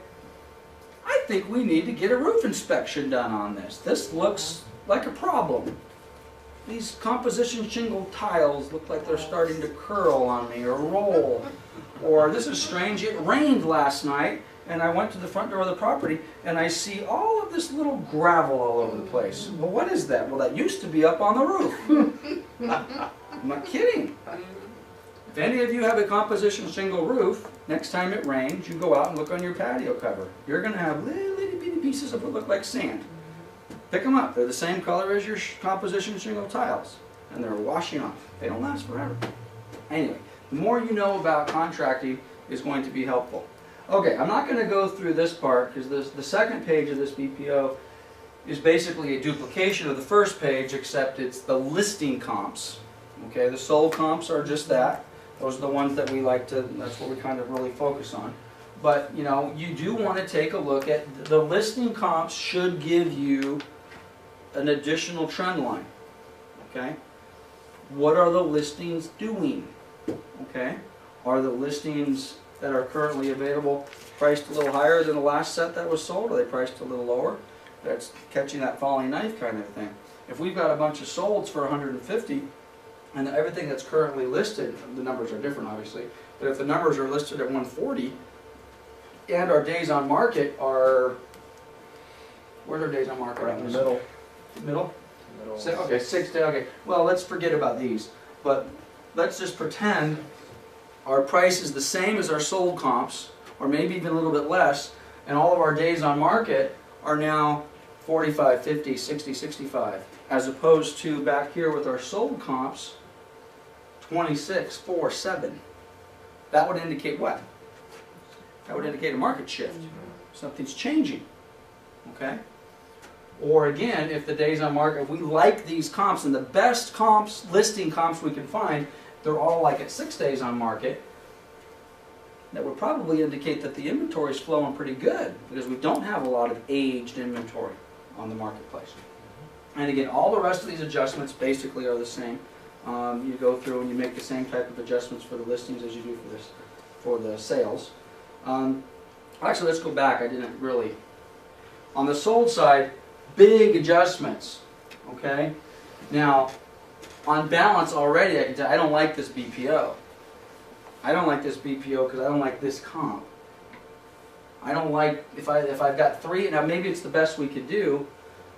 I think we need to get a roof inspection done on this. This looks like a problem. These composition shingle tiles look like they're starting to curl on me or roll. Or this is strange, it rained last night and I went to the front door of the property and I see all of this little gravel all over the place. Well, what is that? Well, that used to be up on the roof. I'm not kidding. If any of you have a composition shingle roof, next time it rains, you go out and look on your patio cover. You're going to have little bitty pieces of what look like sand. Pick them up. They're the same color as your composition shingle tiles. And they're washing off. They don't last forever. Anyway, the more you know about contracting is going to be helpful. Okay, I'm not going to go through this part because the second page of this BPO is basically a duplication of the first page, except it's the listing comps. Okay, the sold comps are just that. Those are the ones that we like to, that's what we kind of really focus on. But, you know, you do want to take a look at the listing comps should give you an additional trend line. Okay? What are the listings doing? Okay? Are the listings that are currently available priced a little higher than the last set that was sold? Are they priced a little lower? That's catching that falling knife kind of thing. If we've got a bunch of solds for 150 and everything that's currently listed, the numbers are different obviously, but if the numbers are listed at 140 and our days on market are, where's our days on market? Right in the middle. Middle? Okay, 6 days, okay. Well, let's forget about these, but let's just pretend our price is the same as our sold comps, or maybe even a little bit less, and all of our days on market are now 45, 50, 60, 65, as opposed to back here with our sold comps, 26, 4, 7. That would indicate what? That would indicate a market shift. Something's changing, okay? Or again, if the days on market, if we like these comps, and the best comps, listing comps we can find, they're all like at 6 days on market, that would probably indicate that the inventory is flowing pretty good, because we don't have a lot of aged inventory on the marketplace. And again, all the rest of these adjustments basically are the same. You go through and you make the same type of adjustments for the listings as you do for the sales. Actually, let's go back. I didn't really. On the sold side, big adjustments. Okay. Now, on balance already, I can tell I don't like this BPO. I don't like this BPO because I don't like this comp. I don't like if I've got 3. Now maybe it's the best we could do,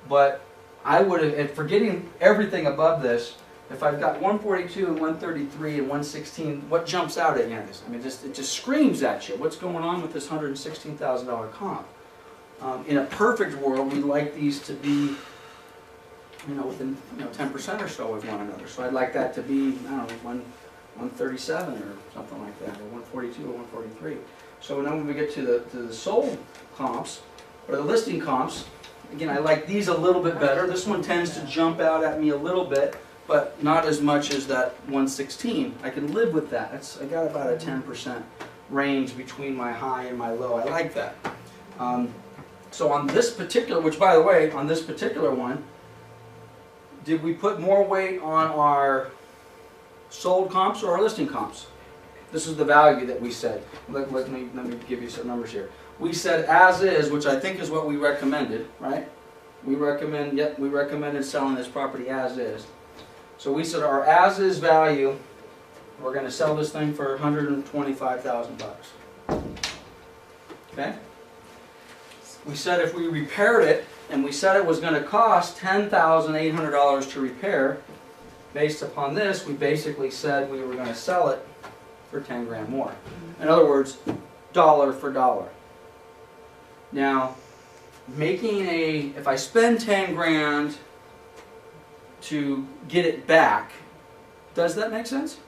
but I would have, and forgetting everything above this, if I've got 142 and 133 and 116, what jumps out at you? I mean, it just screams at you. What's going on with this $116,000 comp? In a perfect world, we'd like these to be, within 10% or so of one another. So I'd like that to be, I don't know, 137 or something like that, or 142 or 143. So now when we get to the sold comps, or the listing comps, Again, I like these a little bit better. This one tends to jump out at me a little bit, but not as much as that 116. I can live with that. I got about a 10% range between my high and my low. I like that. So on this particular, which by the way, on this particular one, did we put more weight on our sold comps or our listing comps? This is the value that we said. Let me give you some numbers here. We said as is, which I think is what we recommended, right? We recommended selling this property as is. So we said our as is value, we're going to sell this thing for $125,000. Okay? We said if we repaired it, and we said it was going to cost $10,800 to repair, based upon this, we basically said we were going to sell it for 10 grand more. In other words, dollar for dollar. Now, if I spend 10 grand to get it back, does that make sense?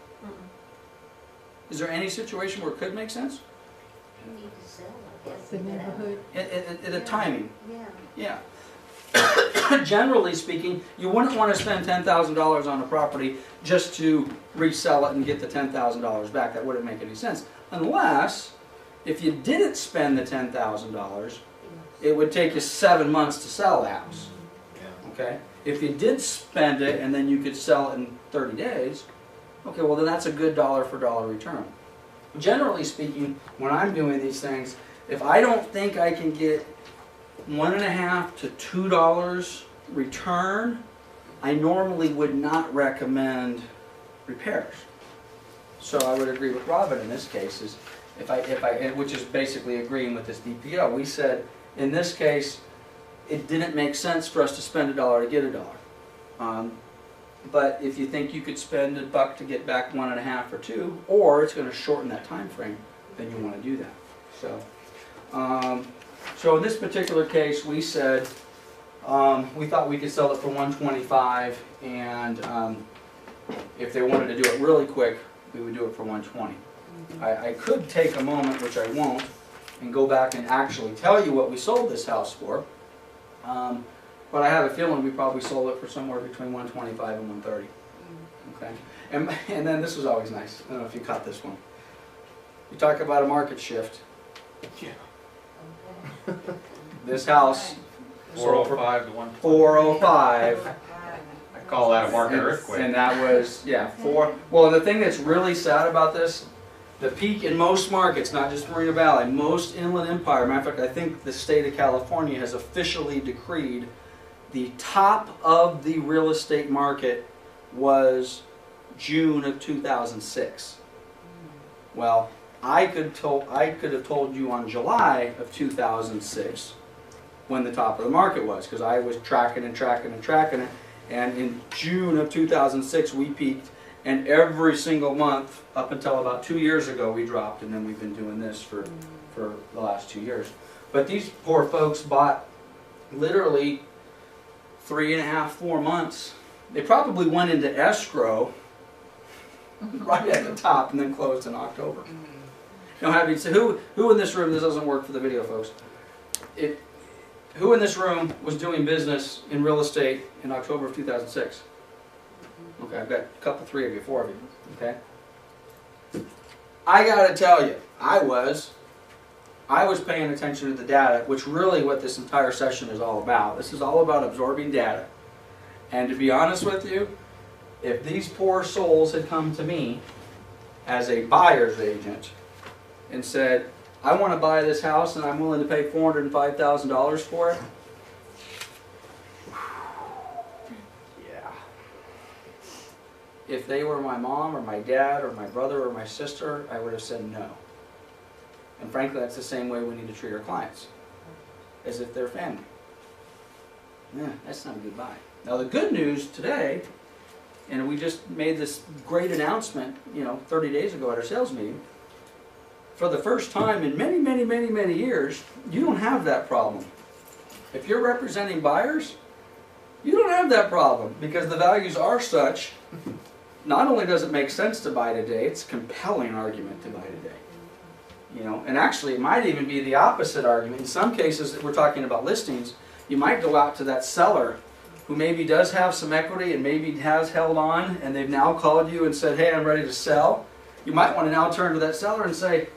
Is there any situation where it could make sense? You need to sell, I guess. The neighborhood. The timing. Yeah. Yeah. Generally speaking, you wouldn't want to spend $10,000 on a property just to resell it and get the $10,000 back. That wouldn't make any sense. Unless, if you didn't spend the $10,000, it would take you 7 months to sell the house. Okay? If you did spend it and then you could sell it in 30 days, okay, well then that's a good dollar for dollar return. Generally speaking, when I'm doing these things, if I don't think I can get $1.50 to $2 return, I normally would not recommend repairs. So I would agree with Robin in this case, is which is basically agreeing with this BPO. We said in this case it didn't make sense for us to spend $1 to get $1. But if you think you could spend $1 to get back 1.50 or 2, or it's going to shorten that time frame, then you want to do that. So in this particular case, we said we thought we could sell it for $125, and if they wanted to do it really quick, we would do it for $120. I could take a moment, which I won't, and go back and actually tell you what we sold this house for. But I have a feeling we probably sold it for somewhere between $125 and $130. Okay, and then this was always nice. I don't know if you caught this one. You talk about a market shift. Yeah. This house, 405 to 120. 405. I call that a market earthquake. And that was, yeah, 4. Well, the thing that's really sad about this, the peak in most markets, not just Moreno Valley, most Inland Empire, matter of fact, I think the state of California has officially decreed the top of the real estate market was June of 2006. Well, I could have told you on July of 2006 when the top of the market was, because I was tracking it, and in June of 2006 we peaked, and every single month up until about 2 years ago we dropped, and then we've been doing this for the last 2 years. But these poor folks bought literally 3.5, 4 months. They probably went into escrow right at the top and then closed in October. Now, having said, who in this room, this doesn't work for the video folks, who in this room was doing business in real estate in October of 2006? Okay, I've got a couple, 3 of you, 4 of you, okay? I gotta tell you, I was paying attention to the data, which really what this entire session is all about. This is all about absorbing data. And to be honest with you, if these poor souls had come to me as a buyer's agent and said, I want to buy this house and I'm willing to pay $405,000 for it, yeah. If they were my mom or my dad or my brother or my sister, I would have said no. And frankly, that's the same way we need to treat our clients, as if they're family. Yeah, that's not a good buy. Now the good news today, and we just made this great announcement, 30 days ago at our sales meeting, for the first time in many, many, many, many years, you don't have that problem. If you're representing buyers, you don't have that problem, because the values are such, not only does it make sense to buy today, it's a compelling argument to buy today. And actually it might even be the opposite argument. In some cases, we're talking about listings, You might go out to that seller who maybe does have some equity and maybe has held on, and they've now called you and said, hey, I'm ready to sell. You might want to now turn to that seller and say,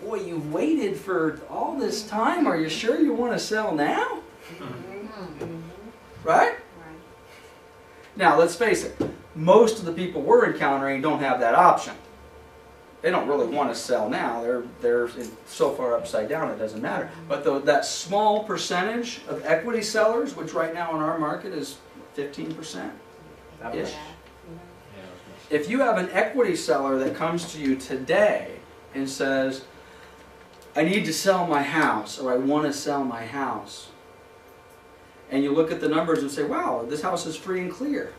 boy, you've waited for all this time. Are you sure you want to sell now? Right? Now, let's face it. Most of the people we're encountering don't have that option. They don't really want to sell now. They're so far upside down it doesn't matter. But that small percentage of equity sellers, which right now in our market is 15%-ish. If you have an equity seller that comes to you today and says, I need to sell my house, or I want to sell my house, and you look at the numbers and say, wow, this house is free and clear,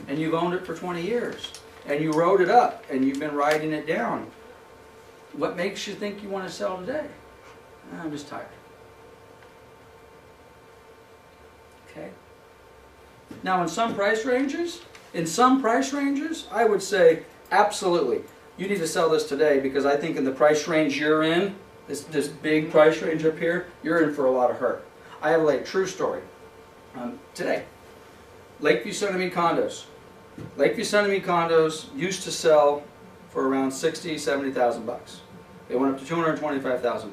and you've owned it for 20 years, and you wrote it up, and you've been writing it down, what makes you think you want to sell today? I'm just tired. Okay. Now in some price ranges, I would say absolutely, you need to sell this today, because I think in the price range you're in, this big price range up here, you're in for a lot of hurt. I have a true story. Today, Lakeview Centermead condos. Lakeview Centermead condos used to sell for around $60,000, $70,000. They went up to $225,000.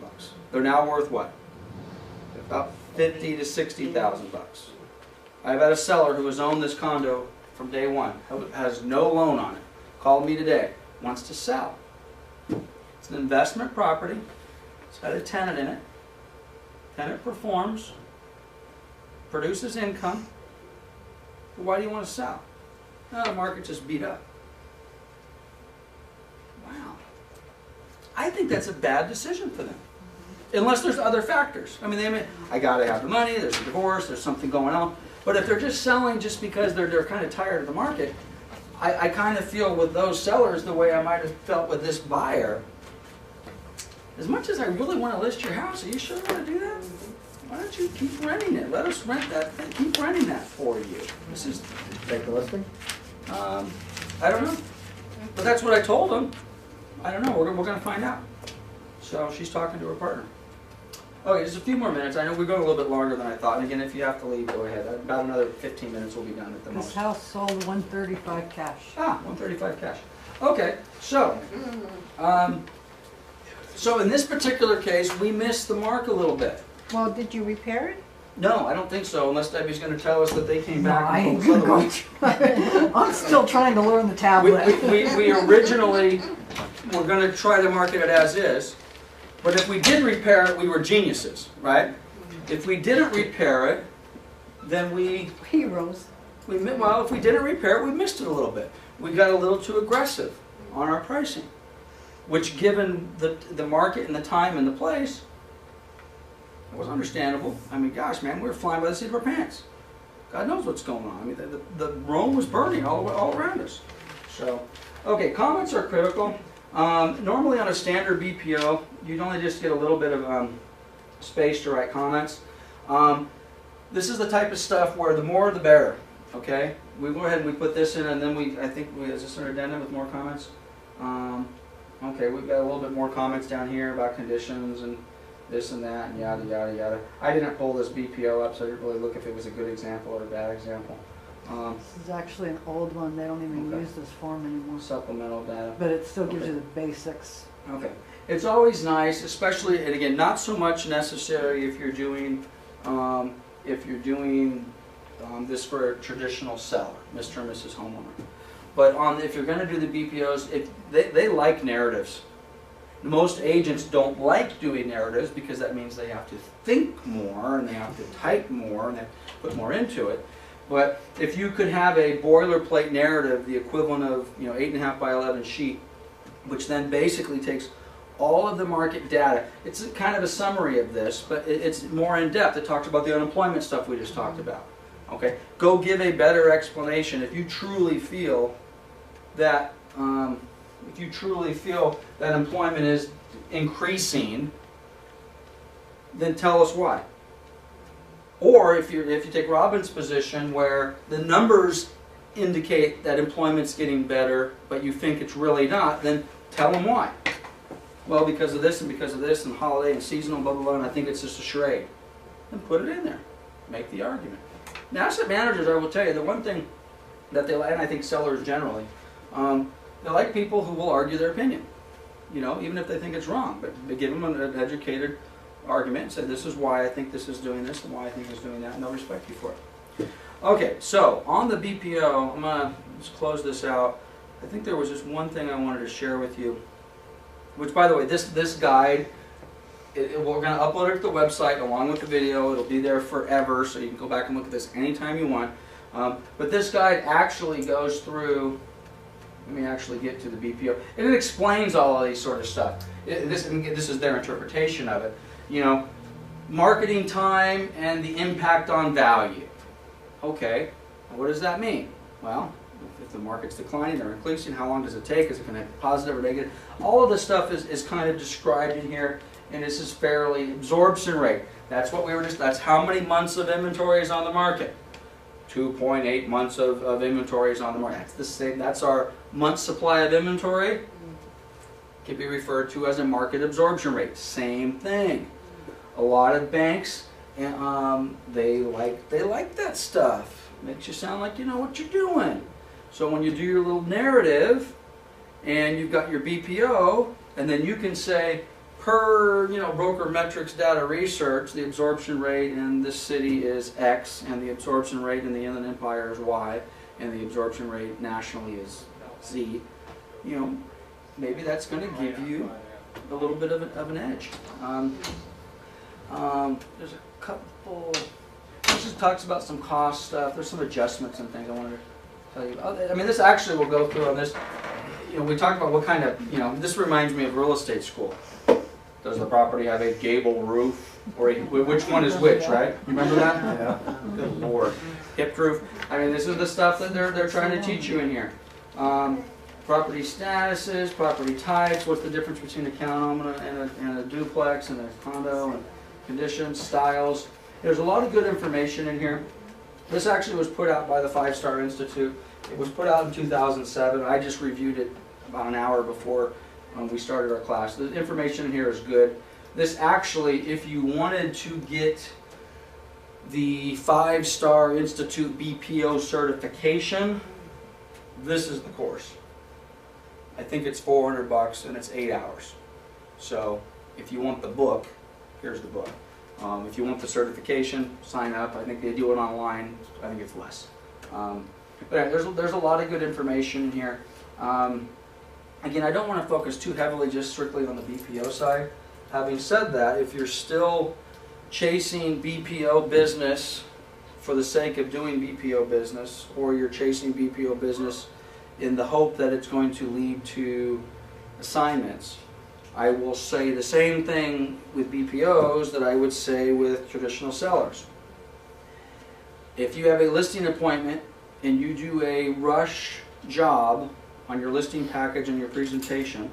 They're now worth what? About $50,000 to $60,000. I've had a seller who has owned this condo from day one, has no loan on it, called me today, wants to sell. It's an investment property. It's got a tenant in it. Tenant performs, produces income. But why do you want to sell? No, the market just beat up. Wow. I think that's a bad decision for them. Unless there's other factors. I mean, I got to have the money, there's a divorce, there's something going on. But if they're just selling just because they're kind of tired of the market, I kind of feel with those sellers the way I might have felt with this buyer. As much as I really want to list your house, are you sure you want to do that? Why don't you keep renting it? Let us rent that thing. Keep renting that for you. This is Take the listing? I don't know. But that's what I told them. I don't know. We're going to find out. So she's talking to her partner. Okay, just a few more minutes. I know we're going a little bit longer than I thought. And again, if you have to leave, go ahead. About another 15 minutes we'll be done at the This most. house sold 135 cash. Ah, 135 cash. Okay, so so in this particular case, we missed the mark a little bit. Well, did you repair it? No, I don't think so, unless Debbie's going to tell us that they came No, back I and ain't told us gonna otherwise. I'm still trying to learn the tablet. We originally were going to try to market it as is, but if we did repair it, we were geniuses, right? If we didn't repair it, then Heroes. well, if we didn't repair it, we missed it a little bit. We got a little too aggressive on our pricing, which given the market and the time and the place, it was understandable. I mean, gosh, man, we were flying by the seat of our pants. God knows what's going on. I mean, the Rome was burning all around us. So, okay, comments are critical. Normally on a standard BPO, you'd only just get a little bit of space to write comments. This is the type of stuff where the more the better, okay? We go ahead and we put this in, and then is this an addendum with more comments? Okay, we've got a little bit more comments down here about conditions and this and that and yada yada yada. I didn't pull this BPO up, so I didn't really look if it was a good example or a bad example. This is actually an old one. They don't even Okay. use this form anymore. Supplemental data. But it still gives Okay. you the basics. Okay. It's always nice, especially, and again, not so much necessary if you're doing this for a traditional seller, Mr. and Mrs. Homeowner. But if you're going to do the BPOs, they like narratives. Most agents don't like doing narratives because that means they have to think more and they have to type more and they have to put more into it. But if you could have a boilerplate narrative, the equivalent of 8.5 by 11 sheet, which then basically takes all of the market data. It's kind of a summary of this, but it's more in depth. It talks about the unemployment stuff we just talked about. Okay, go give a better explanation if you truly feel that employment is increasing. Then tell us why. Or if you take Robin's position where the numbers indicate that employment's getting better, but you think it's really not, then tell them why. Well, because of this and holiday and seasonal, blah, blah, blah, and I think it's just a charade. then put it in there. Make the argument. Now, asset managers, I will tell you, the one thing that they like, and I think sellers generally, they like people who will argue their opinion. You know, even if they think it's wrong, but they give them an educated argument and say, this is why I think this is doing this and why I think it's doing that, and they'll respect you for it. Okay, so on the BPO, I'm going to just close this out. I think there was just one thing I wanted to share with you, which, by the way, this guide, we're going to upload it to the website along with the video. It'll be there forever, so you can go back and look at this anytime you want. But this guide actually goes through, let me actually get to the BPO, and it explains all of these sort of stuff. This is their interpretation of it. You know, marketing time and the impact on value. Okay, what does that mean? Well, if the market's declining or increasing, how long does it take? Is it going to be positive or negative? All of this stuff is kind of described in here, and this is fairly absorption rate. That's what we were that's how many months of inventory is on the market. 2.8 months of inventory is on the market. That's the same. That's our month supply of inventory. Can be referred to as a market absorption rate. Same thing. A lot of banks, they like that stuff. Makes you sound like you know what you're doing. So when you do your little narrative, and you've got your BPO, and then you can say, per broker metrics data research, the absorption rate in this city is X, and the absorption rate in the Inland Empire is Y, and the absorption rate nationally is Z. Maybe that's going to give you a little bit of an edge. There's a couple. This just talks about some cost stuff. There's some adjustments and things I wanted to tell you about. I mean, this actually will go through on this. We talked about what kind of, this reminds me of real estate school. Does the property have a gable roof? Or which one is which, right? You remember that? Yeah. Good Lord. Hip roof. I mean, this is the stuff that they're trying to teach you in here. Property statuses, property types, what's the difference between a townhome and a duplex and a condo, and conditions, styles. There's a lot of good information in here. This actually was put out by the 5-Star Institute. It was put out in 2007. I just reviewed it about an hour before we started our class. The information in here is good. This actually, if you wanted to get the 5-Star Institute BPO certification, this is the course. I think it's $400 and it's 8 hours. So if you want the book, here's the book. If you want the certification, sign up. I think they do it online. I think it's less. But there's a lot of good information in here. Again, I don't want to focus too heavily just strictly on the BPO side. Having said that, if you're still chasing BPO business for the sake of doing BPO business, or you're chasing BPO business in the hope that it's going to lead to assignments, I will say the same thing with BPOs that I would say with traditional sellers. If you have a listing appointment and you do a rush job on your listing package and your presentation,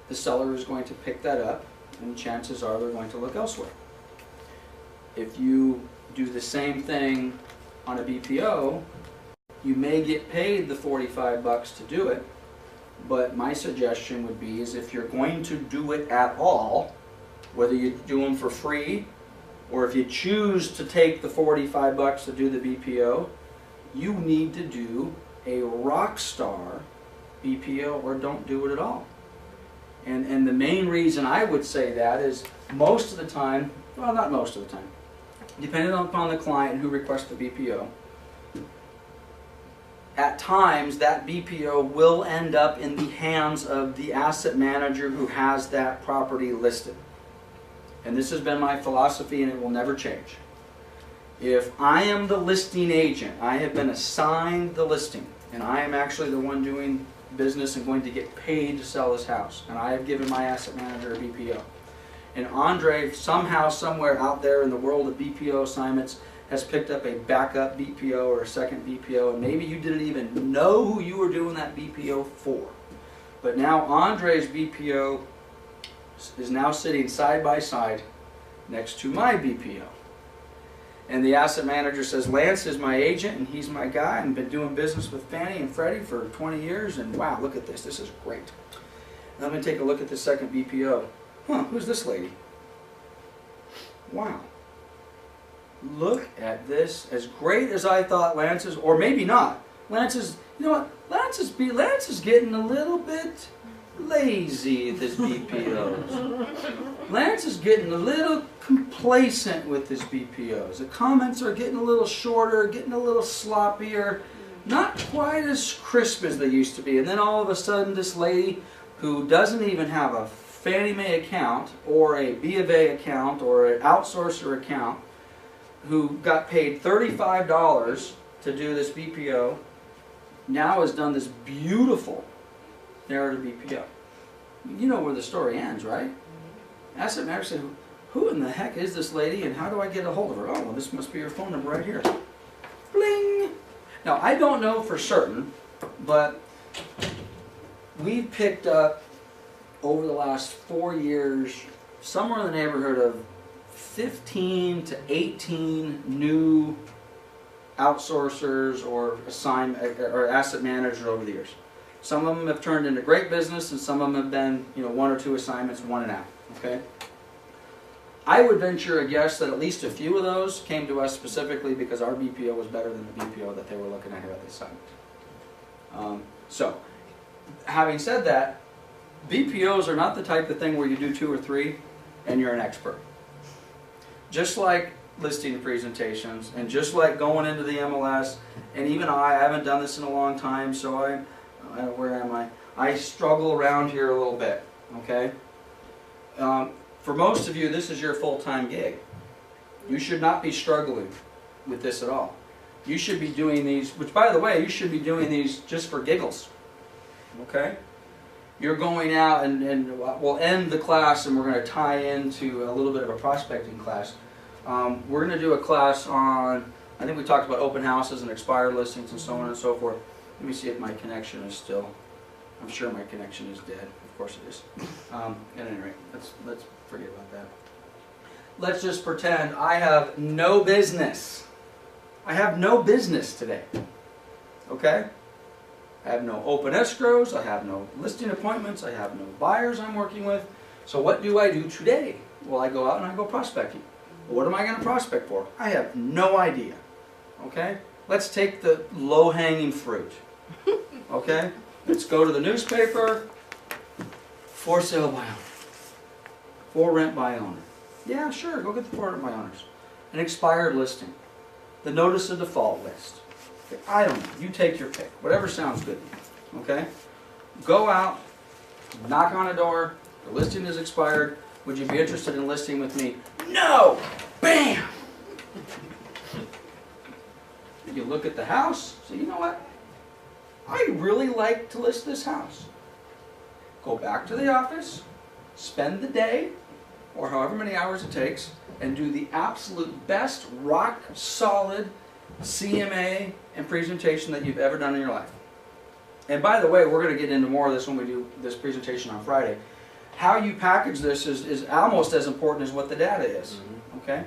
the seller is going to pick that up, and chances are they're going to look elsewhere. If you do the same thing on a BPO, you may get paid the $45 to do it, but my suggestion would be is if you're going to do it at all, whether you do them for free or if you choose to take the $45 to do the BPO, you need to do a rock star BPO or don't do it at all. And the main reason I would say that is most of the time, well, not most of the time, depending upon the client who requests the BPO, at times that BPO will end up in the hands of the asset manager who has that property listed. And this has been my philosophy and it will never change. If I am the listing agent, I have been assigned the listing, and I am actually the one doing business and going to get paid to sell this house, and I have given my asset manager a BPO. And Andre, somehow, somewhere out there in the world of BPO assignments, has picked up a backup BPO or a second BPO, and maybe you didn't even know who you were doing that BPO for. But now Andre's BPO is now sitting side by side next to my BPO. And the asset manager says, Lance is my agent and he's my guy, and been doing business with Fannie and Freddie for 20 years, and wow, look at this, this is great. And I'm going to take a look at the second BPO. Huh, who's this lady? Wow, look at this. As great as I thought Lance is, or maybe not. Lance is, you know what? Lance is getting a little bit lazy at this BPOs. Lance is getting a little complacent with his BPOs. The comments are getting a little shorter, getting a little sloppier, not quite as crisp as they used to be. And then all of a sudden this lady who doesn't even have a Fannie Mae account or a B of A account or an outsourcer account, who got paid $35 to do this BPO, now has done this beautiful narrative BPO. You know where the story ends, right? Asset manager said, who in the heck is this lady and how do I get a hold of her? Oh, well, this must be her phone number right here. Bling! Now, I don't know for certain, but we've picked up over the last 4 years somewhere in the neighborhood of 15 to 18 new outsourcers or asset managers over the years. Some of them have turned into great business, and some of them have been, 1 or 2 assignments, 1 and out. Okay. I would venture a guess that at least a few of those came to us specifically because our BPO was better than the BPO that they were looking at here at the assignment. So, having said that, BPOs are not the type of thing where you do 2 or 3 and you're an expert. Just like listing presentations, and just like going into the MLS, and even I haven't done this in a long time, so where am I? I struggle around here a little bit, okay? For most of you, this is your full-time gig. You should not be struggling with this at all. You should be doing these, which by the way, you should be doing these just for giggles, okay? You're going out and we'll end the class and we're going to tie into a little bit of a prospecting class. We're going to do a class on, I think we talked about open houses and expired listings and so on and so forth. Let me see if my connection is still, I'm sure my connection is dead. Of course it is. At any rate, let's forget about that. Let's just pretend I have no business. I have no business today. Okay? I have no open escrows, I have no listing appointments, I have no buyers I'm working with. So what do I do today? Well, I go out and I go prospecting. What am I going to prospect for? I have no idea. Okay? Let's take the low-hanging fruit. Okay? Let's go to the newspaper. For sale by owner. For rent by owner. Yeah, sure, go get the for rent by owners. An expired listing. The notice of default list. I don't know. You take your pick. Whatever sounds good to you. Okay? Go out, knock on a door. The listing is expired. Would you be interested in listing with me? No! Bam! You look at the house. Say, you know what? I really like to list this house. Go back to the office. Spend the day, or however many hours it takes, and do the absolute best, rock solid CMA and presentation that you've ever done in your life. And by the way, we're going to get into more of this when we do this presentation on Friday. How you package this is almost as important as what the data is. Okay?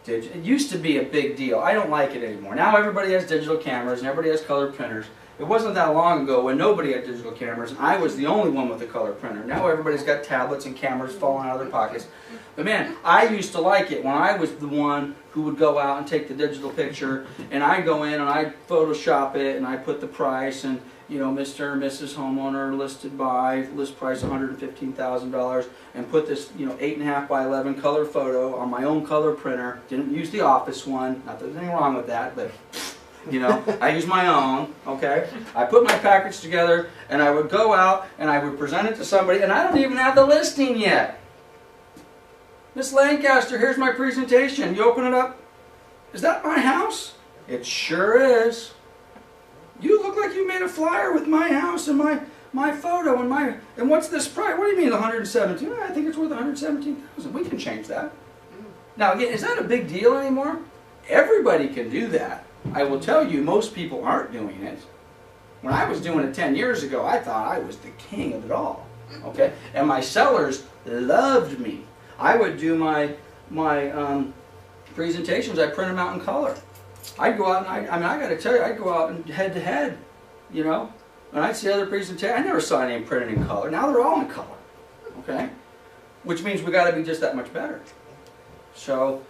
It used to be a big deal. I don't like it anymore. Now everybody has digital cameras and everybody has color printers. It wasn't that long ago when nobody had digital cameras and I was the only one with a color printer. Now everybody's got tablets and cameras falling out of their pockets. But man, I used to like it when I was the one who would go out and take the digital picture, and I go in and I Photoshop it and I put the price and, Mr. and Mrs. Homeowner listed by, list price $115,000, and put this, 8.5 by 11 color photo on my own color printer. Didn't use the office one. Not that there's anything wrong with that, but I use my own, okay? I put my package together and I would go out and I would present it to somebody, and I don't even have the listing yet. Miss Lancaster, here's my presentation. You open it up. Is that my house? It sure is. You look like you made a flyer with my house and my photo and what's this price? What do you mean 117? I think it's worth 117,000. We can change that. Now again, is that a big deal anymore? Everybody can do that. I will tell you, most people aren't doing it. When I was doing it 10 years ago, I thought I was the king of it all. Okay? And my sellers loved me. I would do my presentations, I print them out in color. I'd go out and I got to tell you, I'd go out and head to head, and I'd see other presentations. I never saw any printed in color. Now they're all in color, okay? Which means we got to be just that much better. So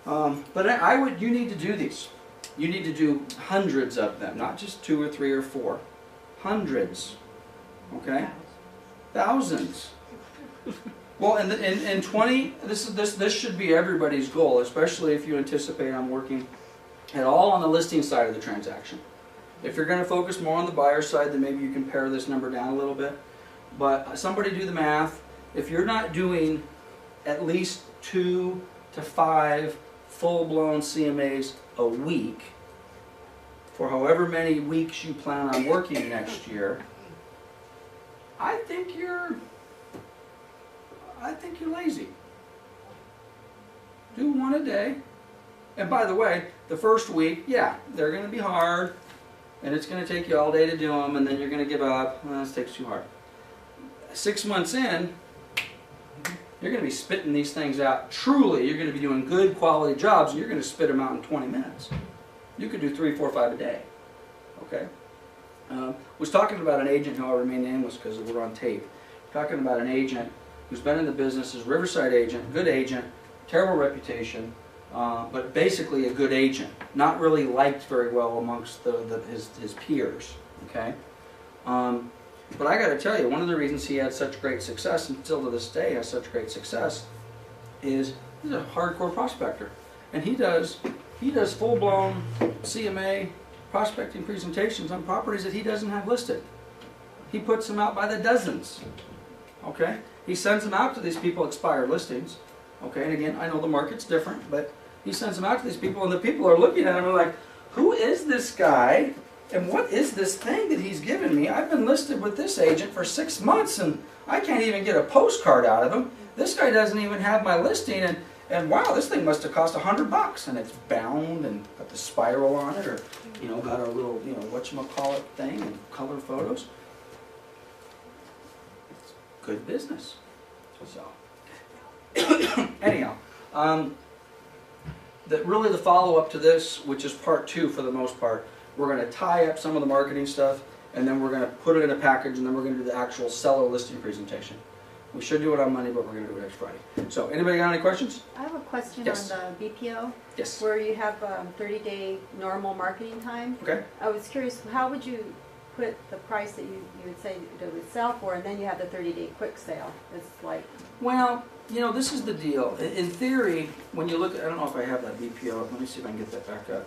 But you need to do these. You need to do hundreds of them, not just 2 or 3 or 4. Hundreds. Okay? Thousands. Well, in 20, this should be everybody's goal, especially if you anticipate I'm working at all on the listing side of the transaction. If you're going to focus more on the buyer side, then maybe you can pare this number down a little bit. But somebody do the math. If you're not doing at least 2 to 5 full-blown CMAs a week, for however many weeks you plan on working next year, I think you're lazy. Do 1 a day. And by the way, the first week, yeah, they're going to be hard, and it's going to take you all day to do them, and then you're going to give up. Well, this takes too hard. 6 months in, you're going to be spitting these things out. Truly, you're going to be doing good quality jobs, and you're going to spit them out in 20 minutes. You could do 3, 4, 5 a day. Okay? Was talking about an agent who I'll remain nameless because we're on tape. Talking about an agent who's been in the business, is a Riverside agent, good agent, terrible reputation, but basically a good agent. Not really liked very well amongst his peers. Okay? But I got to tell you, one of the reasons he had such great success, and still to this day has such great success, is he's a hardcore prospector, and he does full-blown CMA prospecting presentations on properties that he doesn't have listed. He puts them out by the dozens. Okay, he sends them out to these people, expired listings. Okay, and again, I know the market's different, but he sends them out to these people, and the people are looking at him and are like, "Who is this guy? And what is this thing that he's given me? I've been listed with this agent for 6 months, and I can't even get a postcard out of him. This guy doesn't even have my listing, and wow, this thing must have cost $100, and it's bound and got the spiral on it, or got a little whatchamacallit thing and color photos. It's good business. So anyhow, really the follow-up to this, which is part 2 for the most part. We're going to tie up some of the marketing stuff, and then we're going to put it in a package, and then we're going to do the actual seller listing presentation. We should do it on Monday, but we're going to do it next Friday. So, anybody got any questions? I have a question Yes. on the BPO, Yes. where you have 30-day normal marketing time. Okay. I was curious, how would you put the price that you would say it would sell for, and then you have the 30-day quick sale? It's like... Well, this is the deal. In theory, when you look at, I don't know if I have that BPO, let me see if I can get that back up.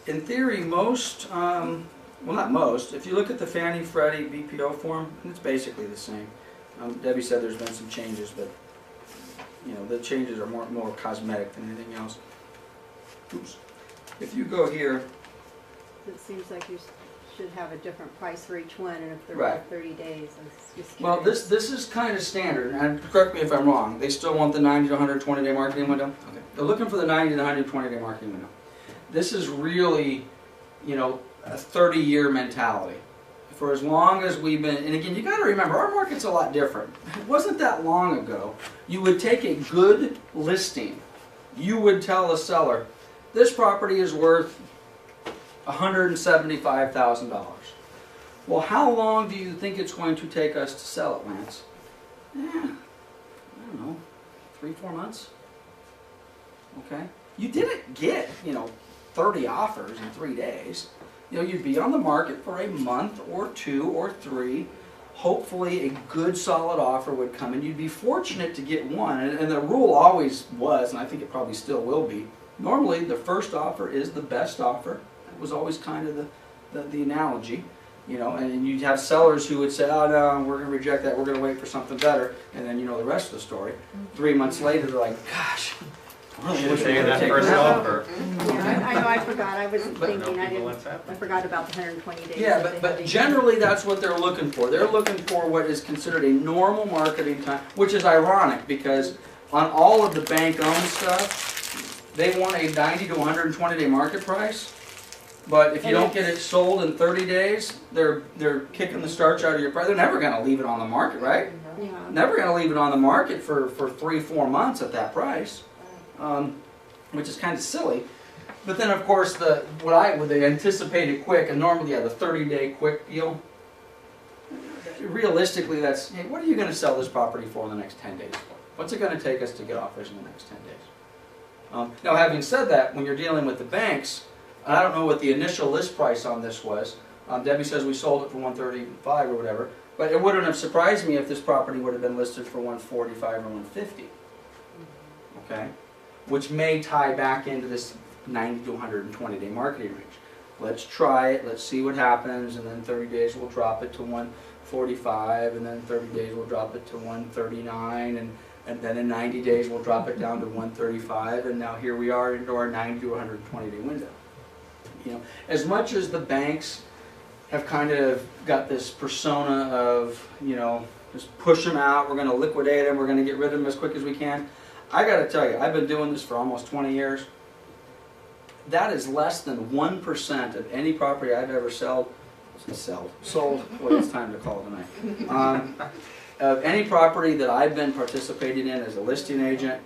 In theory, most, well not most, if you look at the Fannie Freddie BPO form, it's basically the same. Debbie said there's been some changes, but the changes are more cosmetic than anything else. Oops. If you go here, It seems like you should have a different price for each one, and if they're Right. like 30 days, I was just curious. well, this is kind of standard, and correct me if I'm wrong. They still want the 90 to 120 day marketing window. Okay. They're looking for the 90 to 120 day marketing window. This is really, a 30-year mentality. For as long as we've been, and again, you got to remember, our market's a lot different. It wasn't that long ago. You would take a good listing. You would tell the seller, this property is worth $175,000. Well, how long do you think it's going to take us to sell it, Lance? I don't know, 3, 4 months. Okay? You didn't get, 30 offers in 3 days. You'd be on the market for a month or 2 or 3. Hopefully a good solid offer would come, and you'd be fortunate to get one. And the rule always was, and I think it probably still will be, normally the first offer is the best offer. That was always kind of the analogy. And you'd have sellers who would say, oh no, we're going to reject that, we're going to wait for something better. And then the rest of the story. 3 months later, they're like, gosh, I really wish we Taking would that have first taken that. offer. Yeah, I know, I forgot, I wasn't But- thinking, People that's I happening. forgot about the 120 days. Yeah, that they but had. generally that's what they're looking for. They're looking for what is considered a normal marketing time, which is ironic because on all of the bank-owned stuff, they want a 90 to 120 day market price. But if you don't get it sold in 30 days, they're kicking the starch out of your price. They're never going to leave it on the market, right? Yeah. Never going to leave it on the market for 3, 4 months at that price, which is kind of silly. But then, of course, with the anticipated quick, and normally, the 30-day quick deal, realistically, that's, hey, what are you going to sell this property for in the next 10 days? What's it going to take us to get offers in the next 10 days? Now, having said that, when you're dealing with the banks, I don't know what the initial list price on this was. Debbie says we sold it for 135 or whatever, but it wouldn't have surprised me if this property would have been listed for 145 or 150. Okay, which may tie back into this 90 to 120 day marketing range. Let's try it, let's see what happens, and then 30 days we'll drop it to 145, and then 30 days we'll drop it to 139, and then in 90 days we'll drop it down to 135, and now here we are into our 90 to 120 day window. You know, as much as the banks have kind of got this persona of, you know, just push them out, we're going to liquidate them, we're going to get rid of them as quick as we can. I got to tell you, I've been doing this for almost 20 years. That is less than 1% of any property I've ever sold. Well, it's time to call it tonight. Of any property that I've been participating in as a listing agent,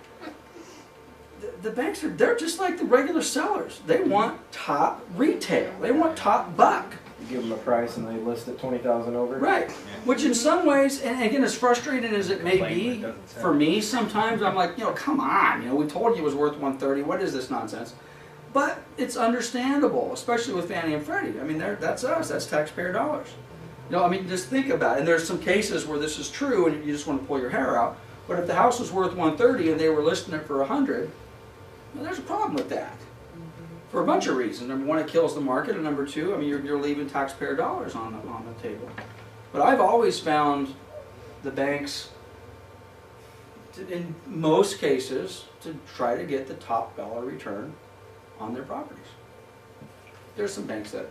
the banks they're just like the regular sellers. They want top retail. They want top buck. You give them a price and they list it 20,000 over. Right. Which in some ways, and again, as frustrating as it may be for me sometimes, I'm like, you know, come on, you know, we told you it was worth 130. What is this nonsense? But it's understandable, especially with Fannie and Freddie. I mean, that's us. That's taxpayer dollars. You know, I mean, just think about it. And there's some cases where this is true, and you just want to pull your hair out. But if the house was worth 130 and they were listing it for 100, well, there's a problem with that. For a bunch of reasons. Number one, it kills the market, and number two, I mean, you're leaving taxpayer dollars on the table. But I've always found the banks, in most cases, to try to get the top dollar return on their properties. There's some banks that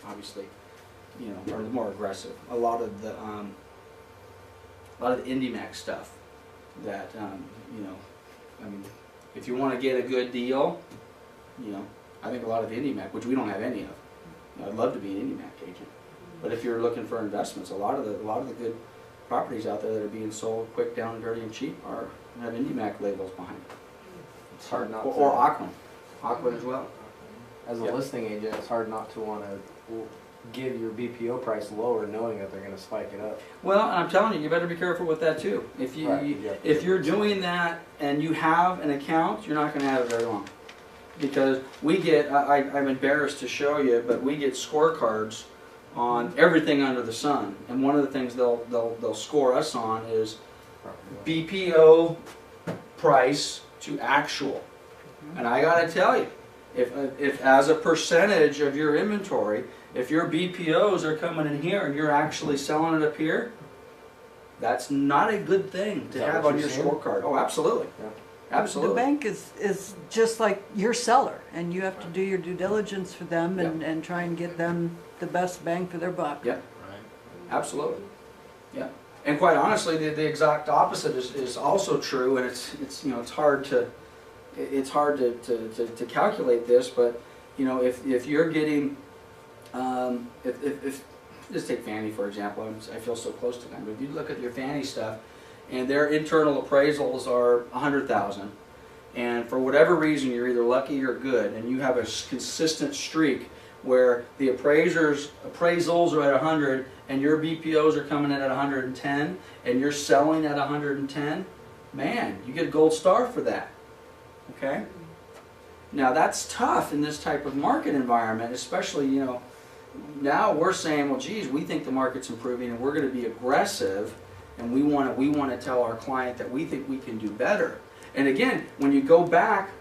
obviously, you know, are more aggressive. A lot of the IndyMac stuff that you know, I mean, if you want to get a good deal, you know, I think a lot of the IndyMac, which we don't have any of. You know, I'd love to be an IndyMac agent, but if you're looking for investments, a lot of the good properties out there that are being sold quick, down and dirty and cheap have IndyMac labels behind it. It's hard not Or to. Aquin as well. As a Yep. listing agent, it's hard not to want to give your BPO price lower, knowing that they're going to spike it up. Well, and I'm telling you, you better be careful with that too. If if you're doing that and you have an account, you're not going to have it very long, because we get I'm embarrassed to show you, but we get scorecards on everything under the sun, and one of the things they'll score us on is BPO price to actual. And I got to tell you, if as a percentage of your inventory, if your BPOs are coming in here and you're actually selling it up here, that's not a good thing to have on your scorecard. Oh, absolutely. Yeah. Absolutely. The bank is just like your seller, and you have to do your due diligence for them and try and get them the best bang for their buck. Yep. Absolutely. Yeah. And quite honestly, the exact opposite is also true, and it's you know, it's hard to calculate this, but you know, if you're getting if just take Fannie for example, I feel so close to them, but if you look at your Fannie stuff and their internal appraisals are 100,000, and for whatever reason you're either lucky or good, and you have a consistent streak where the appraisals are at 100 and your BPOs are coming in at 110 and you're selling at 110, man, you get a gold star for that. Okay? Now that's tough in this type of market environment, especially, you know, now we're saying, well, geez, we think the market's improving and we're going to be aggressive, and we want to tell our client that we think we can do better. And again, when you go back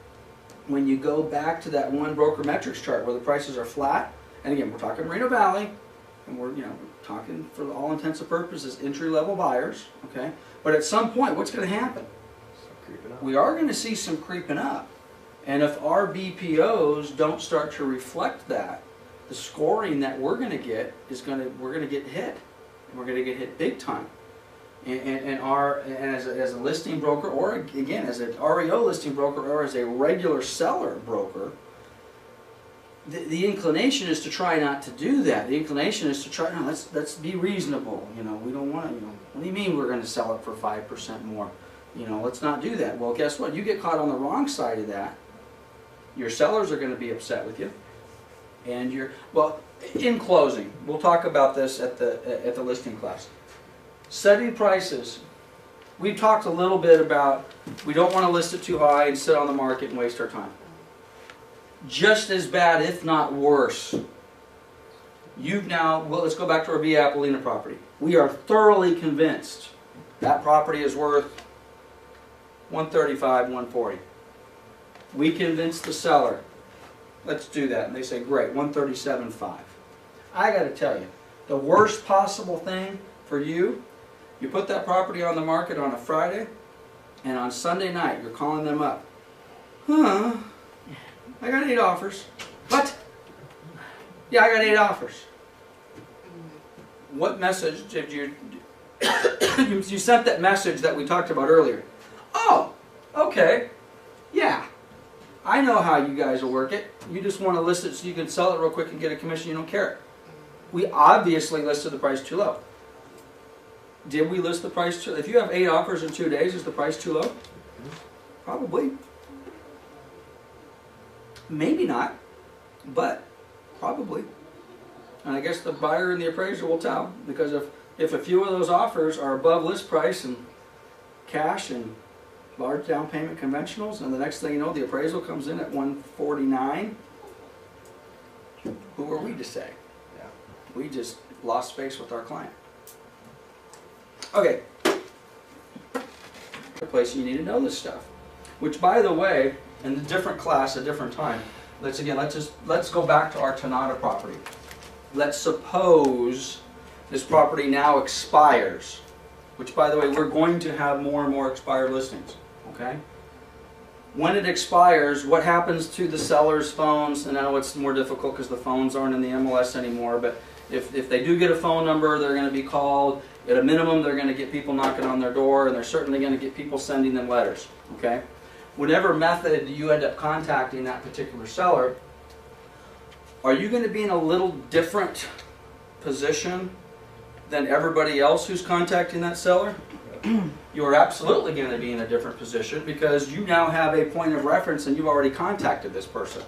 to that one broker metrics chart where the prices are flat, and again, we're talking Moreno Valley, and we're talking for all intents and purposes entry-level buyers, okay? But at some point, what's going to happen? We are going to see some creeping up. And if our BPOs don't start to reflect that, the scoring that we're going to get we're going to get hit. We're going to get hit big time. And as a listing broker, or again as an REO listing broker, or as a regular seller broker, the inclination is to try not to do that. The inclination is to try, no, let's be reasonable. You know, we don't want to. You know, what do you mean we're going to sell it for 5% more? You know, let's not do that. Well, guess what? You get caught on the wrong side of that. Your sellers are going to be upset with you, and well. In closing, we'll talk about this at the listing class. Setting prices we talked a little bit about, we don't want to list it too high and sit on the market and waste our time. Just as bad, if not worse. You've now, well, let's go back to our Via Appolina property. We are thoroughly convinced that property is worth 135, 140. We convinced the seller, let's do that. And they say, great, 137.5. I got to tell you, the worst possible thing for you, you put that property on the market on a Friday, and on Sunday night, you're calling them up. Huh, I got 8 offers. What? Yeah, I got 8 offers. What message did you... you sent that message that we talked about earlier. Oh, okay. Yeah. I know how you guys will work it. You just want to list it so you can sell it real quick and get a commission. You don't care. We obviously listed the price too low. Did we list the price too low? If you have 8 offers in 2 days, is the price too low? Probably. Maybe not, but probably. And I guess the buyer and the appraiser will tell, because if a few of those offers are above list price and cash and large down payment conventionals, and the next thing you know, the appraisal comes in at 149, who are we to say? Yeah. We just lost face with our client. Okay. Place you need to know this stuff. Which, by the way, in a different class, a different time, let's go back to our Tanata property. Let's suppose this property now expires, which, by the way, we're going to have more and more expired listings, okay? When it expires, what happens to the seller's phones? And I know it's more difficult because the phones aren't in the MLS anymore, but if they do get a phone number, they're going to be called. At a minimum, they're going to get people knocking on their door, and they're certainly going to get people sending them letters, okay? Whatever method you end up contacting that particular seller, are you going to be in a little different position than everybody else who's contacting that seller? You are absolutely going to be in a different position because you now have a point of reference and you've already contacted this person.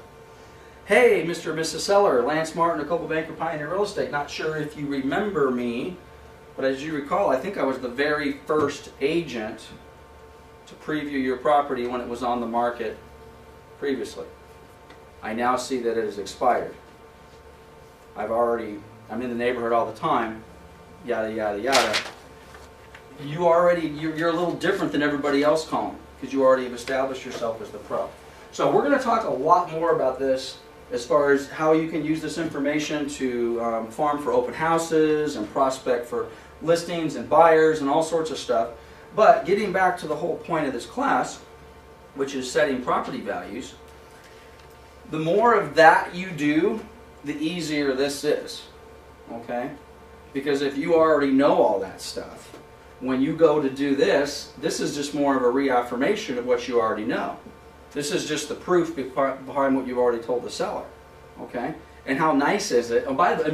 Hey, Mr. or Mrs. Seller, Lance Martin of Coldwell Banker Pioneer Real Estate. Not sure if you remember me, but as you recall, I think I was the very first agent to preview your property when it was on the market previously. I now see that it has expired. I'm in the neighborhood all the time, yada, yada, yada. You're a little different than everybody else calling because you already have established yourself as the pro. So we're going to talk a lot more about this as far as how you can use this information to farm for open houses and prospect for listings and buyers and all sorts of stuff. But getting back to the whole point of this class, which is setting property values, the more of that you do, the easier this is, okay? Because if you already know all that stuff, when you go to do this, this is just more of a reaffirmation of what you already know. This is just the proof behind what you've already told the seller, okay? And how nice is it?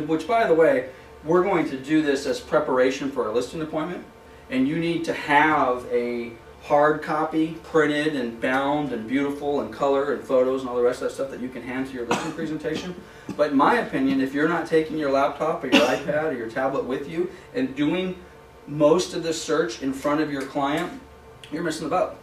Which, by the way, we're going to do this as preparation for a listing appointment, and you need to have a hard copy printed and bound and beautiful and color and photos and all the rest of that stuff that you can hand to your listing presentation. But in my opinion, if you're not taking your laptop or your iPad or your tablet with you and doing most of the search in front of your client, you're missing the boat.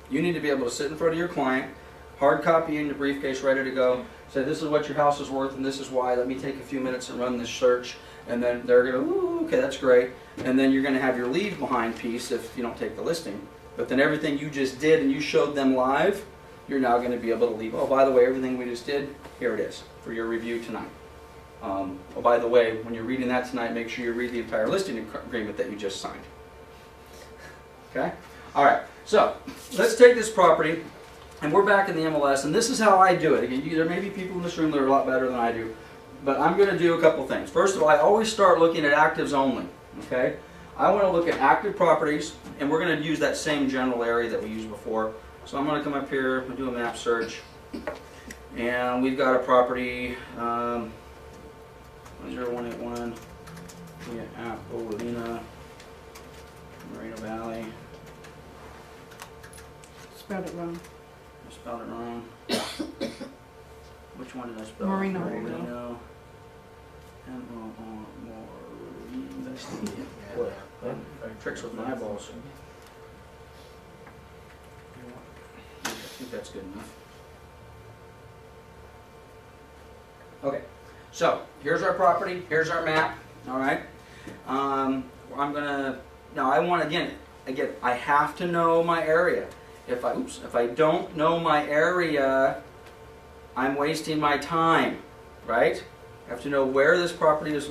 You need to be able to sit in front of your client, hard copy in your briefcase, ready to go, say this is what your house is worth and this is why, let me take a few minutes and run this search, and then they're going to, ooh, okay, that's great. And then you're going to have your leave behind piece if you don't take the listing. But then everything you just did and you showed them live, you're now going to be able to leave. Oh, by the way, everything we just did, here it is for your review tonight. Oh, by the way, when you're reading that tonight, make sure you read the entire listing agreement that you just signed. Okay? All right. So let's take this property, and we're back in the MLS, and this is how I do it. Again, there may be people in this room that are a lot better than I do, but I'm going to do a couple things. First of all, I always start looking at actives only. Okay? I want to look at active properties, and we're going to use that same general area that we used before. So I'm going to come up here and do a map search, and we've got a property, 0181, Appolina, Moreno Valley. Spelled it wrong. I spelled it wrong. Which one did I spell? Moreno. Moreno. Tricks with my eyeballs. think that's good enough. Okay, so here's our property, here's our map, all right? I'm gonna, now I want, again, I have to know my area. If I don't know my area, I'm wasting my time, right? I have to know where this property is,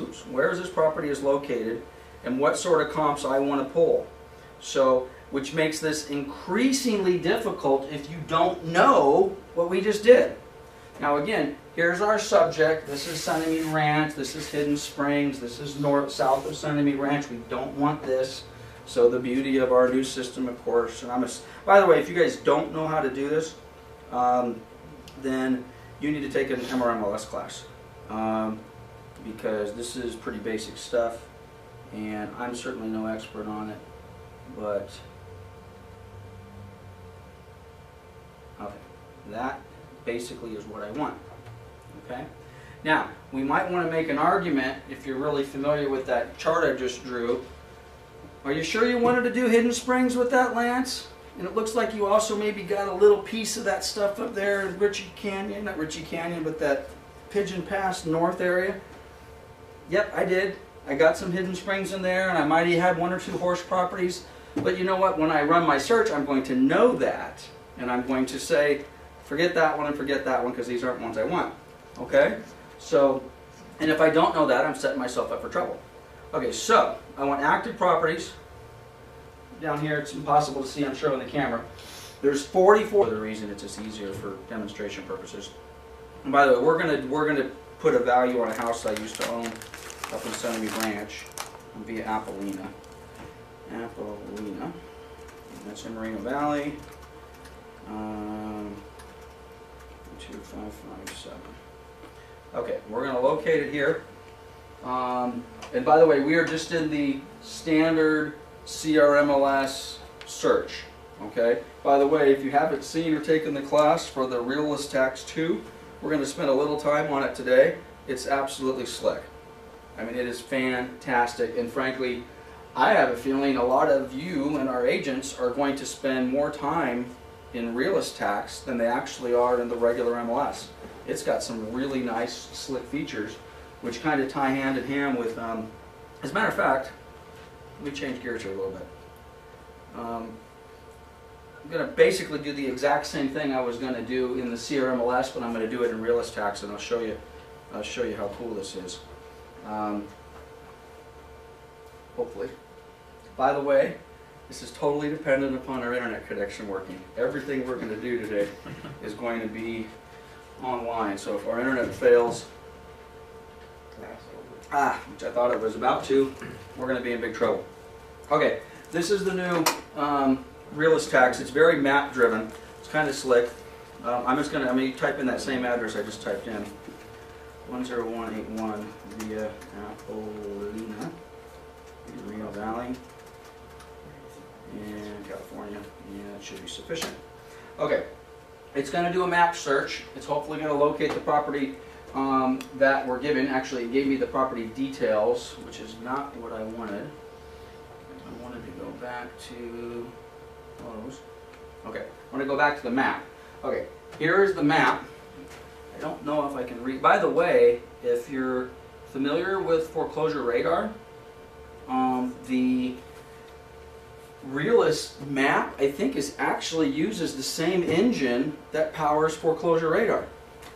located, and what sort of comps I want to pull. So, which makes this increasingly difficult if you don't know what we just did. Now again, here's our subject. This is Sunnymead Ranch. This is Hidden Springs. This is south of Sunnymead Ranch. We don't want this. So the beauty of our new system, of course. And by the way, if you guys don't know how to do this, then you need to take an MRMLS class. Because this is pretty basic stuff. And I'm certainly no expert on it. But, okay, that basically is what I want. Okay? Now, we might want to make an argument, if you're really familiar with that chart I just drew. Are you sure you wanted to do Hidden Springs with that, Lance? And it looks like you also maybe got a little piece of that stuff up there in Ritchie Canyon, not Ritchie Canyon, but that Pigeon Pass North area. Yep, I did. I got some Hidden Springs in there, and I might have had 1 or 2 horse properties. But you know what? When I run my search, I'm going to know that, and I'm going to say, forget that one and forget that one, because these aren't ones I want. Okay? So, and if I don't know that, I'm setting myself up for trouble. Okay, so I want active properties. Down here, it's impossible to see, I'm sure, on the camera. There's 44. For the reason it's just easier for demonstration purposes. And by the way, we're gonna put a value on a house I used to own up in Sunnymead Ranch via Appalena. That's in Moreno Valley. 2557. Okay, we're going to locate it here. And by the way, we are just in the standard CRMLS search. Okay. By the way, if you haven't seen or taken the class for the Realist Tax 2, we're going to spend a little time on it today. It's absolutely slick. I mean, it is fantastic, and frankly, I have a feeling a lot of you and our agents are going to spend more time in Realist Tax than they actually are in the regular MLS. It's got some really nice, slick features, which kind of tie hand in hand with, as a matter of fact, let me change gears here a little bit. I'm going to basically do the exact same thing I was going to do in the CRMLS, but I'm going to do it in Realist Tax, and I'll show you how cool this is. Hopefully. By the way, this is totally dependent upon our internet connection working. Everything we're going to do today is going to be online. So if our internet fails, which I thought it was about to, we're going to be in big trouble. Okay, this is the new Realist Tax. It's very map driven. It's kind of slick. I'm going to type in that same address I just typed in. 10181 via Appalena, Moreno Valley, and California. Yeah, that should be sufficient. Okay, it's going to do a map search. It's hopefully going to locate the property that we're given. Actually, it gave me the property details, which is not what I wanted. I wanted to go back to those. Okay, I want to go back to the map. Okay, here is the map. I don't know if I can read. By the way, if you're familiar with foreclosure radar, the Realist map, I think, actually uses the same engine that powers foreclosure radar.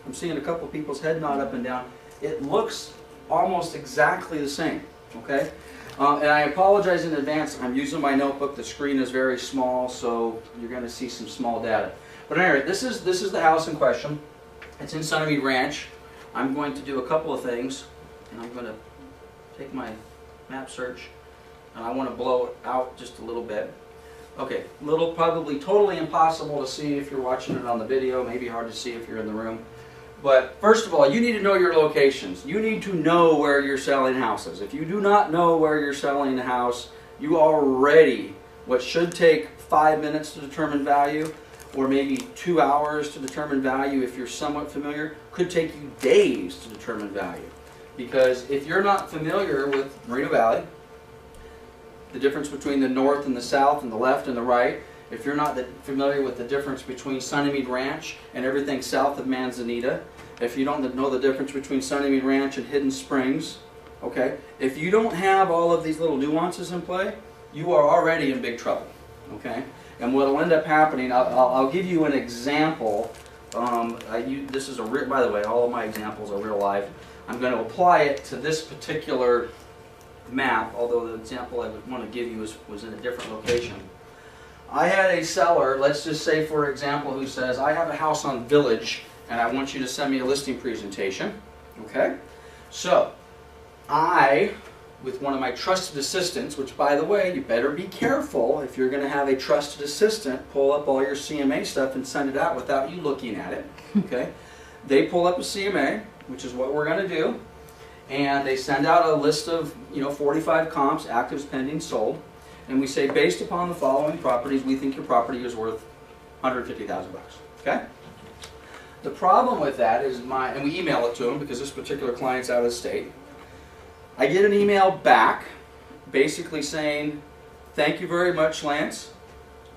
I'm seeing a couple of people's head nod up and down. It looks almost exactly the same. Okay, and I apologize in advance. I'm using my notebook. The screen is very small, so you're going to see some small data. But anyway, this is the house in question. It's in Sunnymead Ranch. I'm going to do a couple of things, and I'm going to take my map search, and I want to blow it out just a little bit. Okay, probably totally impossible to see if you're watching it on the video, maybe hard to see if you're in the room. But first of all, you need to know your locations. You need to know where you're selling houses. If you do not know where you're selling the house, you already, what should take 5 minutes to determine value, or maybe 2 hours to determine value if you're somewhat familiar, could take you days to determine value. Because if you're not familiar with Moreno Valley, the difference between the north and the south and the left and the right, If you're not familiar with the difference between Sunnymead Ranch and everything south of Manzanita, if you don't know the difference between Sunnymead Ranch and Hidden Springs, okay, if you don't have all of these little nuances in play, you are already in big trouble, okay? And what will end up happening, I'll give you an example. This is by the way, all of my examples are real life. I'm going to apply it to this particular map, although the example I would want to give you was in a different location. I had a seller, let's just say for example, who says, I have a house on Village and I want you to send me a listing presentation. Okay? So, I, with one of my trusted assistants, which by the way, you better be careful if you're going to have a trusted assistant pull up all your CMA stuff and send it out without you looking at it. Okay? They pull up a CMA, which is what we're going to do, and they send out a list of 45 comps, actives, pending, sold. And we say, based upon the following properties, we think your property is worth $150,000. Okay? The problem with that is and we email it to them because this particular client's out of state. I get an email back basically saying, thank you very much, Lance.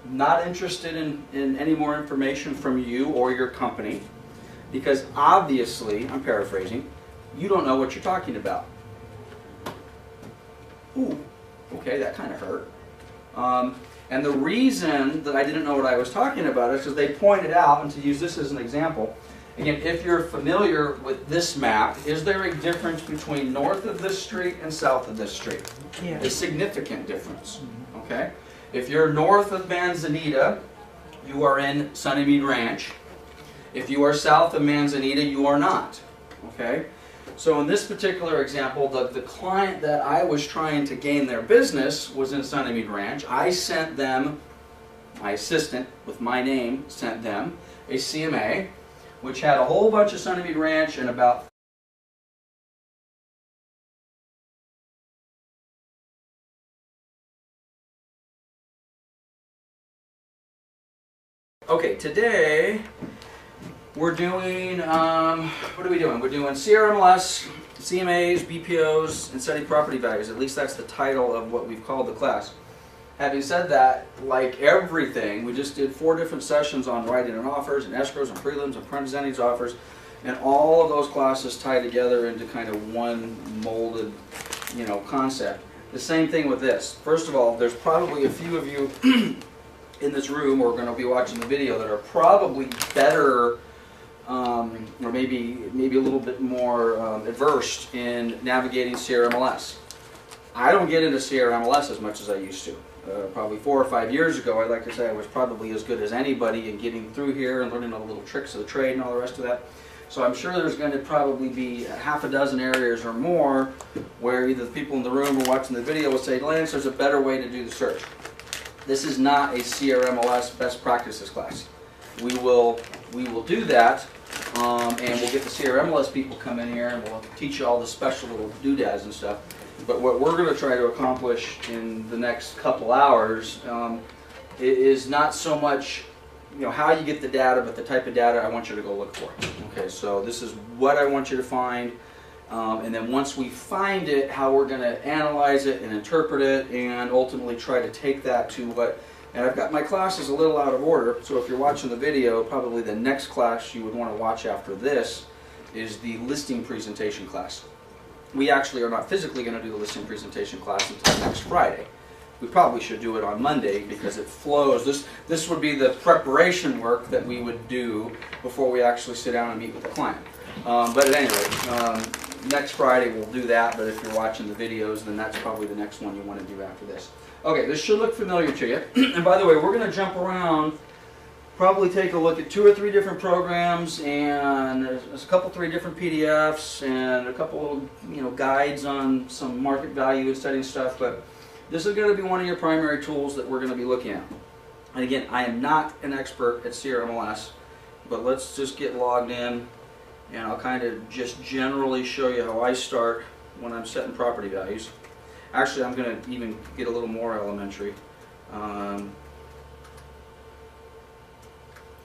Not interested in any more information from you or your company because obviously, I'm paraphrasing, you don't know what you're talking about. Ooh, okay, that kind of hurt. And the reason that I didn't know what I was talking about is because they pointed out, and to use this as an example, again, if you're familiar with this map, is there a difference between north of this street and south of this street? Yeah. A significant difference, okay? If you're north of Manzanita, you are in Sunnymead Ranch. If you are south of Manzanita, you are not, okay? So in this particular example, the client that I was trying to gain their business was in Sunnymead Ranch. I sent them, my assistant with my name sent them a CMA, which had a whole bunch of Sunnymead Ranch and about okay, today we're doing, what are we doing? We're doing CRMLS, CMAs, BPOs, and setting property values. At least that's the title of what we've called the class. Having said that, like everything, we just did 4 different sessions on writing and offers, and escrows, and prelims, and presenting offers, and all of those classes tie together into kind of one molded, concept. The same thing with this. First of all, there's probably a few of you in this room or are going to be watching the video that are probably better or maybe a little bit more adversed in navigating CRMLS. I don't get into CRMLS as much as I used to. Probably 4 or 5 years ago, I'd like to say I was probably as good as anybody in getting through here and learning all the little tricks of the trade and all the rest of that. So I'm sure there's going to probably be half a dozen areas or more where either the people in the room or watching the video will say, Lance, there's a better way to do the search. This is not a CRMLS best practices class. We will do that, and we'll get the CRMLS people come in here and we'll teach you all the special little doodads and stuff. But what we're going to try to accomplish in the next couple hours is not so much how you get the data, but the type of data I want you to go look for. Okay, so this is what I want you to find, and then once we find it, how we're going to analyze it and interpret it, and ultimately try to take that to what. And I've got my classes a little out of order, so if you're watching the video, probably the next class you would want to watch after this is the listing presentation class. We actually are not physically going to do the listing presentation class until next Friday. We probably should do it on Monday because it flows. This would be the preparation work that we would do before we actually sit down and meet with the client. But at any rate, next Friday we'll do that, but if you're watching the videos, then that's probably the next one you want to do after this. Okay, this should look familiar to you. And by the way, we're going to jump around, probably take a look at 2 or 3 different programs, and there's a couple, 3 different PDFs, and a couple guides on some market value and setting stuff, but this is going to be one of your primary tools that we're going to be looking at. And again, I am not an expert at CRMLS, but let's just get logged in, and I'll kind of just generally show you how I start when I'm setting property values. Actually, I'm going to even get a little more elementary.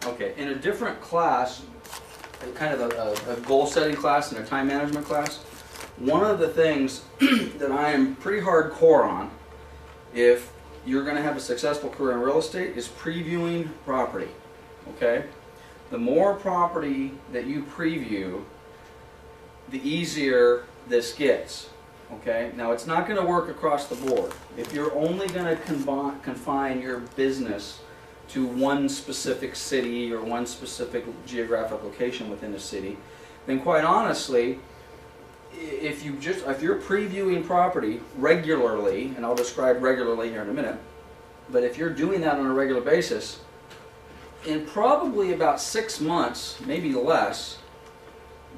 Okay, in a different class, kind of a goal-setting class and a time management class, one of the things that I am pretty hardcore on, if you're going to have a successful career in real estate is previewing property. Okay? The more property that you preview, the easier this gets. Okay? Now, it's not going to work across the board. If you're only going to confine your business to one specific city or one specific geographic location within a city, then quite honestly, if you're previewing property regularly, and I'll describe regularly here in a minute, but if you're doing that on a regular basis, in probably about 6 months, maybe less,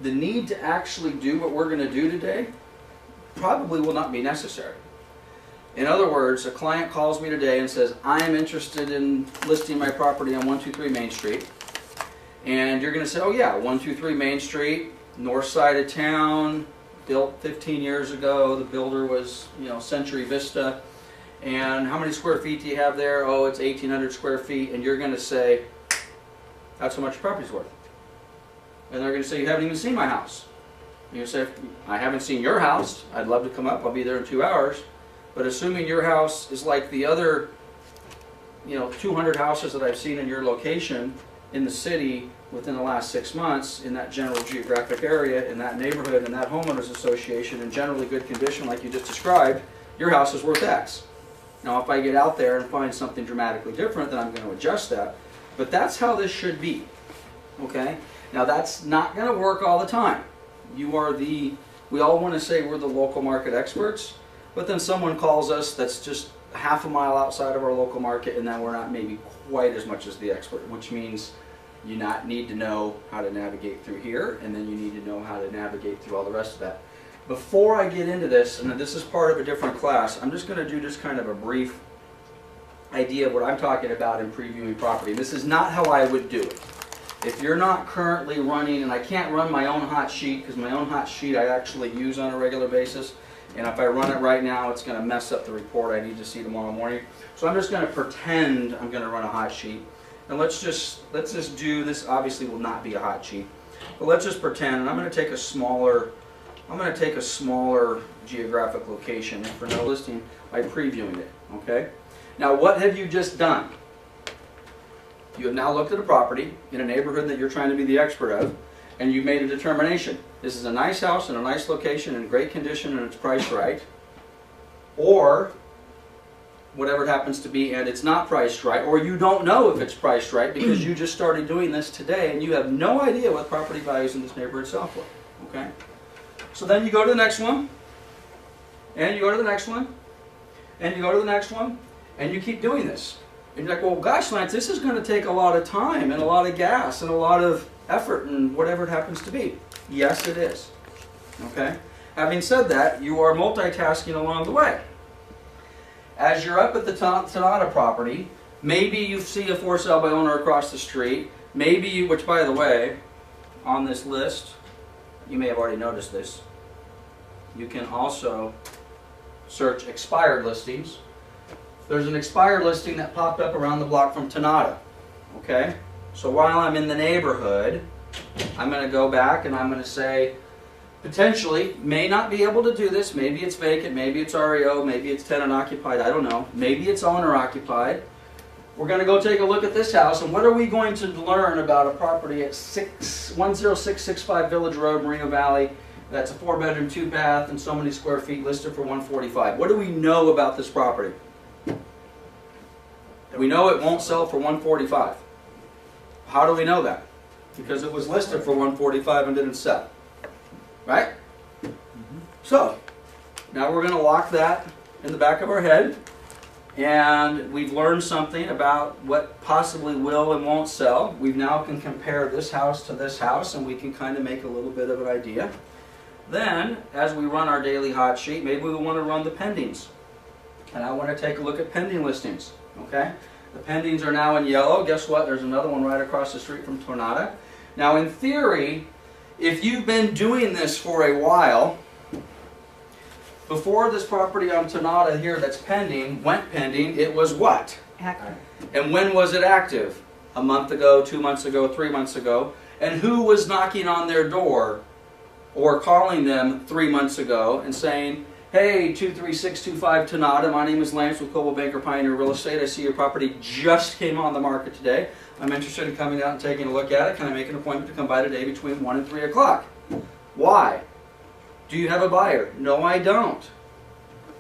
the need to actually do what we're going to do today probably will not be necessary. In other words, a client calls me today and says, I am interested in listing my property on 123 Main Street. And you're going to say, oh yeah, 123 Main Street, north side of town, built 15 years ago. The builder was, Century Vista. And how many square feet do you have there? Oh, it's 1,800 square feet. And you're going to say, that's how much your property's worth. And they're going to say, you haven't even seen my house. And you say, I haven't seen your house. I'd love to come up. I'll be there in 2 hours. But assuming your house is like the other, 200 houses that I've seen in your location in the city within the last 6 months, in that general geographic area, in that neighborhood, in that homeowners association, in generally good condition like you just described, your house is worth X. Now, if I get out there and find something dramatically different, then I'm going to adjust that. But that's how this should be. Okay? Now, that's not going to work all the time. We all want to say we're the local market experts. But then someone calls us that's just half a mile outside of our local market, and then we're not maybe quite as much as the expert, which means you need to know how to navigate through here, and then you need to know how to navigate through all the rest of that. Before I get into this, and this is part of a different class, I'm just going to do just kind of a brief idea of what I'm talking about in previewing property. This is not how I would do it. If you're not currently running, and I can't run my own hot sheet, because my own hot sheet I actually use on a regular basis, and if I run it right now, it's going to mess up the report I need to see tomorrow morning. So I'm just going to pretend I'm going to run a hot sheet. And let's just do this. Obviously will not be a hot sheet. But let's just pretend, and I'm going to take a smaller geographic location for no listing by previewing it. Okay? Now what have you just done? You have now looked at a property in a neighborhood that you're trying to be the expert of, and you've made a determination. This is a nice house in a nice location in great condition and it's priced right. Or whatever it happens to be and it's not priced right, or you don't know if it's priced right because you just started doing this today and you have no idea what property values in this neighborhood sell for. Okay? So then you go to the next one, and you go to the next one, and you go to the next one, and you keep doing this. And you're like, well, gosh, Lance, this is going to take a lot of time and a lot of gas and a lot of effort and whatever it happens to be. Yes, it is. Okay? Having said that, you are multitasking along the way. As you're up at the Tonata property, maybe you see a for sale by owner across the street. Maybe you, which by the way, on this list, you may have already noticed this, you can also search expired listings. There's an expired listing that popped up around the block from Tonata. Okay? So while I'm in the neighborhood, I'm going to go back and I'm going to say, potentially, may not be able to do this. Maybe it's vacant, maybe it's REO, maybe it's tenant occupied, I don't know. Maybe it's owner occupied. We're going to go take a look at this house, and what are we going to learn about a property at 10665 Village Road, Moreno Valley? That's a 4-bedroom, 2-bath, and so many square feet, listed for $145. What do we know about this property? We know it won't sell for $145. How do we know that? Because it was listed for $145 and didn't sell. Right? So, now we're going to lock that in the back of our head, and we've learned something about what possibly will and won't sell. We now can compare this house to this house, and we can kind of make a little bit of an idea. Then, as we run our daily hot sheet, maybe we want to run the pendings. And I want to take a look at pending listings. Okay? The pendings are now in yellow. Guess what? There's another one right across the street from Tonata. Now, in theory, if you've been doing this for a while, before this property on Tonata here that's pending, went pending, it was what? Active. And when was it active? A month ago, 2 months ago, 3 months ago. And who was knocking on their door or calling them 3 months ago and saying, Hey, 23625 Tonada, my name is Lance with Coldwell Banker Pioneer Real Estate. I see your property just came on the market today. I'm interested in coming out and taking a look at it. Can I make an appointment to come by today between 1 and 3 o'clock? Why? Do you have a buyer? No, I don't.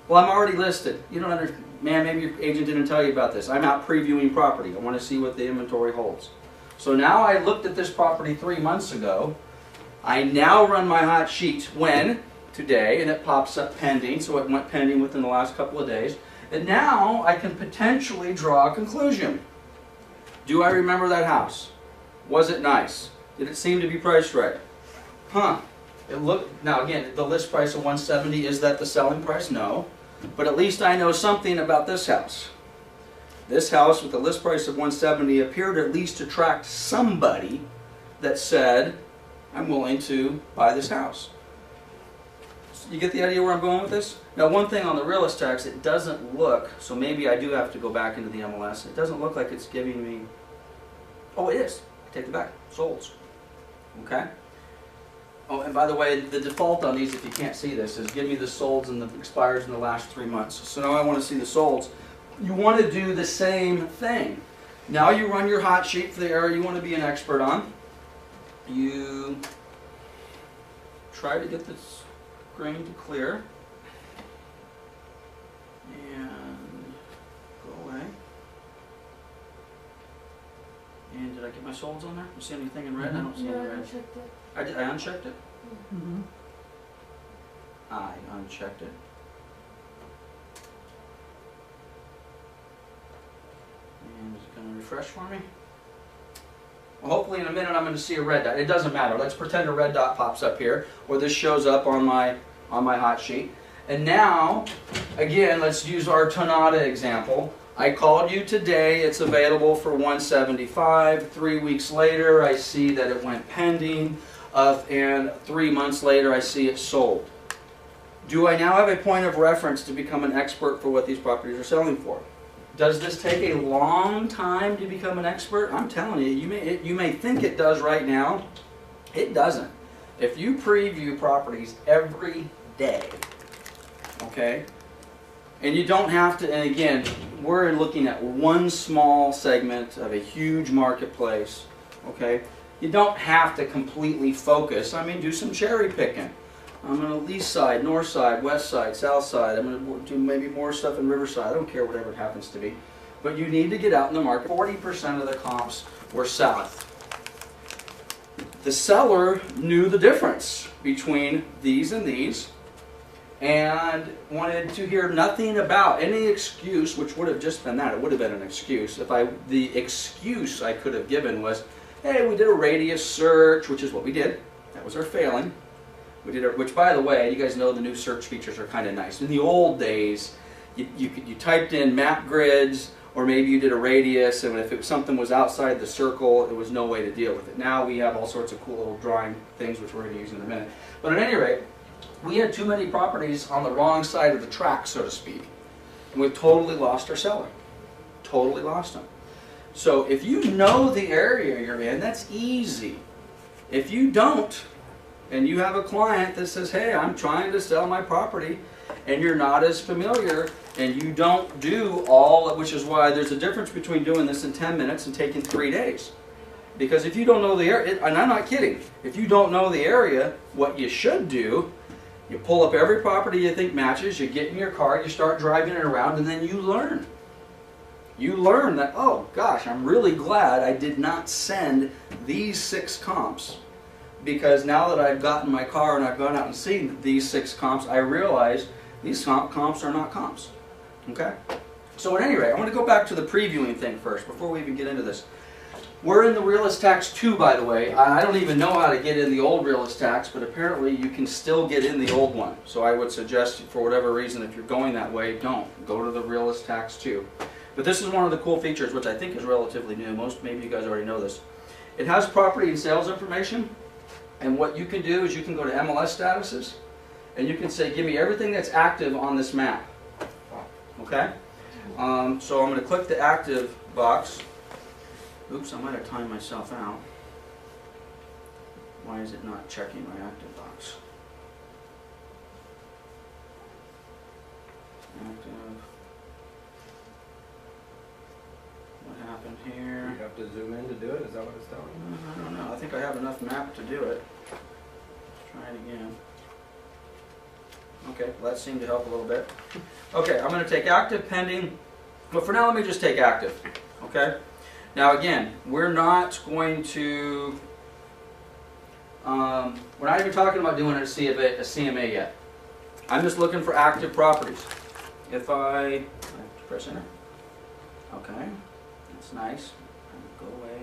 Well, I'm already listed. You don't understand. Man, maybe your agent didn't tell you about this. I'm out previewing property. I want to see what the inventory holds. So now I looked at this property 3 months ago. I now run my hot sheet when? Today, and it pops up pending, so it went pending within the last couple of days. And now I can potentially draw a conclusion. Do I remember that house? Was it nice? Did it seem to be priced right? Huh. It looked, now again, the list price of 170, is that the selling price? No. But at least I know something about this house. This house with the list price of 170 appeared at least to attract somebody that said, I'm willing to buy this house. You get the idea where I'm going with this? Now, one thing on the realist tax, it doesn't look, so maybe I do have to go back into the MLS. It doesn't look like it's giving me, oh, it is. Take it back. Solds. Okay? Oh, and by the way, the default on these, if you can't see this, is give me the solds and the expires in the last 3 months. So now I want to see the solds. You want to do the same thing. Now you run your hot sheet for the area you want to be an expert on. You try to get this screen to clear. And go away. And did I get my solds on there? You see anything in red? I don't see any red. I unchecked it? Mm-hmm. I unchecked it. And is it going to refresh for me? Well, hopefully in a minute I'm going to see a red dot. It doesn't matter. Let's pretend a red dot pops up here, or this shows up on my hot sheet. And now, again, let's use our Tonada example. I called you today. It's available for 175. 3 weeks later, I see that it went pending, and 3 months later, I see it sold. Do I now have a point of reference to become an expert for what these properties are selling for? Does this take a long time to become an expert? I'm telling you, you may think it does right now. It doesn't. If you preview properties every day, okay, and you don't have to, and again, we're looking at one small segment of a huge marketplace, okay? You don't have to completely focus. I mean, do some cherry picking. I'm going to east side, north side, west side, south side. I'm going to do maybe more stuff in Riverside. I don't care whatever it happens to be. But you need to get out in the market. 40% of the comps were south. The seller knew the difference between these and these and wanted to hear nothing about any excuse, which would have just been that. It would have been an excuse. The excuse I could have given was, hey, we did a radius search, which is what we did. That was our failing. We did which, by the way, you guys know the new search features are kind of nice. In the old days, you typed in map grids, or maybe you did a radius, and if something was outside the circle, there was no way to deal with it. Now we have all sorts of cool little drawing things, which we're going to use in a minute. But at any rate, we had too many properties on the wrong side of the track, so to speak. And we've totally lost our seller. Totally lost them. So if you know the area you're in, that's easy. If you don't, and you have a client that says, hey, I'm trying to sell my property, and you're not as familiar, and you don't do all, which is why there's a difference between doing this in 10 minutes and taking 3 days. Because if you don't know the area, and I'm not kidding, if you don't know the area, what you should do, you pull up every property you think matches, you get in your car, you start driving it around, and then you learn. You learn that, oh gosh, I'm really glad I did not send these 6 comps. Because now that I've gotten my car and I've gone out and seen these 6 comps, I realize these comps are not comps. Okay? So at any rate, I want to go back to the previewing thing first before we even get into this. We're in the realist tax 2, by the way. I don't even know how to get in the old realist tax, but apparently you can still get in the old one. So I would suggest, for whatever reason, if you're going that way, don't. Go to the realist tax 2. But this is one of the cool features, which I think is relatively new. Maybe you guys already know this. It has property and sales information. And what you can do is you can go to MLS statuses, and you can say, give me everything that's active on this map. Okay? So I'm going to click the active box. Oops, I might have timed myself out. Why is it not checking my active box? Active. What happened here? You have to zoom in to do it, is that what it's telling you? I don't know. I think I have enough map to do it. Let's try it again. Okay, well, that seemed to help a little bit. Okay, I'm going to take active, pending, but for now let me just take active. Okay? Now again, we're not going to, we're not even talking about doing a CMA yet. I'm just looking for active properties. If I press enter. Okay, that's nice. Go away.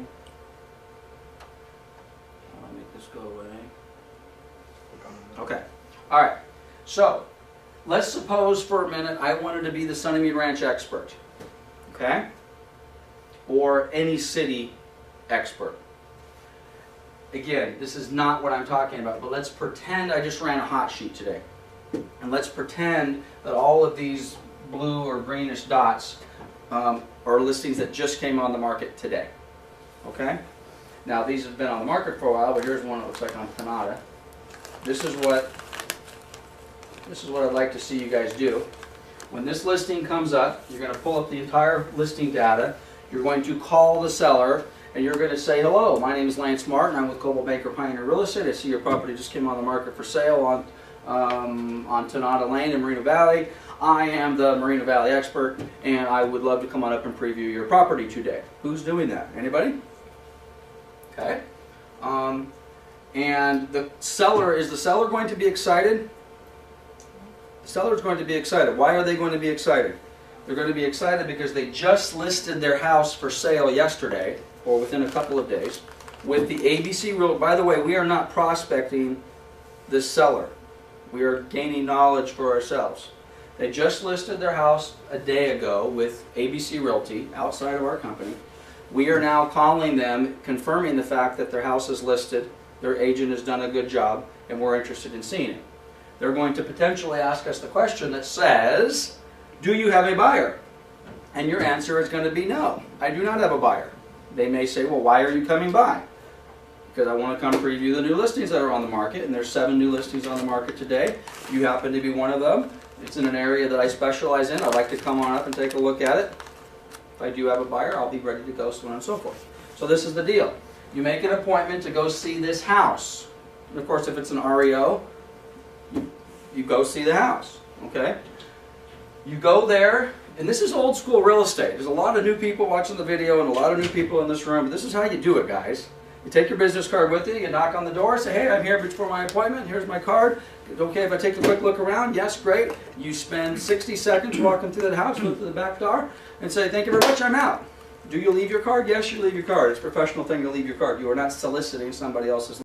I want to make this go away. Okay, all right. So, let's suppose for a minute I wanted to be the Sunnymead Ranch expert, okay? Or any city expert. Again, this is not what I'm talking about, but let's pretend I just ran a hot sheet today. And let's pretend that all of these blue or greenish dots are listings that just came on the market today, okay? Now, these have been on the market for a while, but here's one that looks like on Canada. This is what I'd like to see you guys do. When this listing comes up, you're going to pull up the entire listing data. You're going to call the seller, and you're going to say, hello, my name is Lance Martin. I'm with Coldwell Banker Pioneer Real Estate. I see your property just came on the market for sale on Tonada Lane in Moreno Valley. I am the Moreno Valley expert, and I would love to come on up and preview your property today. Who's doing that? Anybody? Okay. And the seller, is the seller going to be excited? The seller is going to be excited. Why are they going to be excited? They're going to be excited because they just listed their house for sale yesterday, or within a couple of days, with the ABC Real. By the way, we are not prospecting this seller. We are gaining knowledge for ourselves. They just listed their house a day ago with ABC Realty outside of our company. We are now calling them, confirming the fact that their house is listed, their agent has done a good job, and we're interested in seeing it. They're going to potentially ask us the question that says, do you have a buyer? And your answer is going to be no, I do not have a buyer. They may say, well, why are you coming by? Because I want to come preview the new listings that are on the market, and there's 7 new listings on the market today. You happen to be one of them. It's in an area that I specialize in. I'd like to come on up and take a look at it. If I do have a buyer, I'll be ready to go, so on and so forth. So this is the deal. You make an appointment to go see this house. And of course, if it's an REO, you go see the house, okay? You go there, and this is old school real estate. There's a lot of new people watching the video and a lot of new people in this room, but this is how you do it, guys. You take your business card with you, you knock on the door, say, hey, I'm here before my appointment, here's my card. It's okay if I take a quick look around? Yes, great. You spend 60 seconds walking through that house, go through the back door, and say, thank you very much, I'm out. Do you leave your card? Yes, you leave your card. It's a professional thing to leave your card. You are not soliciting somebody else's